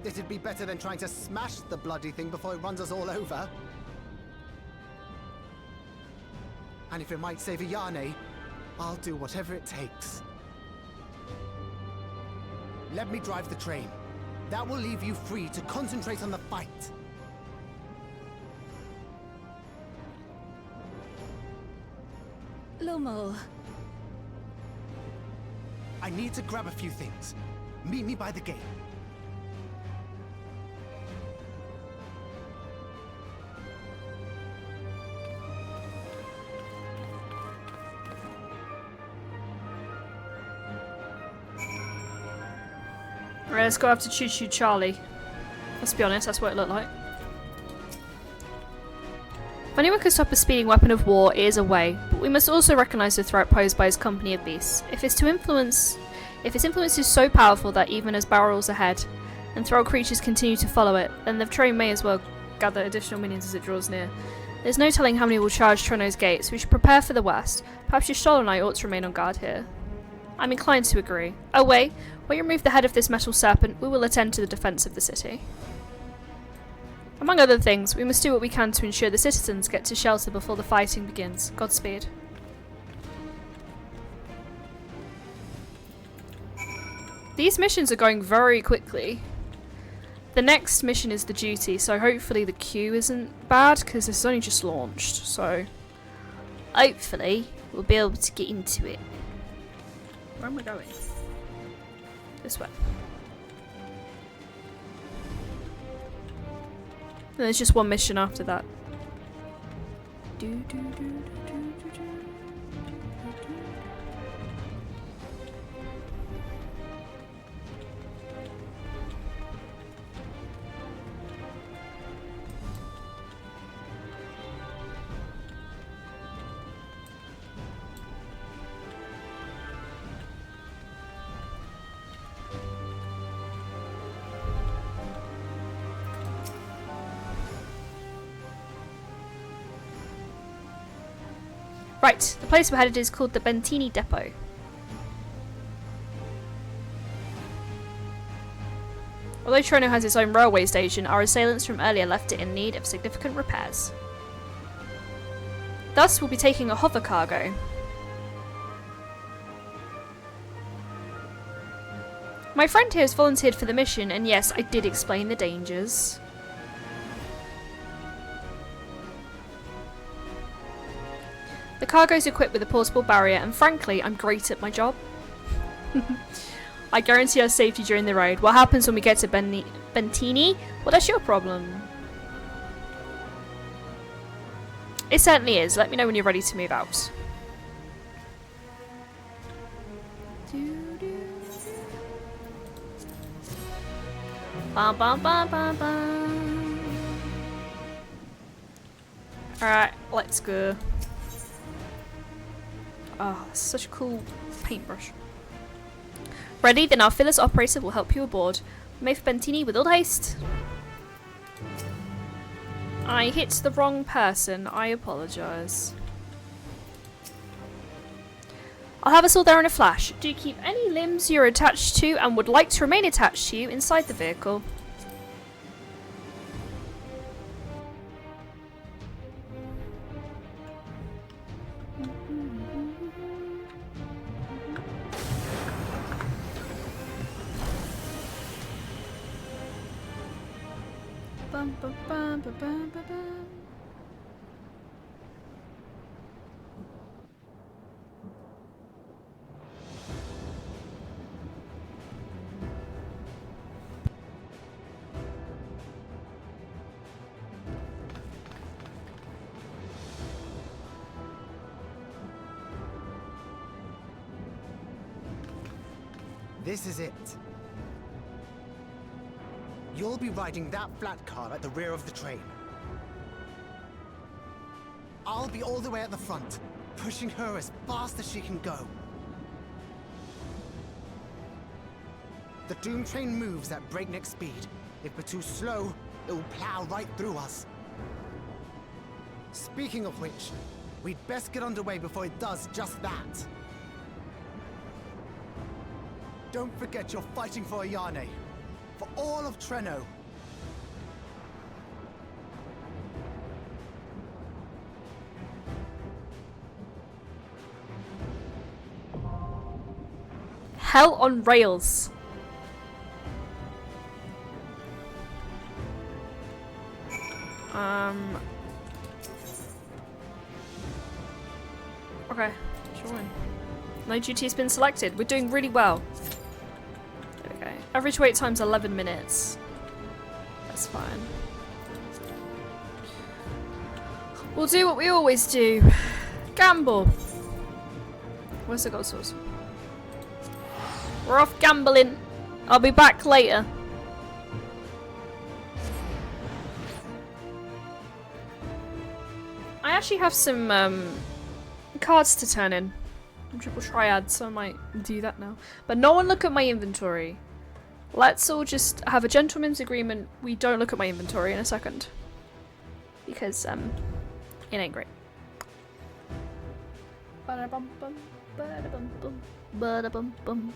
It'd be better than trying to smash the bloody thing before it runs us all over. And if it might save a Yane, I'll do whatever it takes. Let me drive the train. That will leave you free to concentrate on the fight. Lummel. I need to grab a few things. Meet me by the gate. Alright, let's go after Choo Choo Charlie. Let's be honest, that's what it looked like. If anyone can stop a speeding weapon of war, it is a way, but we must also recognise the threat posed by his company of beasts. If its influence is so powerful that even as barrels ahead, and feral creatures continue to follow it, then the train may as well gather additional minions as it draws near. There's no telling how many will charge Treno's gates. We should prepare for the worst. Perhaps Y'shtola and I ought to remain on guard here. I'm inclined to agree. Away, when you remove the head of this metal serpent, we will attend to the defence of the city. Among other things, we must do what we can to ensure the citizens get to shelter before the fighting begins. Godspeed. These missions are going very quickly. The next mission is the duty, so hopefully the queue isn't bad, because this is only just launched, so hopefully we'll be able to get into it. Where am I going? This way. And there's just one mission after that. Right, the place we're headed is called the Bentini Depot. Although Treno has its own railway station, our assailants from earlier left it in need of significant repairs. Thus, we'll be taking a hover cargo. My friend here has volunteered for the mission, and yes, I did explain the dangers. The cargo is equipped with a portable barrier, and frankly, I'm great at my job. I guarantee our safety during the raid. What happens when we get to Bentini? Well, that's your problem. It certainly is. Let me know when you're ready to move out. Bum, bum, bum, bum, bum. Alright, let's go. Oh, that's such a cool paintbrush. Ready? Then our Phyllis operator will help you aboard. Maeve Bentini with all haste. I hit the wrong person. I apologise. I'll have us all there in a flash. Do keep any limbs you're attached to and would like to remain attached to you inside the vehicle. Bum, bum, bum, bum, bum, bum, bum. This is it. You'll be riding that flat car at the rear of the train. I'll be all the way at the front, pushing her as fast as she can go. The Doom train moves at breakneck speed. If we're too slow, it will plow right through us. Speaking of which, we'd best get underway before it does just that. Don't forget you're fighting for Ayane. For all of Treno. Hell on rails. Okay, join. No duty has been selected. We're doing really well. Okay, average wait time's 11 minutes. That's fine. We'll do what we always do. Gamble. Where's the gold source? We're off gambling. I'll be back later. I actually have some cards to turn in. I'm triple triad, so I might do that now. But no one look at my inventory. Let's all just have a gentleman's agreement. We don't look at my inventory in a second. Because, it ain't great. Ba-da-bum-bum, ba-da-bum-bum, ba-da-bum-bum.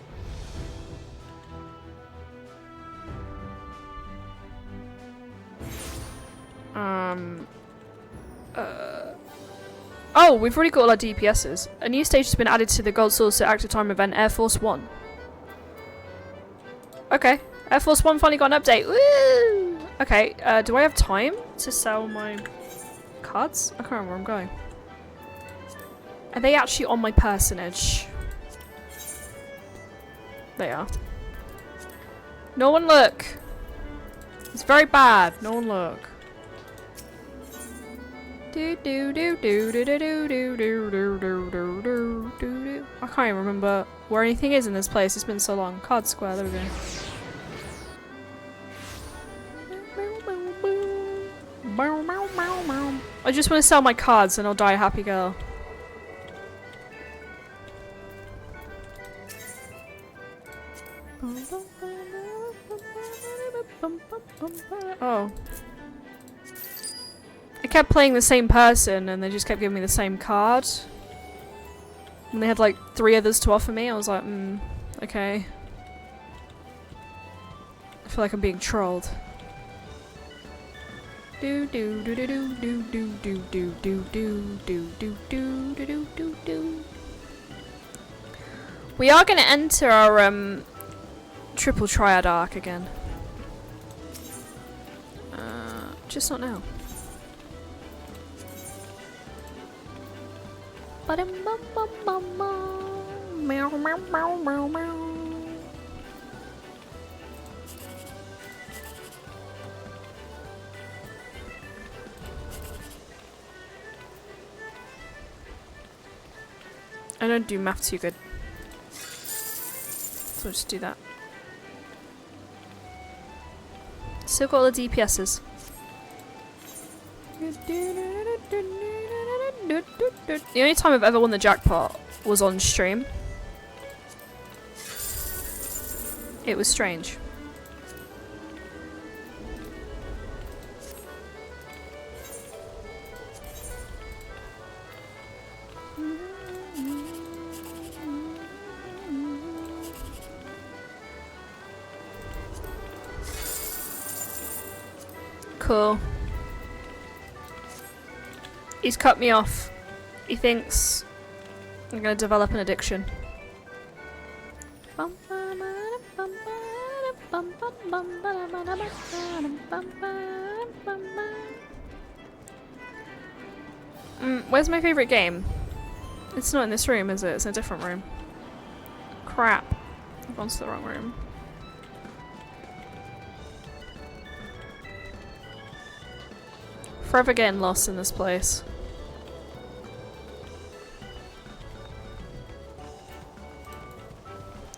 Oh, we've already got all our DPSs. A new stage has been added to the Gold Saucer Active Time event, Air Force 1. Okay, Air Force 1 finally got an update. Woo! Okay, do I have time to sell my cards? I can't remember where I'm going. Are they actually on my personage? They are. No one look! It's very bad. No one look. Do do do do do do do do do do do do do do. I can't even remember where anything is in this place. It's been so long. Card Square. There we go. I just want to sell my cards and I'll die a happy girl. Oh. I kept playing the same person and they just kept giving me the same card. And they had like 3 others to offer me. I was like, okay. I feel like I'm being trolled. Do do do do do do do do do do do do do do do do do. We are gonna enter our triple triad arc again. Just not now. Meow, meow, meow, meow, meow. I don't do math too good, so I'll just do that. Still got all the DPSs. The only time I've ever won the jackpot was on stream. It was strange. Cool. He's cut me off. He thinks I'm gonna develop an addiction. Where's my favourite game? It's not in this room, is it? It's in a different room. Crap. I've gone to the wrong room. Forever getting lost in this place.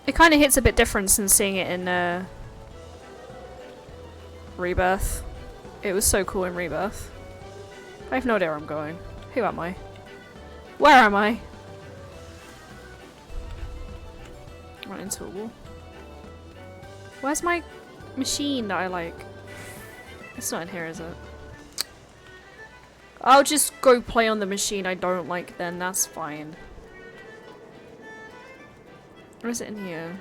It kind of hits a bit different since seeing it in Rebirth. It was so cool in Rebirth. I have no idea where I'm going. Who am I? Where am I? Run into a wall. Where's my machine that I like? It's not in here, is it? I'll just go play on the machine I don't like then, that's fine. Or is it in here?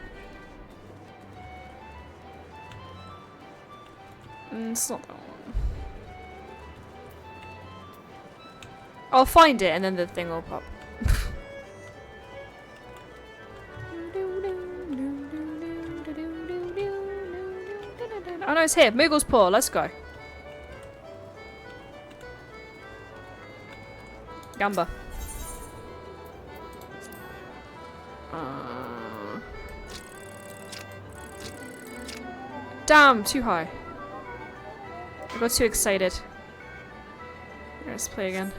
It's not that one. I'll find it and then the thing will pop. Oh no, it's here. Moogle's Paw, let's go. Gamba. Damn, too high. I got too excited. Let's play again.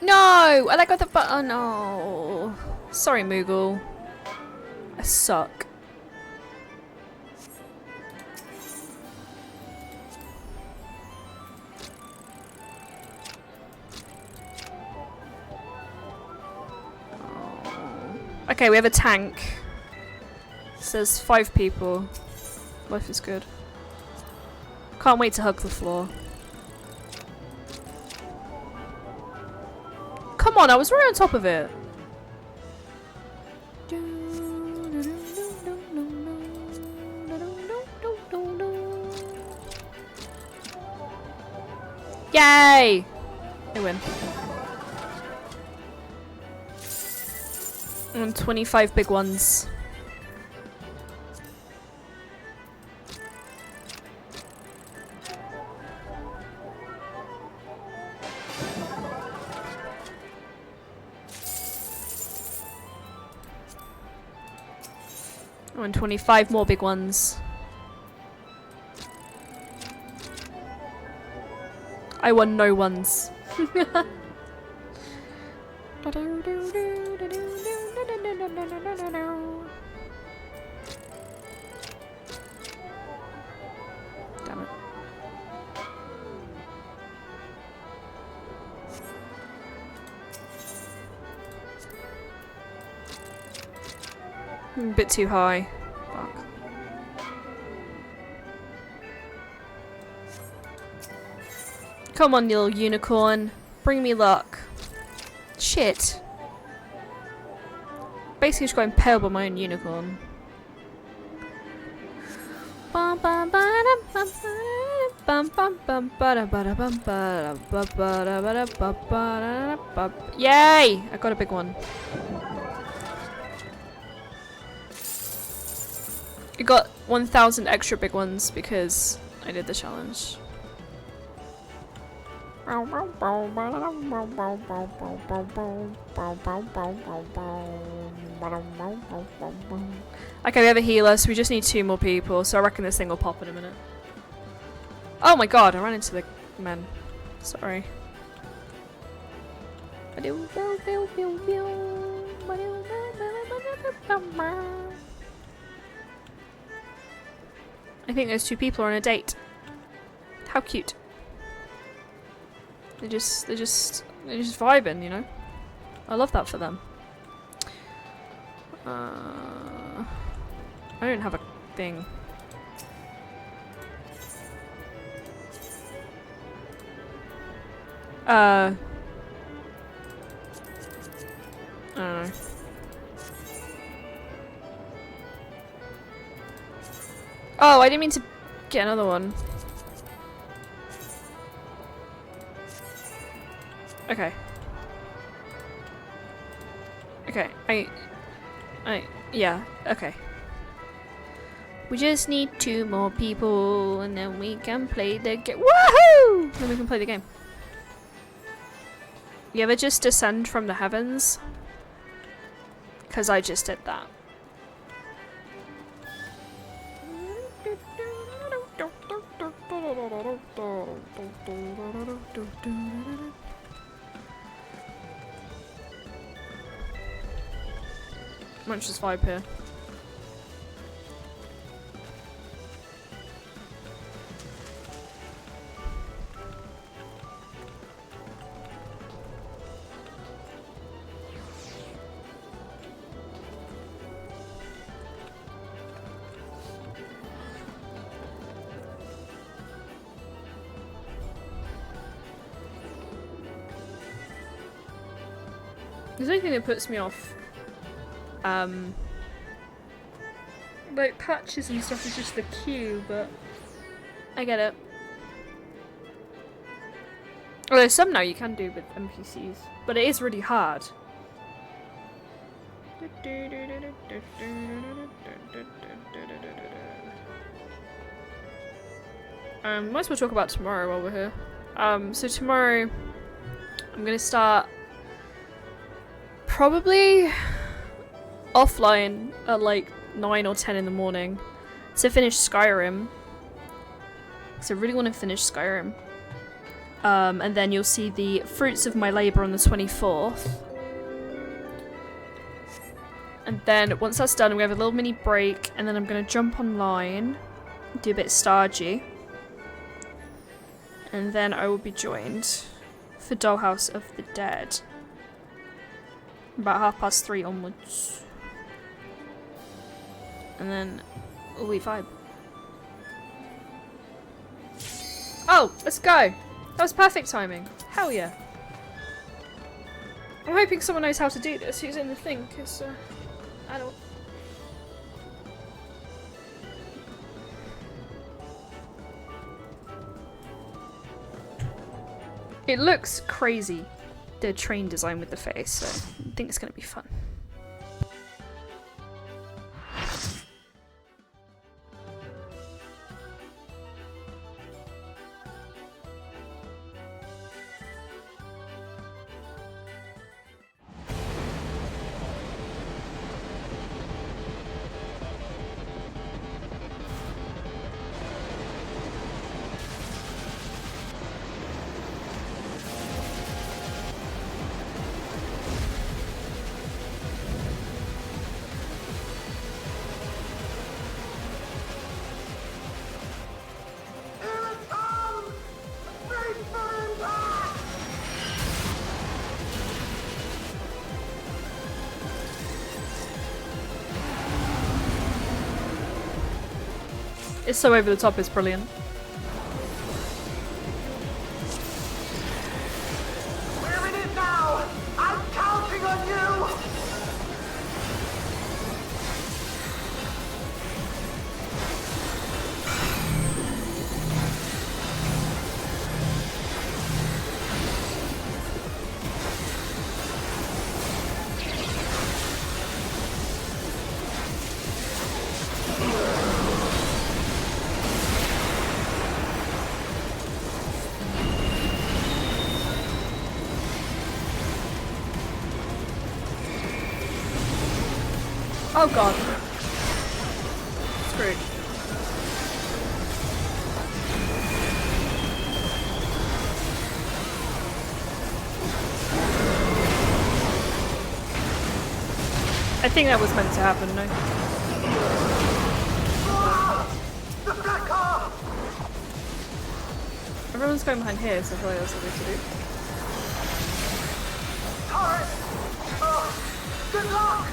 No! I let go of the button. Oh no. Sorry, Moogle. I suck. Okay, we have a tank. It says 5 people. Life is good. Can't wait to hug the floor. Come on, I was right on top of it. Yay! I win. And 25 big ones. And 25 more big ones. I won no ones. Damn it. A bit too high. Fuck. Come on, little unicorn. Bring me luck. Shit. Basically just got impaled by my own unicorn. Yay! I got a big one. I got 1,000 extra big ones because I did the challenge. Okay, we have a healer, so we just need 2 more people, so I reckon this thing will pop in a minute. Oh my god, I ran into the men. Sorry. I think those two people are on a date. How cute. They're just vibing, you know? I love that for them. I don't have a thing. I don't know. Oh, I didn't mean to get another one. Okay. Okay, yeah, okay. We just need 2 more people and then we can play the game. Woohoo! Then we can play the game. You ever just descend from the heavens? Because I just did that. Much just vibe here. There's anything that puts me off. Like patches and stuff is just the queue, but I get it. Although some now you can do with NPCs, but it is really hard. Might as well talk about tomorrow while we're here. So tomorrow I'm gonna start probably offline at like 9 or 10 in the morning to finish Skyrim. So I really want to finish Skyrim. And then you'll see the fruits of my labour on the 24th. And then once that's done, we have a little mini break, and then I'm going to jump online, do a bit of Stargy. And then I will be joined for Dollhouse of the Dead. About 3:30 onwards. And then we vibe. Oh, let's go! That was perfect timing. Hell yeah. I'm hoping someone knows how to do this who's in the thing, because I don't. It looks crazy, the train design with the face, so I think it's going to be fun. It's so over the top, it's brilliant. We're in it now! I'm counting on you! Oh god. Screwed. I think that was meant to happen, no? The black Everyone's going behind here, so I feel like that's what we have to do. Turret! Oh, good luck!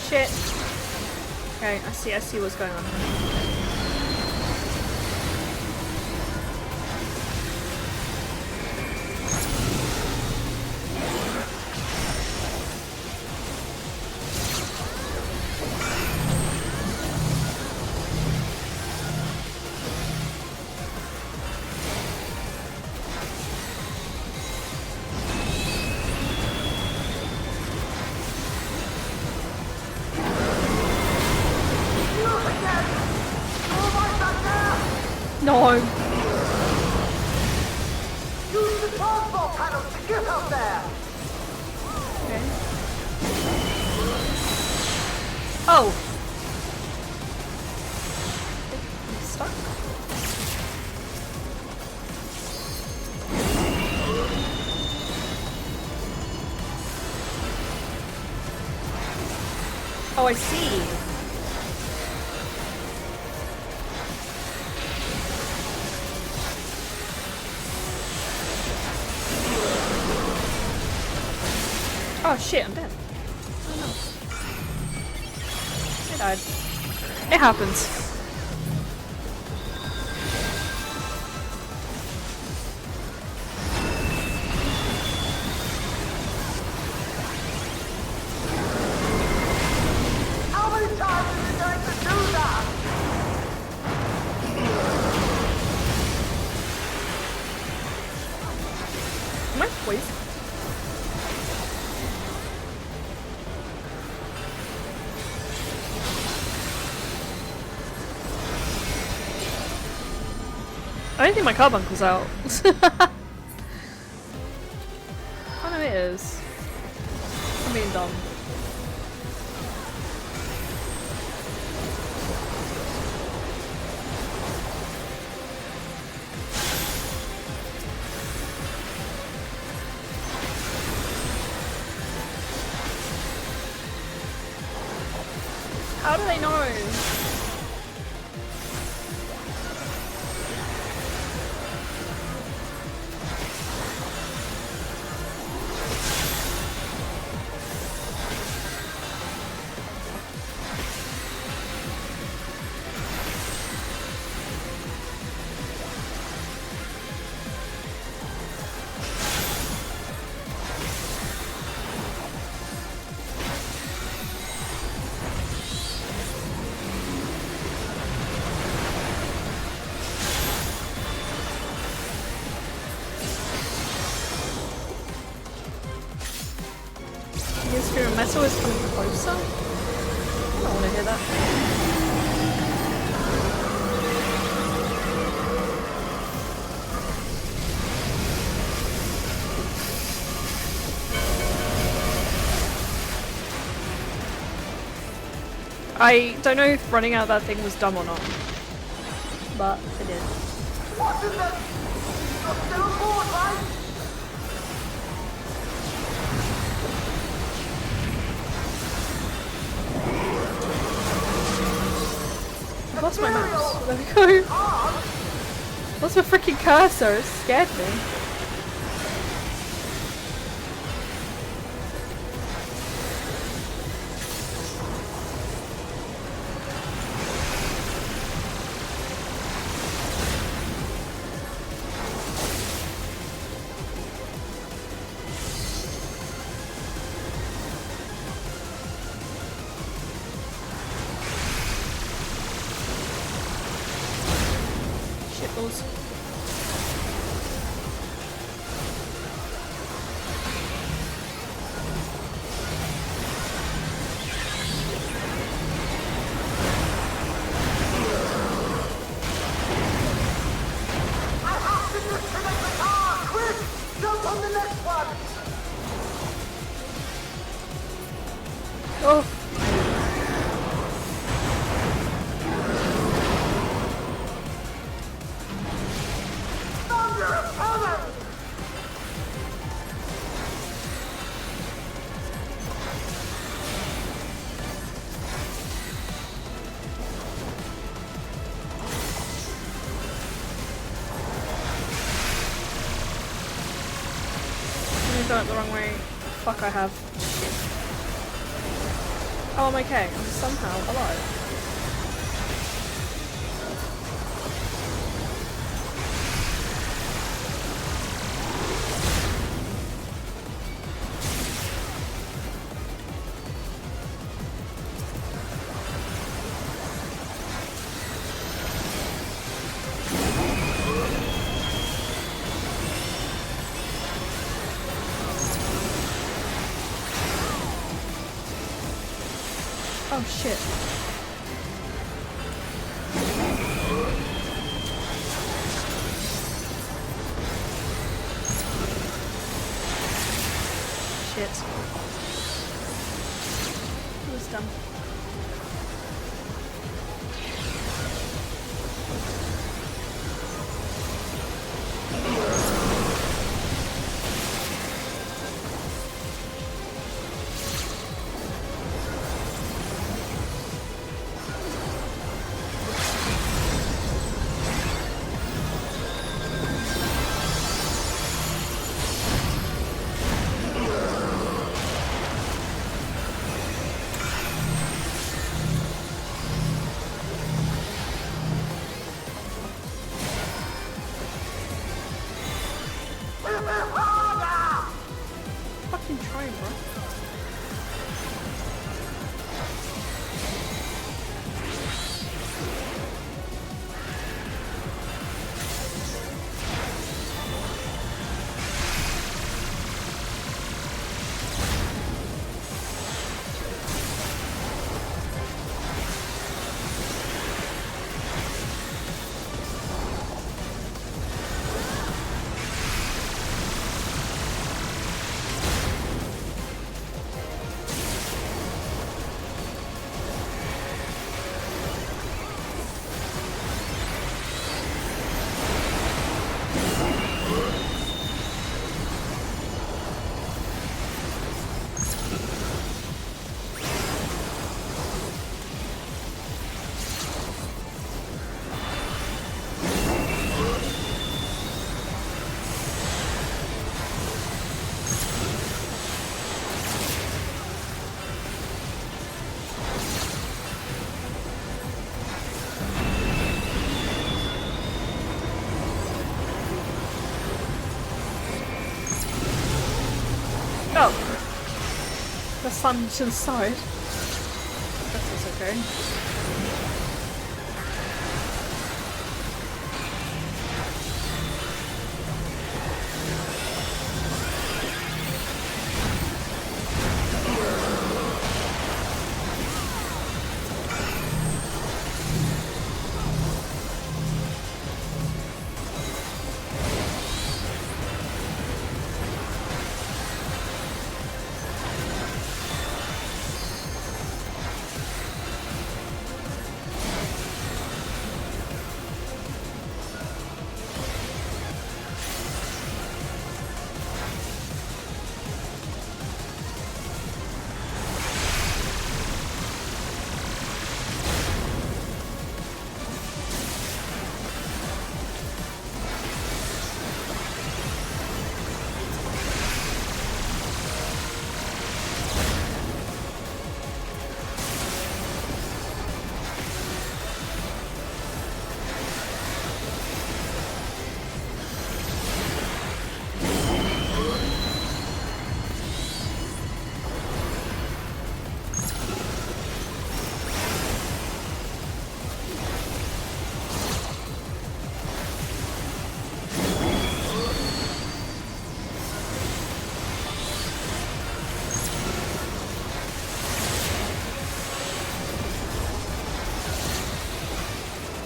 Shit. Okay, I see what's going on. No. Use the transport panel to get up there! Okay. Oh. I'm stuck. Oh, I see. Oh shit, I'm dead. Oh no. I died. It happens. How many times are you going to do that? Am I poisoned? I don't think my carbuncle's out. Oh no, it is. I'm being dumb. How do they know? Your metal is coming closer? I don't want to hear that. I don't know if running out of that thing was dumb or not, but it did. What is it? You're still aboard, right? I lost my mouse. There we go. Lost my freaking cursor. It scared me. Shitballs. Oh. going up the wrong way. Fuck, I have. Shit. Oh, I'm okay. I'm somehow alive. Oh shit. Shit. It was dumb. Fucking trying, bro. Oh! The sun to the side. That's okay.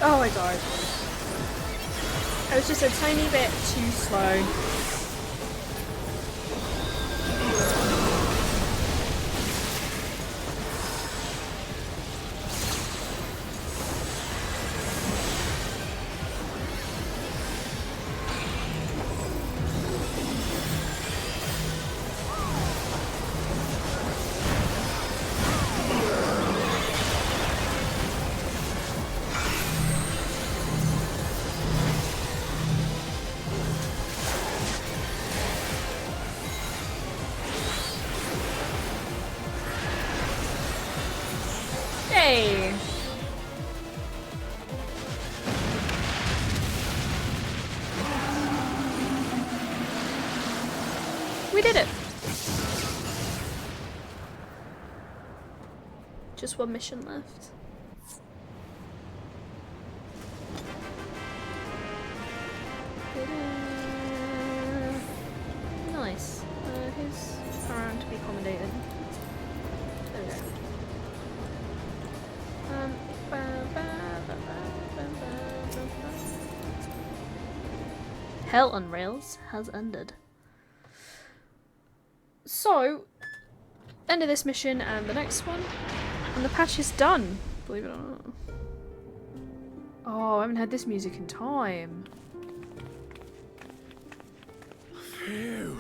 Oh, I died. I was just a tiny bit too slow. Just one mission left. Nice. Who's around to be accommodated? There we go. Hell on Rails has ended. So, end of this mission and the next one, and the patch is done, believe it or not. Oh, I haven't had this music in time. Phew.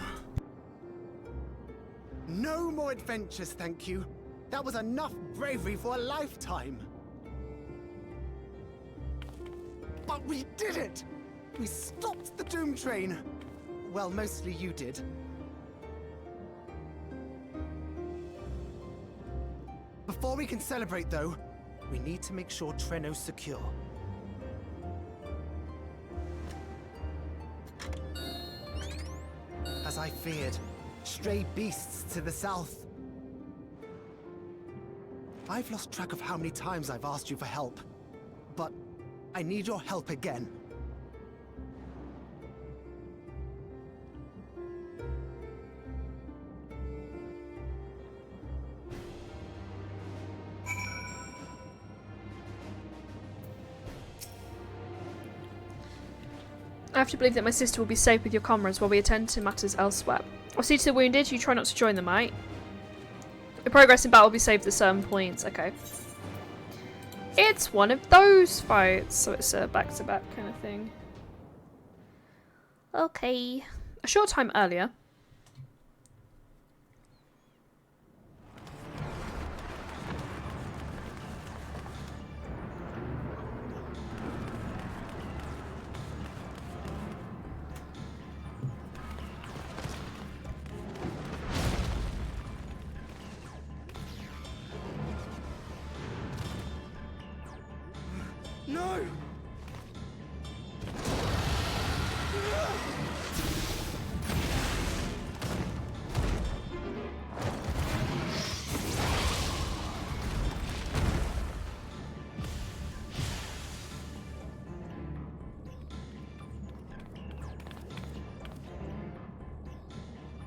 No more adventures, thank you. That was enough bravery for a lifetime. But we did it! We stopped the Doom Train. Well, mostly you did. Before we can celebrate, though, we need to make sure Treno's secure. As I feared, stray beasts to the south. I've lost track of how many times I've asked you for help, but I need your help again. I have to believe that my sister will be safe with your comrades while we attend to matters elsewhere. I'll see to the wounded, you try not to join them, mate. Your progress in battle will be saved at certain points. Okay. It's one of those fights, so it's a back-to-back kind of thing. Okay. A short time earlier. No!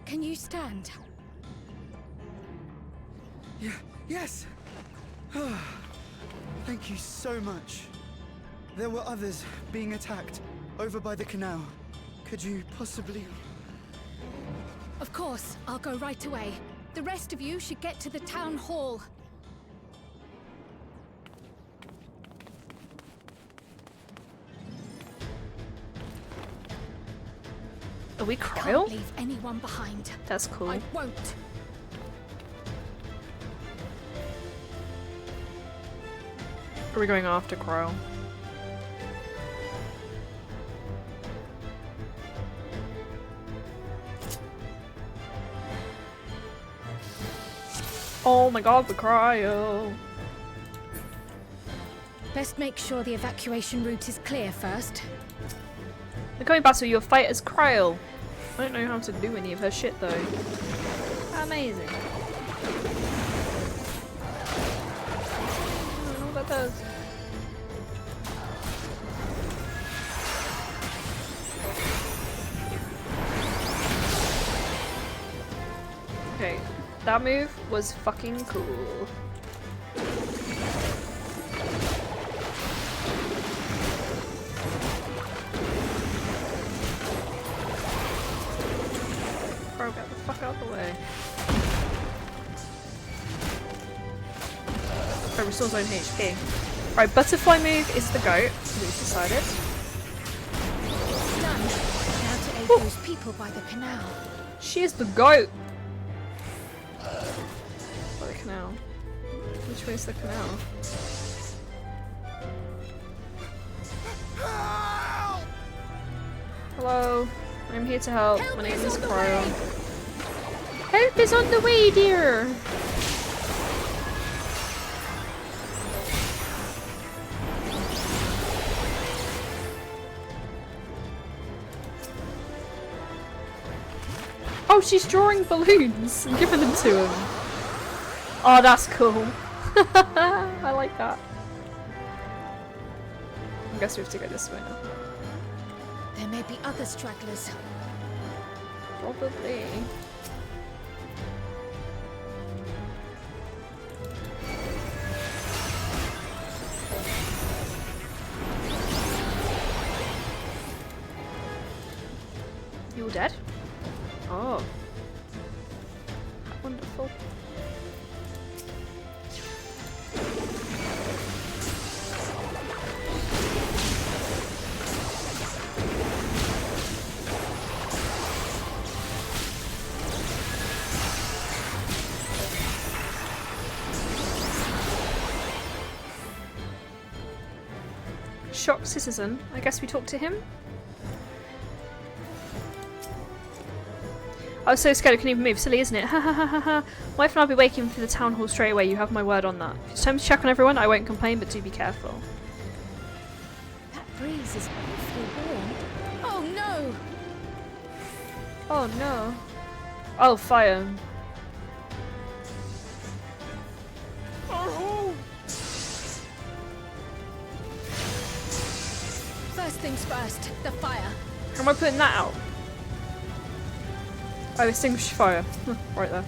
Can you stand? Yes! Thank you so much. There were others being attacked over by the canal. Could you possibly... Of course, I'll go right away. The rest of you should get to the town hall. Are we Can't Cryle? leave anyone behind. That's cool. I won't. Are we going after Cryle? Oh my god, the cryo! Best make sure the evacuation route is clear first. The coming battle, you'll fight as Cryle. I don't know how to do any of her shit though. Amazing. I don't know what that does. Okay, that move was fucking cool. Bro, get the fuck out of the way. Oh, restores own HP. Right, butterfly move is the goat. We've decided. Done. Now to aid those people by the canal. She is the goat! By the canal. Which way is the canal? Hello, I'm here to help. My name is Cryo. Help is on the way, dear! Oh, she's drawing balloons and giving them to him. Oh, that's cool. I like that. I guess we have to go this way now. There may be other stragglers. Probably. You all dead? Oh. Wonderful. Shocked citizen. I guess we talk to him. I was so scared I couldn't even move. Silly, isn't it? Ha ha ha ha ha. Wife and I'll be waiting for the town hall straight away. You have my word on that. If it's time to check on everyone, I won't complain, but do be careful. That breeze is awfully warm. Oh no! Oh no. Oh, fire. First things first, the fire. How am I putting that out? Oh, extinguish fire. Right there.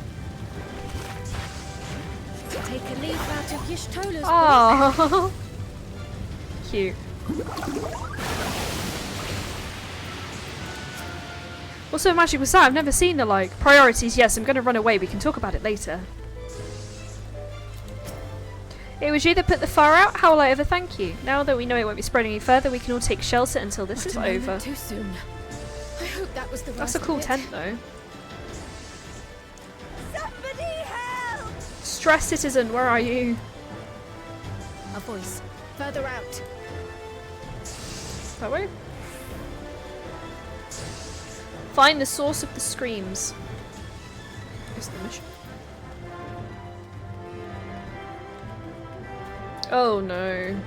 Take a leaf out of Y'shtola's Oh, cute. What sort of magic was that? I've never seen the like. Priorities, yes, I'm gonna run away. We can talk about it later. It was you that put the fire out? How will I ever thank you? Now that we know it won't be spreading any further, we can all take shelter until this is over. Too soon. I hope that was the That's a worst cool of it. tent though. Somebody help! Stress citizen, where are you? A voice. Further out. That way? Find the source of the screams. Is the mission. Oh no.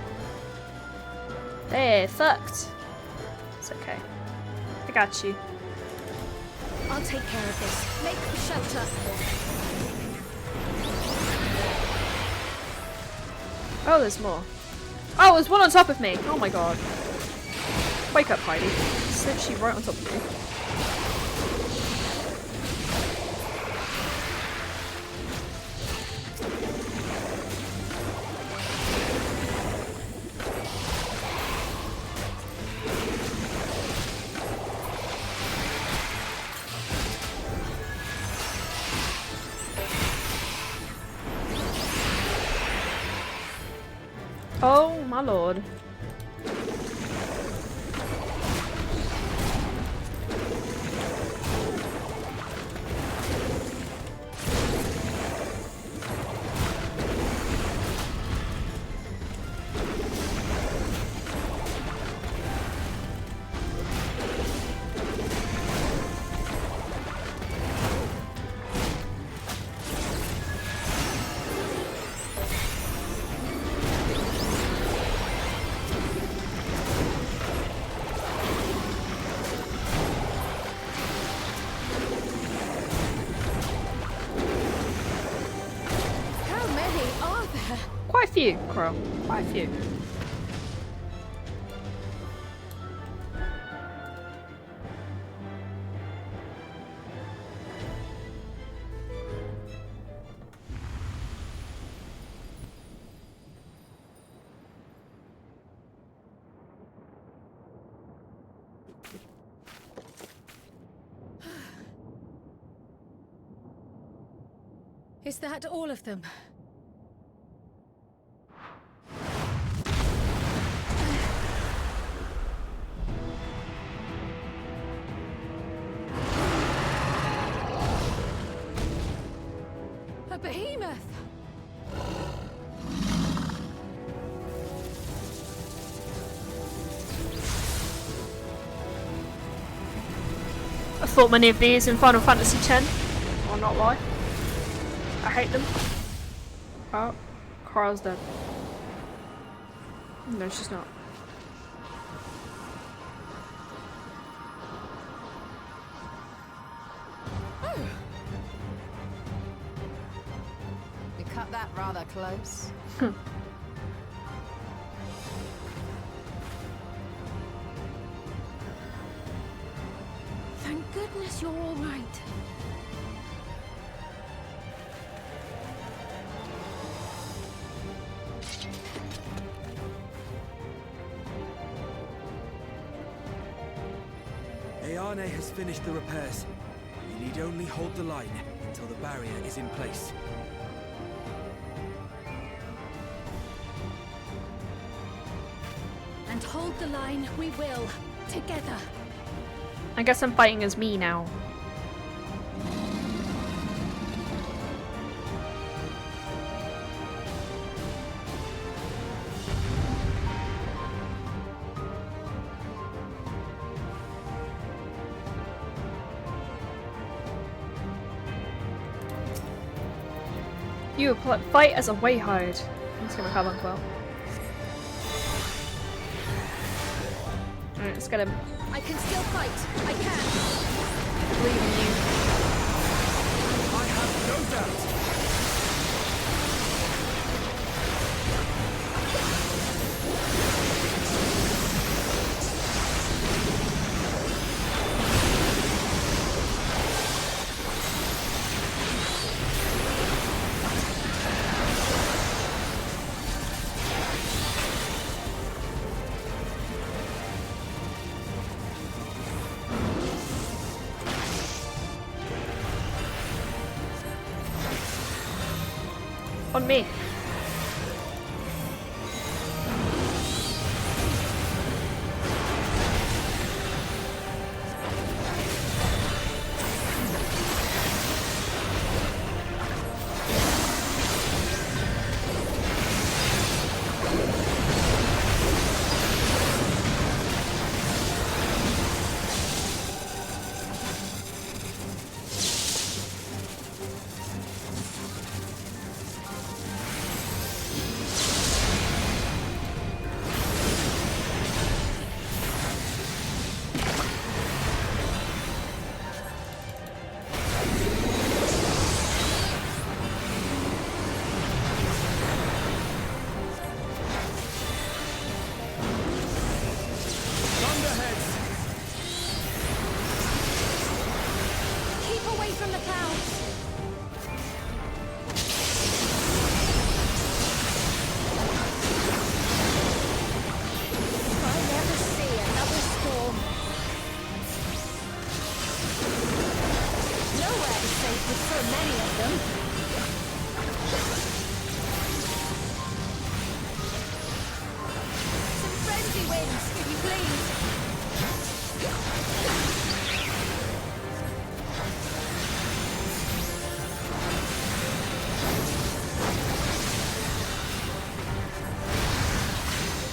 They're fucked. It's okay. I got you. I'll take care of this. Make the shelter. Oh, there's more. Oh, there's one on top of me. Oh my god. Wake up, Heidi. It's literally right on top of me. Oh my lord. Quite a few, Crow. Quite a few. Is that all of them? A behemoth! I fought many of these in Final Fantasy X. I'll not lie. I hate them. Oh, Carl's dead. No, she's not. You cut that rather close. Thank goodness you're all right. Ayane has finished the repairs. We need only hold the line until the barrier is in place. And hold the line we will, together. I guess I'm fighting as me now. You fight as a Wayhide. That's gonna come up well. Alright, let's get him. I can still fight. I can. I believe in you. I have no doubt. On me.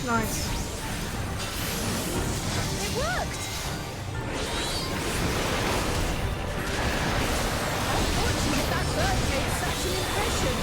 Nice. It worked! Unfortunate that bird made such an impression.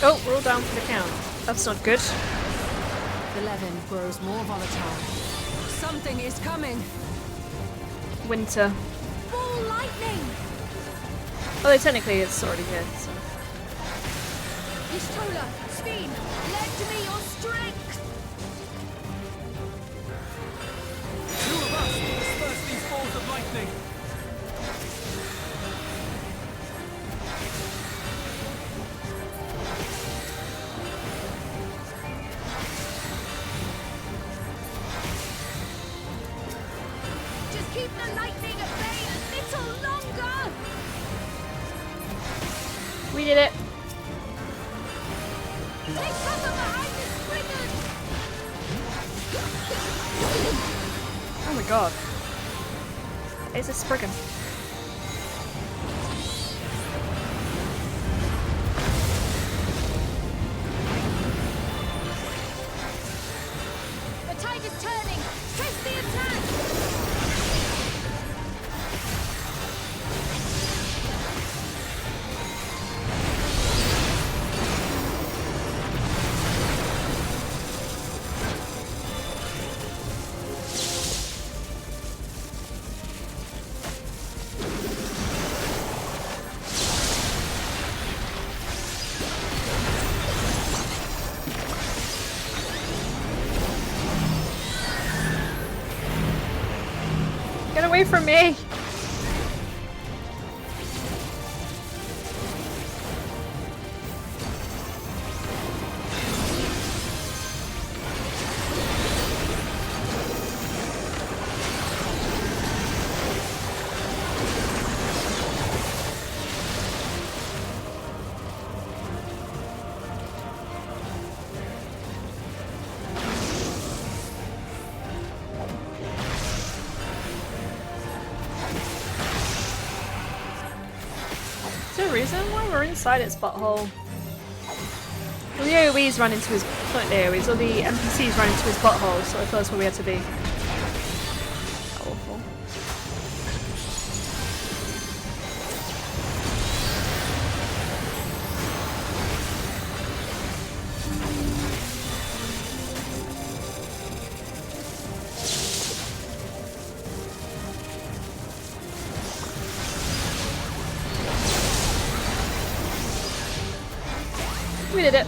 Oh, we're all down for the count. That's not good. The Levin grows more volatile. Something is coming! Winter. Ball lightning! Although technically it's already here, so. Ishtola, Steen, lend me your strength! Two of us will disperse these balls of lightning! did it. Oh my god. It's a Spriggan. The tide is turning! Press the attack! Get away from me! Is there a reason why we're inside its butthole? Well, the AoEs ran into his... not the AoEs, or the NPCs ran into his butthole, so I thought that's where we had to be. Awful. We did it.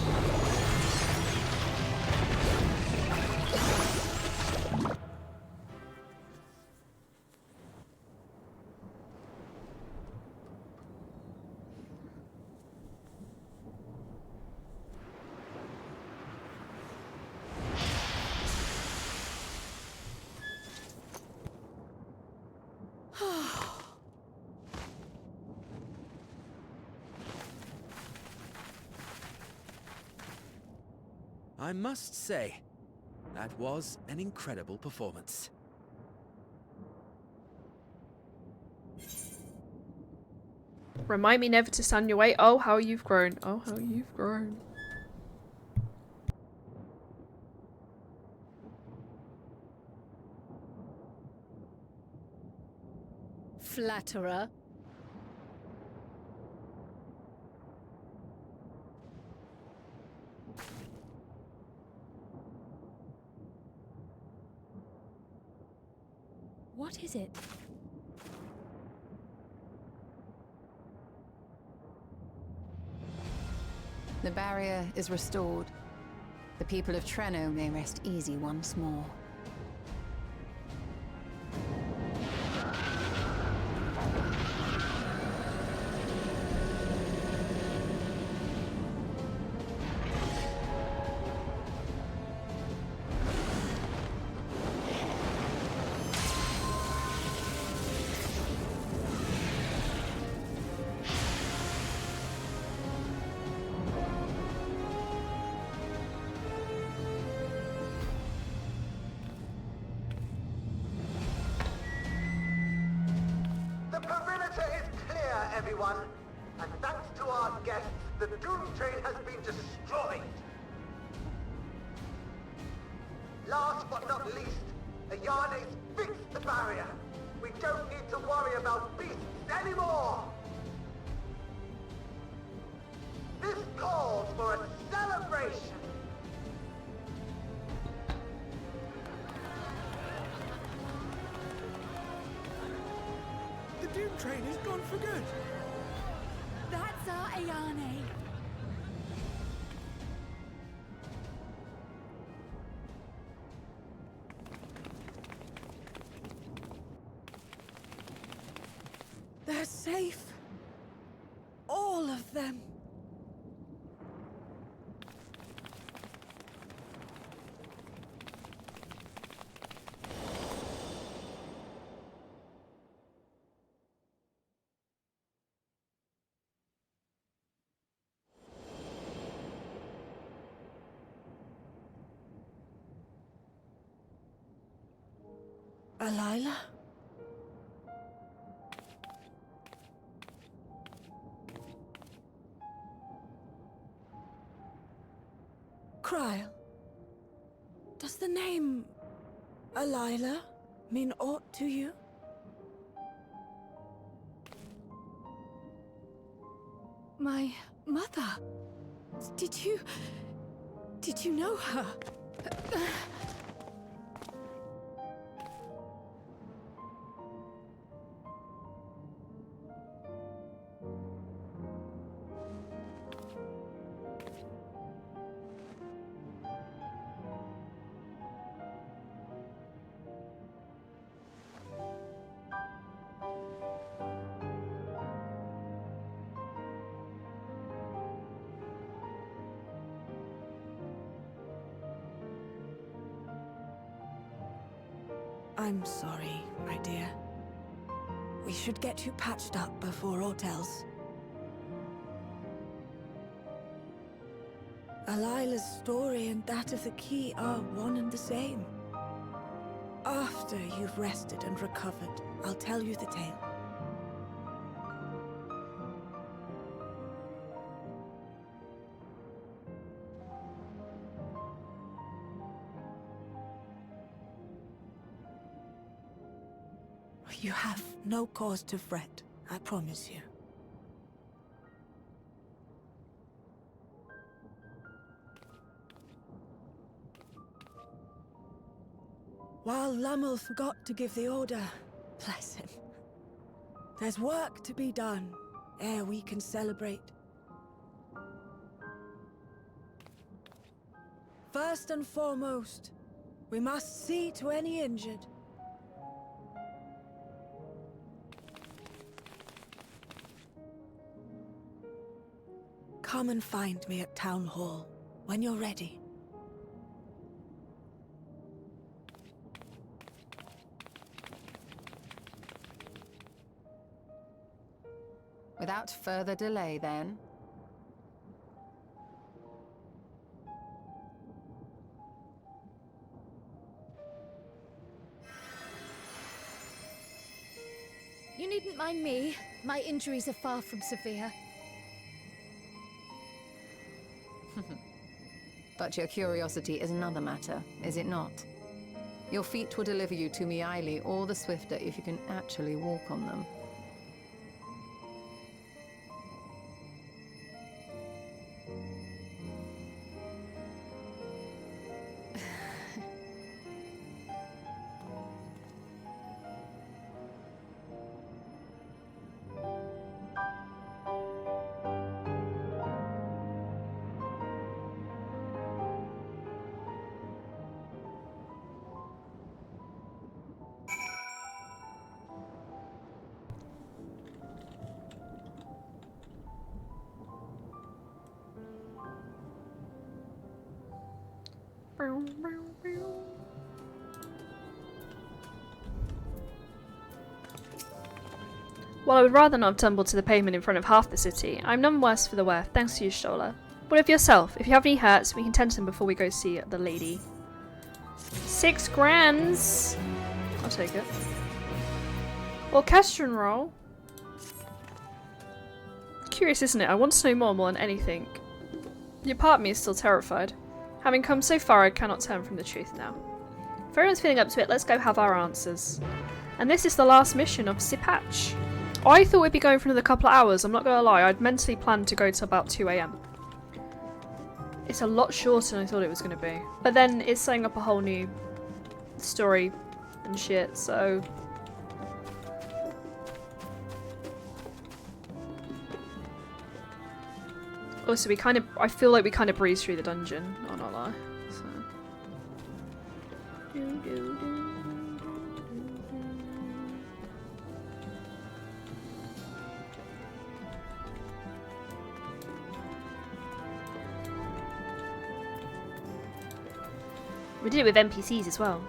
I must say, that was an incredible performance. Remind me never to stand your way. Oh, how you've grown. Oh, how you've grown. Flatterer. What is it? The barrier is restored. The people of Treno may rest easy once more. The perimeter is clear, everyone. And thanks to our guests, the Doom Train has been destroyed. Last but not least, Ayane's fixed the barrier. We don't need to worry about beasts anymore. This calls for a celebration. The Doom Train is gone for good. That's our Ayane. They're safe. All of them. Alila? Kryl, does the name Alila mean aught to you? My mother? Did you know her? I'm sorry, my dear. We should get you patched up before aught else. Alila's story and that of the key are one and the same. After you've rested and recovered, I'll tell you the tale. You have no cause to fret, I promise you. While Lummel forgot to give the order, bless him, there's work to be done ere we can celebrate. First and foremost, we must see to any injured. Come and find me at Town Hall when you're ready. Without further delay, then. You needn't mind me. My injuries are far from severe. But your curiosity is another matter, is it not? Your feet will deliver you to Miaili all the swifter if you can actually walk on them. While I would rather not have tumbled to the pavement in front of half the city, I'm none worse for the wear, thanks to you, Stola. What of yourself? If you have any hurts, we can tend to them before we go see the lady. 6 grands! I'll take it. Orchestron roll? Curious, isn't it? I want to know more than anything. Yet part of me is still terrified. Having come so far, I cannot turn from the truth now. If everyone's feeling up to it, let's go have our answers. And this is the last mission of Sipatch. I thought we'd be going for another couple of hours, I'm not gonna lie, I'd mentally planned to go to about 2 AM. It's a lot shorter than I thought it was gonna be. But then it's setting up a whole new story and shit, so... Also, I feel like we kind of breezed through the dungeon, I'll not lie. So. We did it with NPCs as well.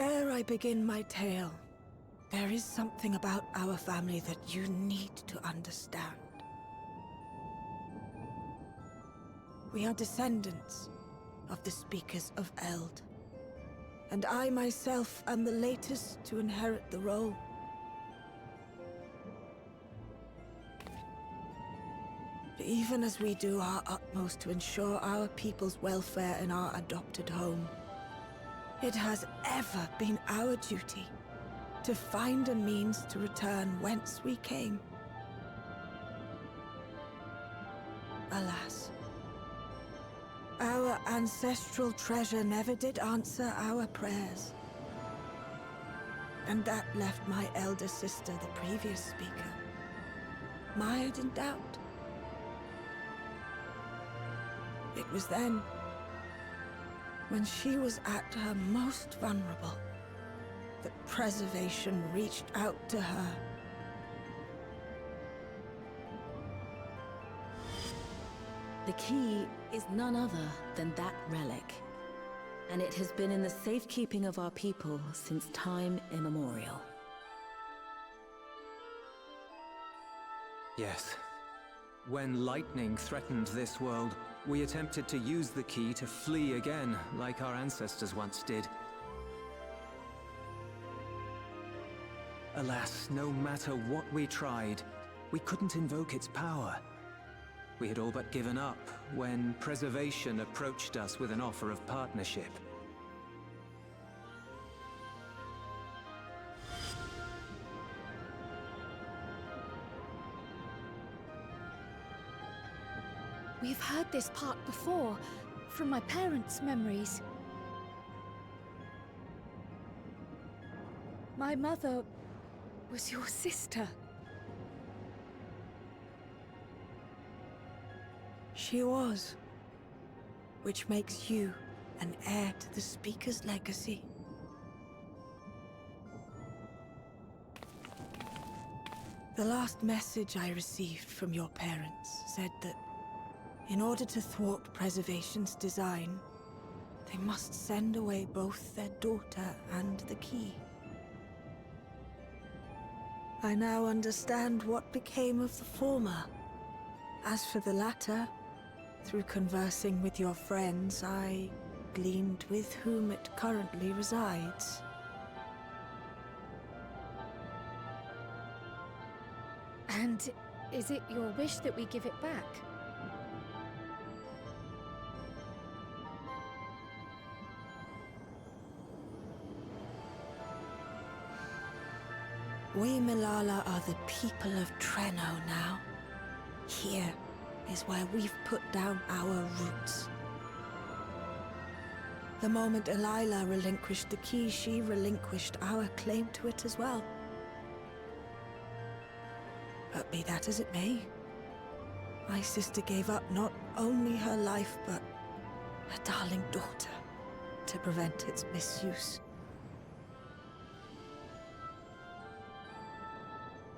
ere I begin my tale, there is something about our family that you need to understand. We are descendants of the Speakers of Eld, and I myself am the latest to inherit the role. Even as we do our utmost to ensure our people's welfare in our adopted home, it has ever been our duty to find a means to return whence we came. Alas, our ancestral treasure never did answer our prayers. And that left my elder sister, the previous speaker, mired in doubt. It was then, when she was at her most vulnerable, that preservation reached out to her. The key is none other than that relic, and it has been in the safekeeping of our people since time immemorial. Yes. When lightning threatened this world, we attempted to use the key to flee again, like our ancestors once did. Alas, no matter what we tried, we couldn't invoke its power. We had all but given up when Preservation approached us with an offer of partnership. We've heard this part before, from my parents' memories. My mother was your sister. She was, which makes you an heir to the Speaker's legacy. The last message I received from your parents said that in order to thwart Preservation's design, they must send away both their daughter and the key. I now understand what became of the former. As for the latter, through conversing with your friends, I gleaned with whom it currently resides. And is it your wish that we give it back? We Milala are the people of Treno now. Here is where we've put down our roots. The moment Elila relinquished the key, she relinquished our claim to it as well. But be that as it may, my sister gave up not only her life, but her darling daughter, to prevent its misuse.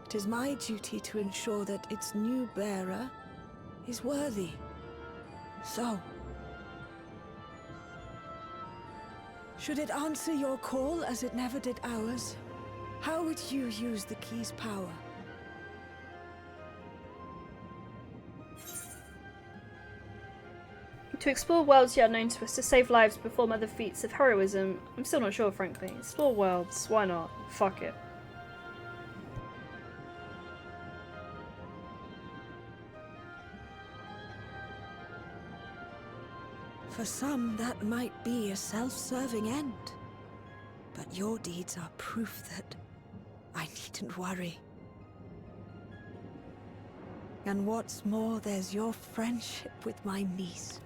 It is my duty to ensure that its new bearer is worthy. So, should it answer your call as it never did ours, how would you use the key's power? To explore worlds yet unknown to us, to save lives, perform other feats of heroism. I'm still not sure, frankly. Explore worlds, why not? Fuck it. For some, that might be a self-serving end. But your deeds are proof that I needn't worry. And what's more, there's your friendship with my niece.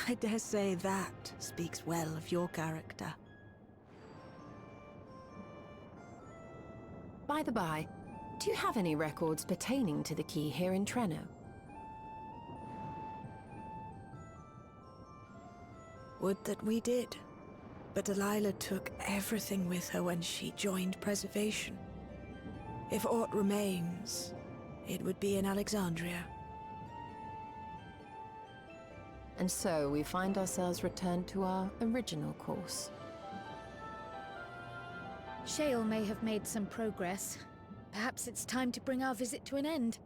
I dare say that speaks well of your character. By the by, do you have any records pertaining to the key here in Treno? Would that we did. But Delilah took everything with her when she joined Preservation. If aught remains, it would be in Alexandria. And so we find ourselves returned to our original course. Shale may have made some progress. Perhaps it's time to bring our visit to an end.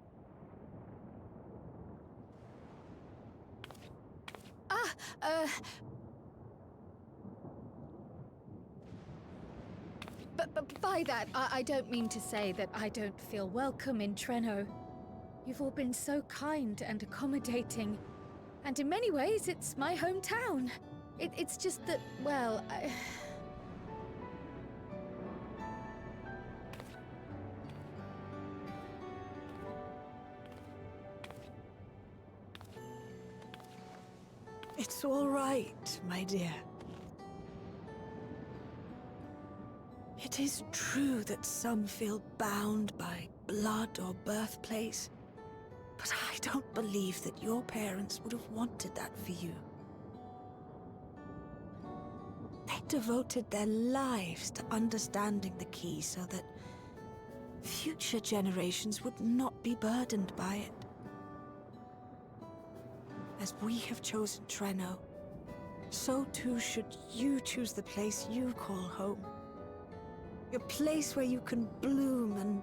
But by that, I don't mean to say that I don't feel welcome in Treno. You've all been so kind and accommodating. And in many ways, it's my hometown. It's just that, well, It's all right, my dear. It is true that some feel bound by blood or birthplace, but I don't believe that your parents would have wanted that for you. They devoted their lives to understanding the key so that future generations would not be burdened by it. As we have chosen Treno, so too should you choose the place you call home. A place where you can bloom and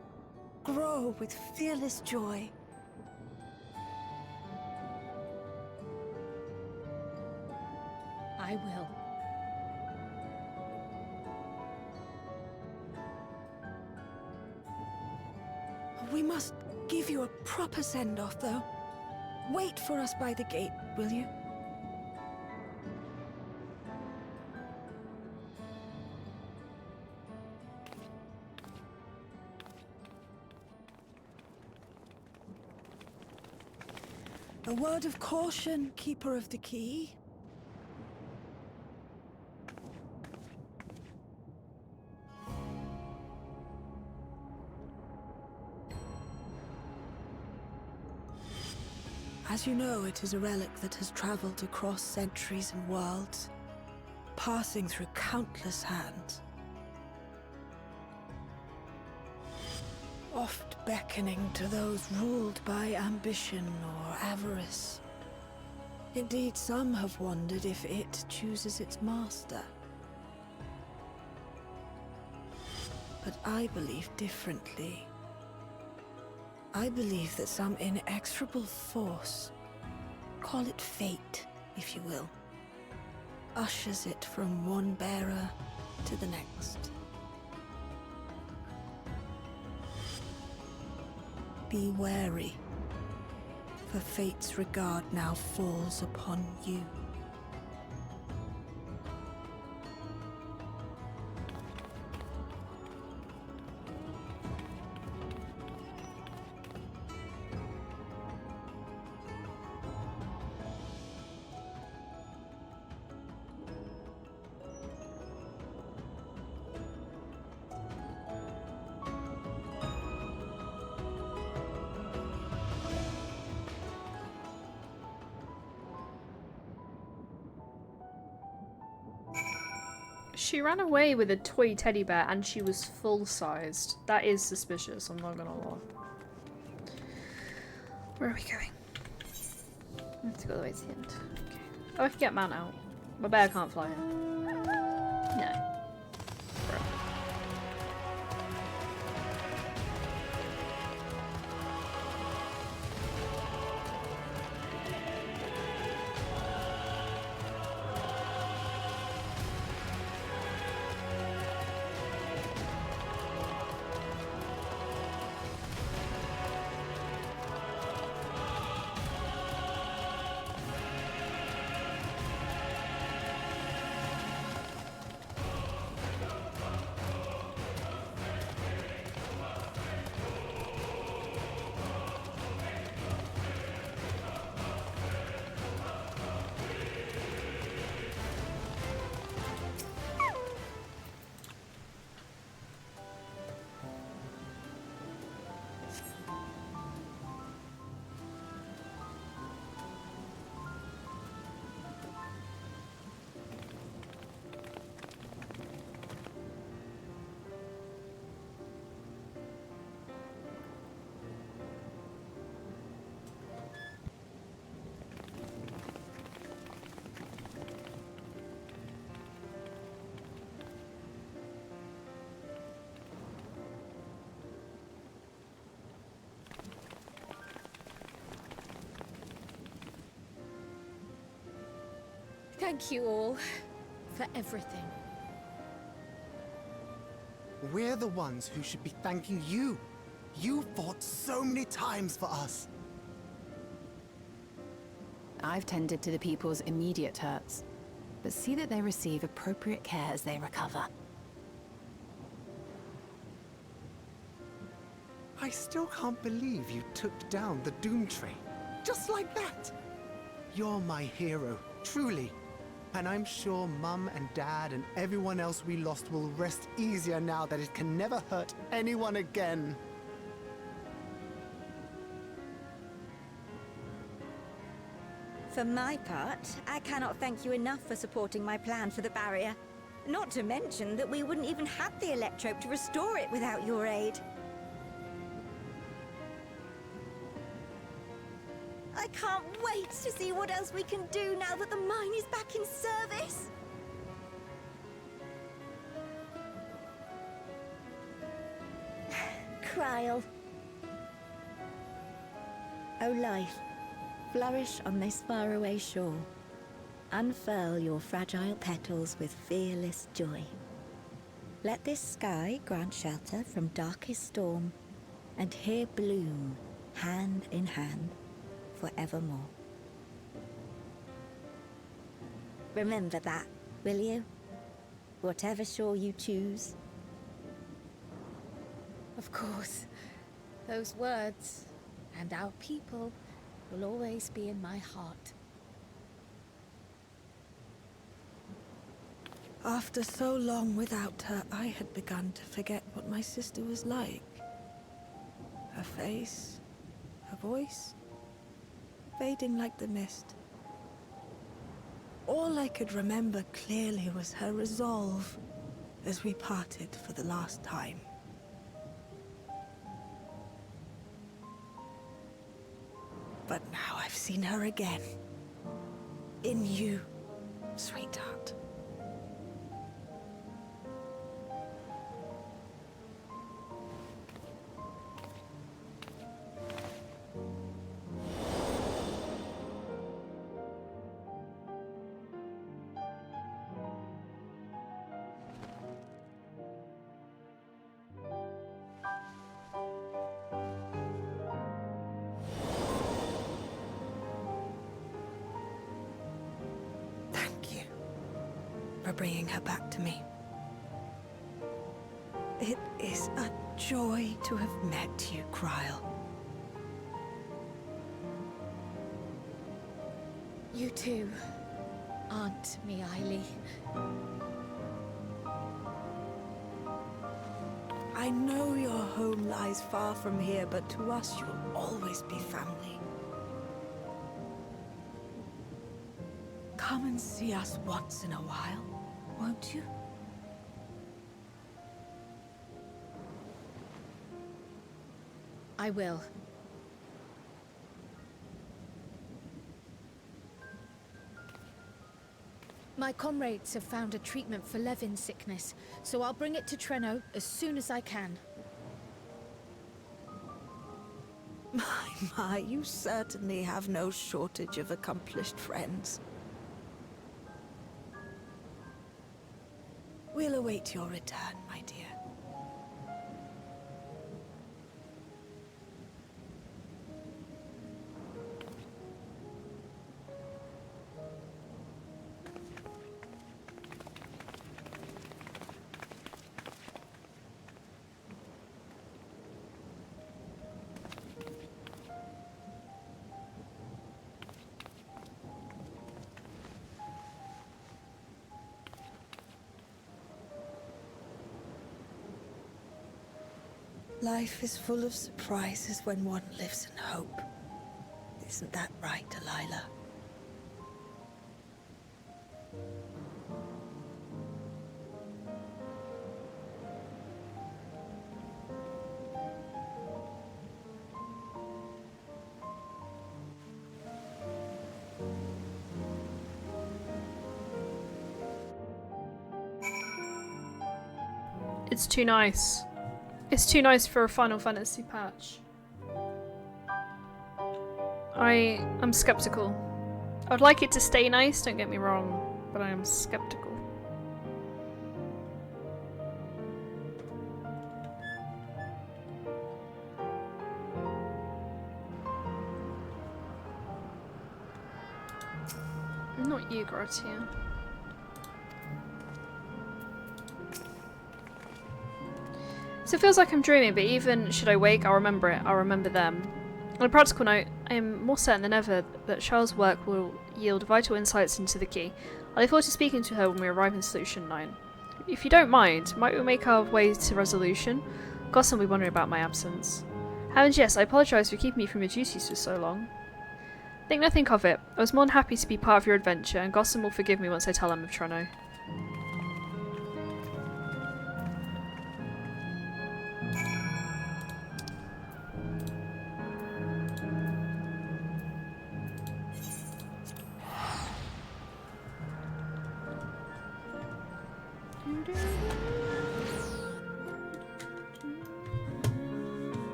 grow with fearless joy. I will. We must give you a proper send-off, though. Wait for us by the gate, will you? A word of caution, Keeper of the Key. As you know, it is a relic that has traveled across centuries and worlds, passing through countless hands. Oft beckoning to those ruled by ambition or avarice. Indeed, some have wondered if it chooses its master. But I believe differently. I believe that some inexorable force, call it fate, if you will, ushers it from one bearer to the next. Be wary, for fate's regard now falls upon you. She ran away with a toy teddy bear and she was full-sized. That is suspicious, I'm not gonna lie. Where are we going? I have to go all the way to the end. Okay. Oh, I can get man out. My bear can't fly in. No. Bro. Thank you all for everything. We're the ones who should be thanking you. You fought so many times for us. I've tended to the people's immediate hurts, but see that they receive appropriate care as they recover. I still can't believe you took down the Doom Train. Just like that. You're my hero, truly. And I'm sure Mum and Dad and everyone else we lost will rest easier now that it can never hurt anyone again. For my part, I cannot thank you enough for supporting my plan for the barrier. Not to mention that we wouldn't even have the Electrope to restore it without your aid. I can't wait to see what else we can do now that the mine is back in service. Kryl. O life, flourish on this faraway shore. Unfurl your fragile petals with fearless joy. Let this sky grant shelter from darkest storm, and here bloom, hand in hand, forevermore. Remember that, will you? Whatever shore you choose. Of course. Those words, and our people, will always be in my heart. After so long without her, I had begun to forget what my sister was like. Her face, her voice, fading like the mist. All I could remember clearly was her resolve as we parted for the last time. But now I've seen her again. In you, sweetheart. For bringing her back to me. It is a joy to have met you, Kryl. You too, Aunt Miaili. I know your home lies far from here, but to us you'll always be family. Come and see us once in a while, won't you? I will. My comrades have found a treatment for Levin's sickness, so I'll bring it to Treno as soon as I can. My, you certainly have no shortage of accomplished friends. We'll await your return, my dear. Life is full of surprises when one lives in hope. Isn't that right, Delilah? It's too nice. It's too nice for a Final Fantasy patch. I'm skeptical. I'd like it to stay nice, don't get me wrong, but I am skeptical. Not EORZEA. So it feels like I'm dreaming, but even should I wake, I'll remember it. I'll remember them. On a practical note, I am more certain than ever that Charles' work will yield vital insights into the key. I look forward to speaking to her when we arrive in Solution 9. If you don't mind, might we make our way to Resolution? Gossam will be wondering about my absence. Heavens yes, I apologise for keeping you from your duties for so long. Think nothing of it. I was more than happy to be part of your adventure, and Gossam will forgive me once I tell him of Trono.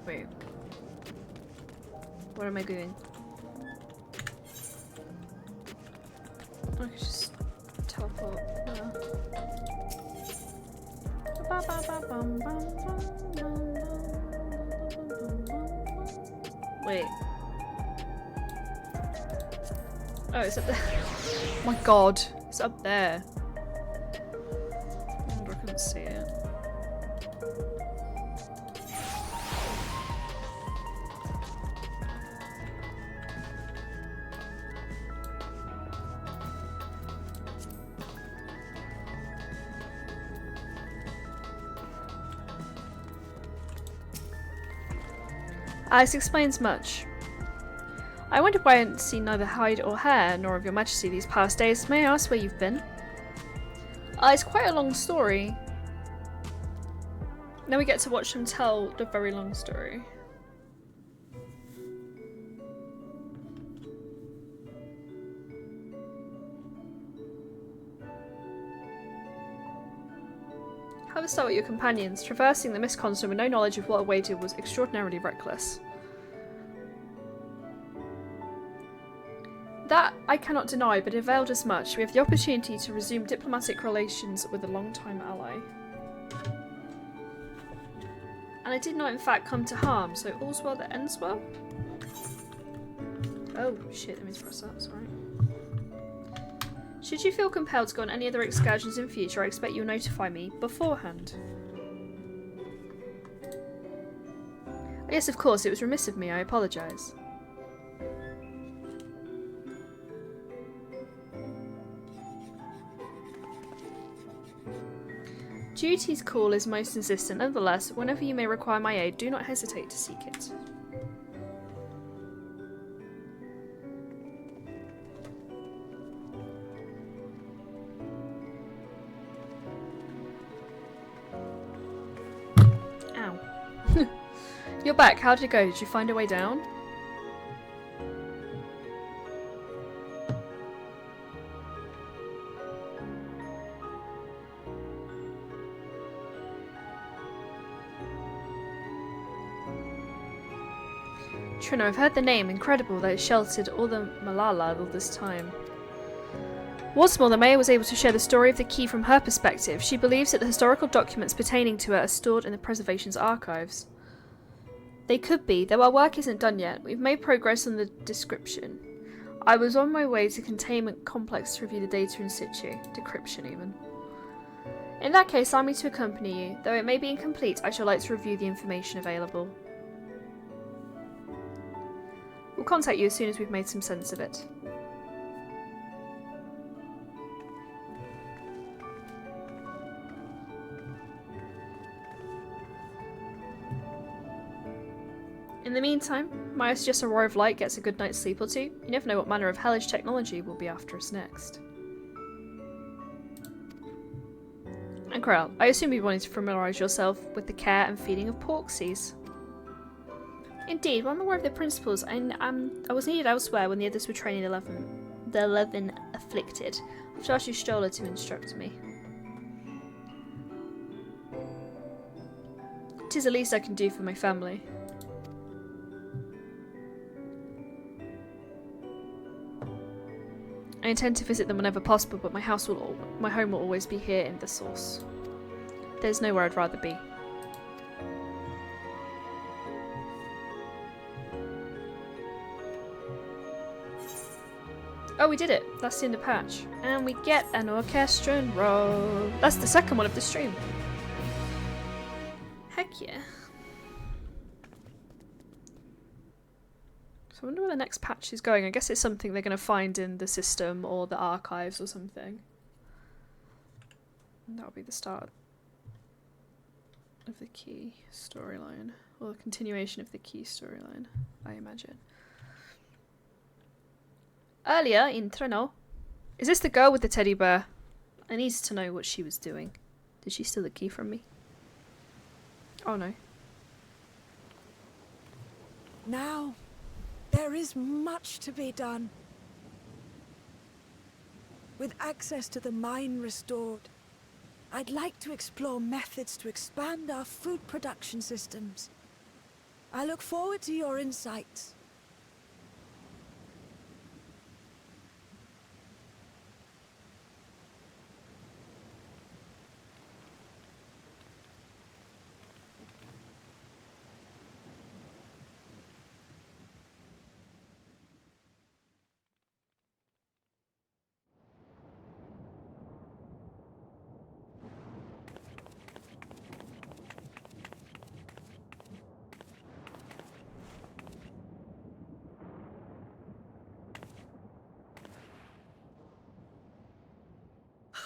Wait. What am I doing? I could just teleport. Wait. Oh, it's up there. Oh my god, it's up there. I wonder I couldn't see it. This explains much. I wondered why I hadn't seen neither hide or hair, nor of your majesty these past days. May I ask where you've been? It's quite a long story. Now we get to watch them tell the very long story. Have a start with your companions. Traversing the mist continent with no knowledge of what awaited was extraordinarily reckless. That I cannot deny, but it availed us much. We have the opportunity to resume diplomatic relations with a long-time ally. And it did not in fact come to harm, so all's well that ends well? Oh shit, let me press that, sorry. Should you feel compelled to go on any other excursions in future, I expect you'll notify me beforehand. Yes, of course, it was remiss of me, I apologise. Duty's call is most insistent. Nonetheless, whenever you may require my aid, do not hesitate to seek it. Ow. You're back. How did it go? Did you find a way down? Trono, I've heard the name. Incredible that it sheltered all the Malala all this time. What's more, the mayor was able to share the story of the key from her perspective. She believes that the historical documents pertaining to it are stored in the Preservation's archives. They could be, though our work isn't done yet. We've made progress on the description. I was on my way to Containment Complex to review the data in situ. Decryption, even. In that case, allow me to accompany you. Though it may be incomplete, I shall like to review the information available. We'll contact you as soon as we've made some sense of it. In the meantime, might I suggest a Roar of Light gets a good night's sleep or two? You never know what manner of hellish technology will be after us next. And Corel, I assume you wanted to familiarise yourself with the care and feeding of porksies. Indeed, well, I'm aware of the principles, and I was needed elsewhere when the others were training the 11 afflicted. I've charged you Stola to instruct me. 'Tis the least I can do for my family. I intend to visit them whenever possible, but my home will always be here in the source. There's nowhere I'd rather be. Oh, we did it. That's in the patch. And we get an orchestrion roll. That's the second one of the stream. Heck yeah. So I wonder where the next patch is going. I guess it's something they're going to find in the system or the archives or something. And that'll be the start of the key storyline. Or the continuation of the key storyline, I imagine. Earlier in Treno. Is this the girl with the teddy bear? I need to know what she was doing. Did she steal the key from me? Oh no. Now, there is much to be done. With access to the mine restored, I'd like to explore methods to expand our food production systems. I look forward to your insights.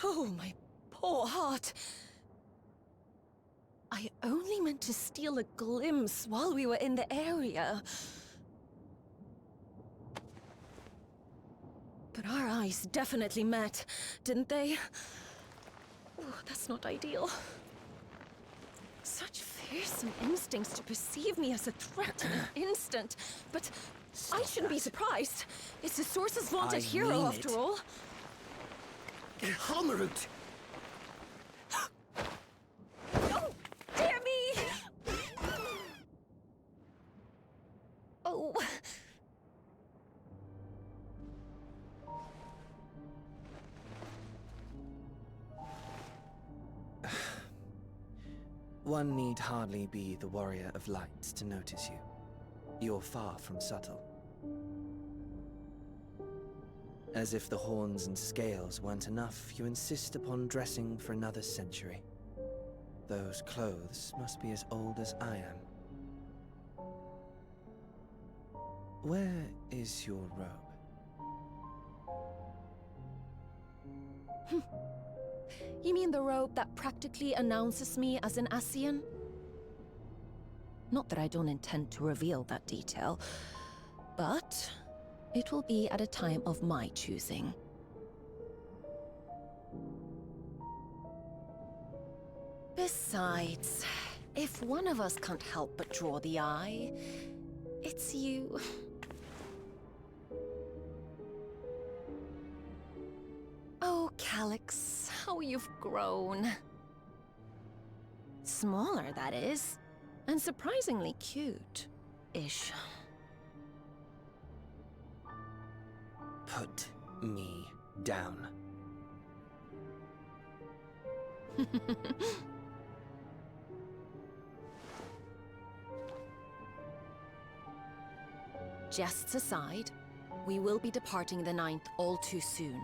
Oh, my poor heart. I only meant to steal a glimpse while we were in the area. But our eyes definitely met, didn't they? Oh, that's not ideal. Such fearsome instincts to perceive me as a threat in an instant. But I shouldn't be surprised. It's the Source's vaunted hero, after all. Halmerut! Oh, dear me! Oh. One need hardly be the warrior of light to notice you. You're far from subtle. As if the horns and scales weren't enough, you insist upon dressing for another century. Those clothes must be as old as I am. Where is your robe? You mean the robe that practically announces me as an Ascian? Not that I don't intend to reveal that detail, but it will be at a time of my choosing. Besides, if one of us can't help but draw the eye, it's you. Oh, Calyx, how you've grown. Smaller, that is. And surprisingly cute-ish. Put me down. Jests aside, we will be departing the 9th all too soon.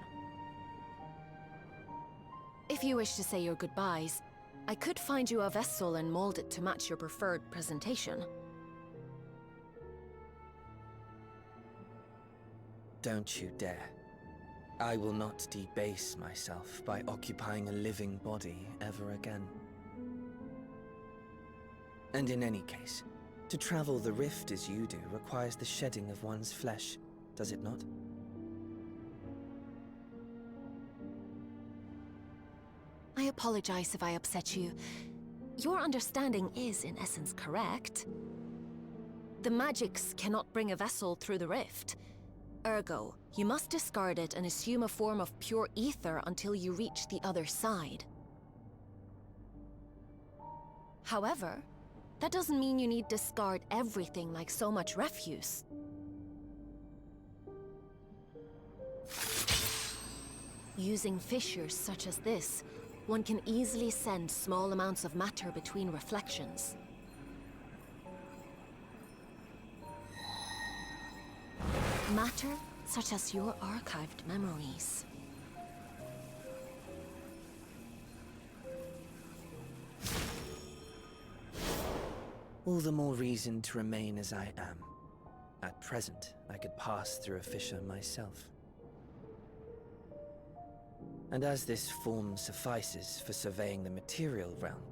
If you wish to say your goodbyes, I could find you a vessel and mold it to match your preferred presentation. Don't you dare. I will not debase myself by occupying a living body ever again. And in any case, to travel the rift as you do requires the shedding of one's flesh, does it not? I apologize if I upset you. Your understanding is, in essence, correct. The magics cannot bring a vessel through the rift. Ergo, you must discard it and assume a form of pure ether until you reach the other side. However, that doesn't mean you need discard everything like so much refuse. Using fissures such as this, one can easily send small amounts of matter between reflections. Matter such as your archived memories. All the more reason to remain as I am. At present, I could pass through a fissure myself. And as this form suffices for surveying the material realm,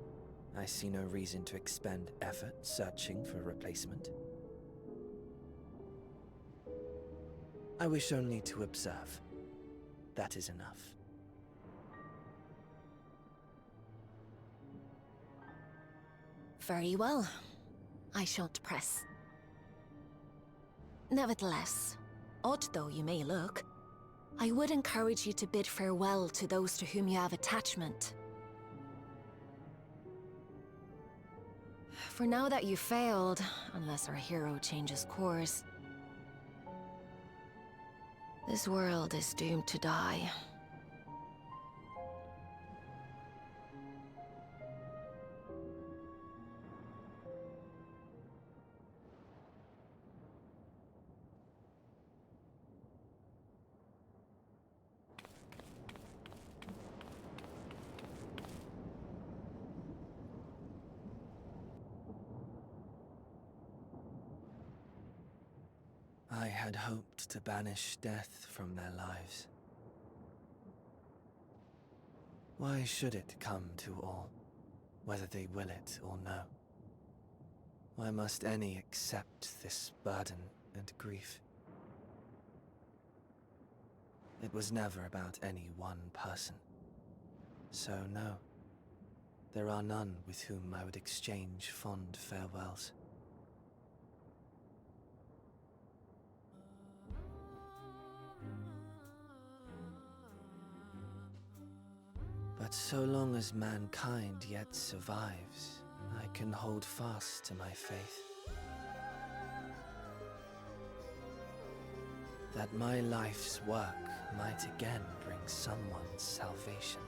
I see no reason to expend effort searching for a replacement. I wish only to observe. That is enough. Very well. I shan't press. Nevertheless, odd though you may look, I would encourage you to bid farewell to those to whom you have attachment. For now that you failed, unless our hero changes course, this world is doomed to die. I had hoped to banish death from their lives. Why should it come to all, whether they will it or no? Why must any accept this burden and grief? It was never about any one person. So no, there are none with whom I would exchange fond farewells. But so long as mankind yet survives, I can hold fast to my faith. That my life's work might again bring someone's salvation.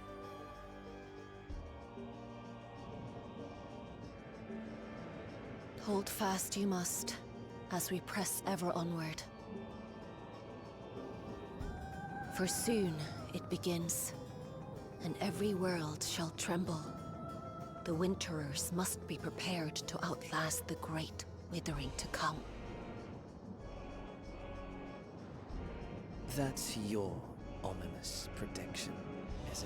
Hold fast you must, as we press ever onward. For soon it begins, and every world shall tremble. The Winterers must be prepared to outlast the great withering to come. That's your ominous prediction, is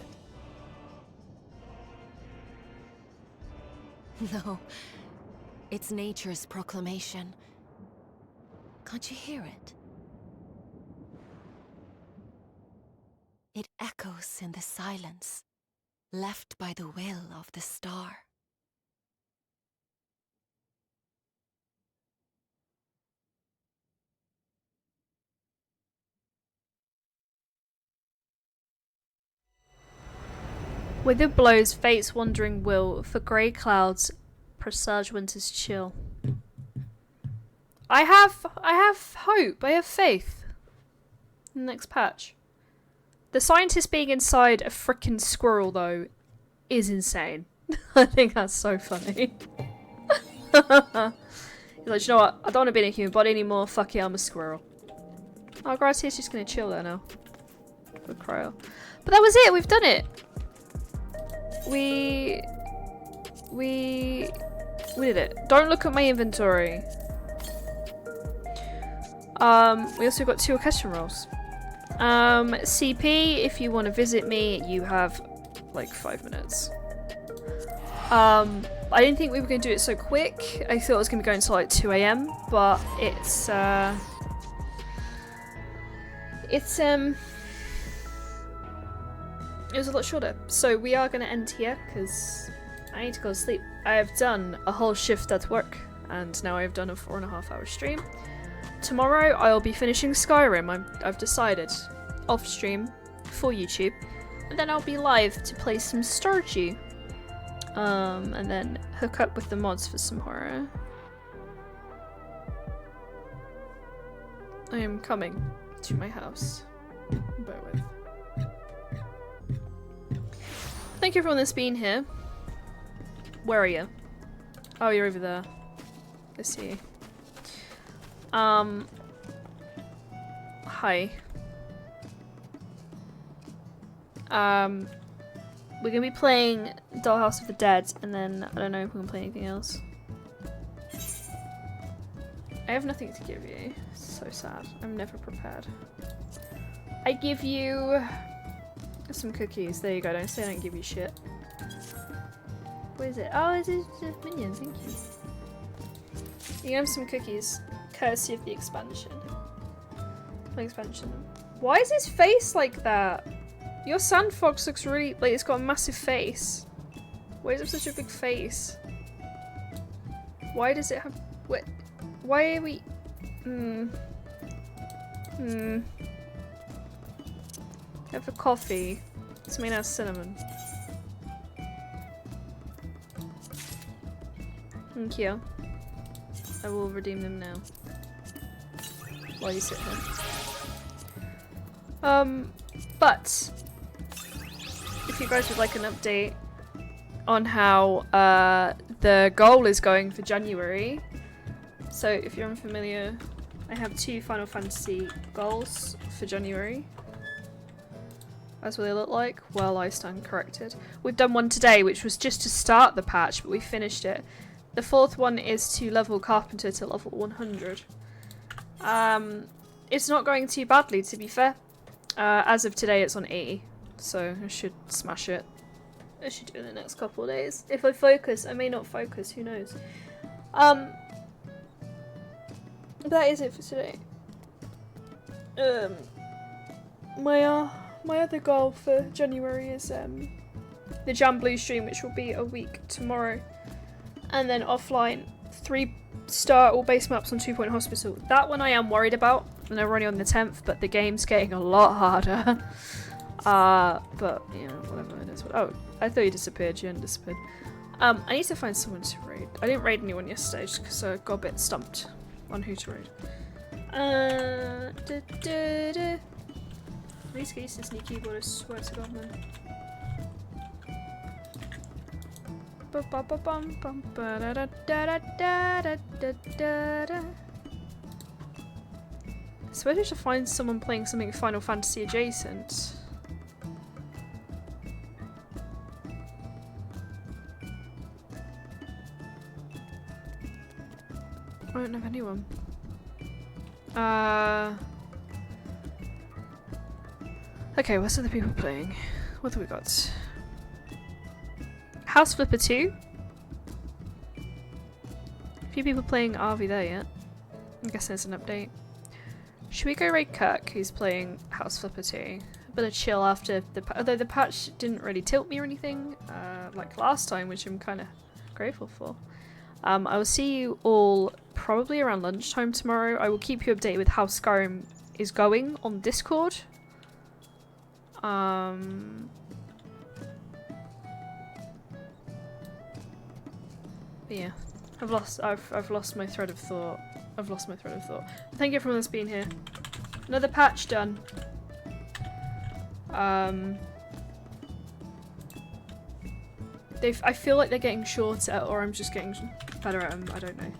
it? No, it's nature's proclamation. Can't you hear it? It echoes in the silence, left by the will of the star. With it blows fate's wandering will, for grey clouds presage winter's chill. I have hope, I have faith. In the next patch. The scientist being inside a frickin' squirrel, though, is insane. I think that's so funny. He's like, you know what? I don't want to be in a human body anymore. Fuck it, I'm a squirrel. Oh, Gratia's just gonna chill there now. Good cryo. But that was it. We've done it. We did it. Don't look at my inventory. We also got 2 question rolls. CP, if you want to visit me, you have like 5 minutes. I didn't think we were going to do it so quick. I thought it was going to be going until like 2 AM, but it was a lot shorter. So we are going to end here because I need to go to sleep. I have done a whole shift at work and now I've done a 4.5 hour stream. tomorrow I'll be finishing Skyrim. I've decided, off stream for YouTube, and then I'll be live to play some Stardew, and then hook up with the mods for some horror. I am coming to my house. Bear with. Thank you everyone that's been here. Where are you? Oh, you're over there. I see you. Hi. We're gonna be playing Dollhouse of the Dead, and then I don't know if we're gonna play anything else. I have nothing to give you. So sad. I'm never prepared. I give you some cookies. There you go. Don't say I don't give you shit. What is it? Oh, it's just minions. Thank you. You have some cookies, courtesy of the expansion. Why is his face like that? Your sand fox looks really like it's got a massive face. Why does it have such a big face? Why does it have? What? Why are we? Have a coffee. It's made out of cinnamon. Thank you. I will redeem them now. While you sit here. But if you guys would like an update on how the goal is going for January. So if you're unfamiliar, I have 2 Final Fantasy goals for January. That's what they look like. Well, I stand corrected. We've done one today, which was just to start the patch, but we finished it. The 4th one is to level Carpenter to level 100. It's not going too badly, to be fair. As of today, it's on 80, so I should smash it. I should do it in the next couple of days. If I focus, I may not focus, who knows. That is it for today. My other goal for January is the Jam Blue stream, which will be a week tomorrow. And then offline, 3-star all base maps on 2 Point Hospital. That one I am worried about. I know we're only on the 10th, but the game's getting a lot harder. But, you know, whatever it is. Oh, I thought you disappeared. You hadn't disappeared. I need to find someone to raid. I didn't raid anyone yesterday just because I got a bit stumped on who to raid. I need to get used to this new keyboard, I swear to God, man. I suppose I should find someone playing something Final Fantasy adjacent. I don't know of anyone. Okay, what's other people playing? What have we got? House Flipper 2. A few people playing RV there yet. I'm guessing there's an update. Should we go raid Kirk, who's playing House Flipper 2? A bit of chill after although the patch didn't really tilt me or anything, like last time, which I'm kind of grateful for. I will see you all probably around lunchtime tomorrow. I will keep you updated with how Skyrim is going on Discord. But yeah, I've lost my thread of thought. Thank you everyone that's been here. Another patch done. I feel like they're getting shorter, or I'm just getting better at them. I don't know.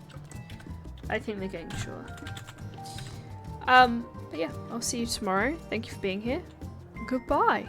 I think they're getting shorter. But yeah, I'll see you tomorrow. Thank you for being here. Goodbye.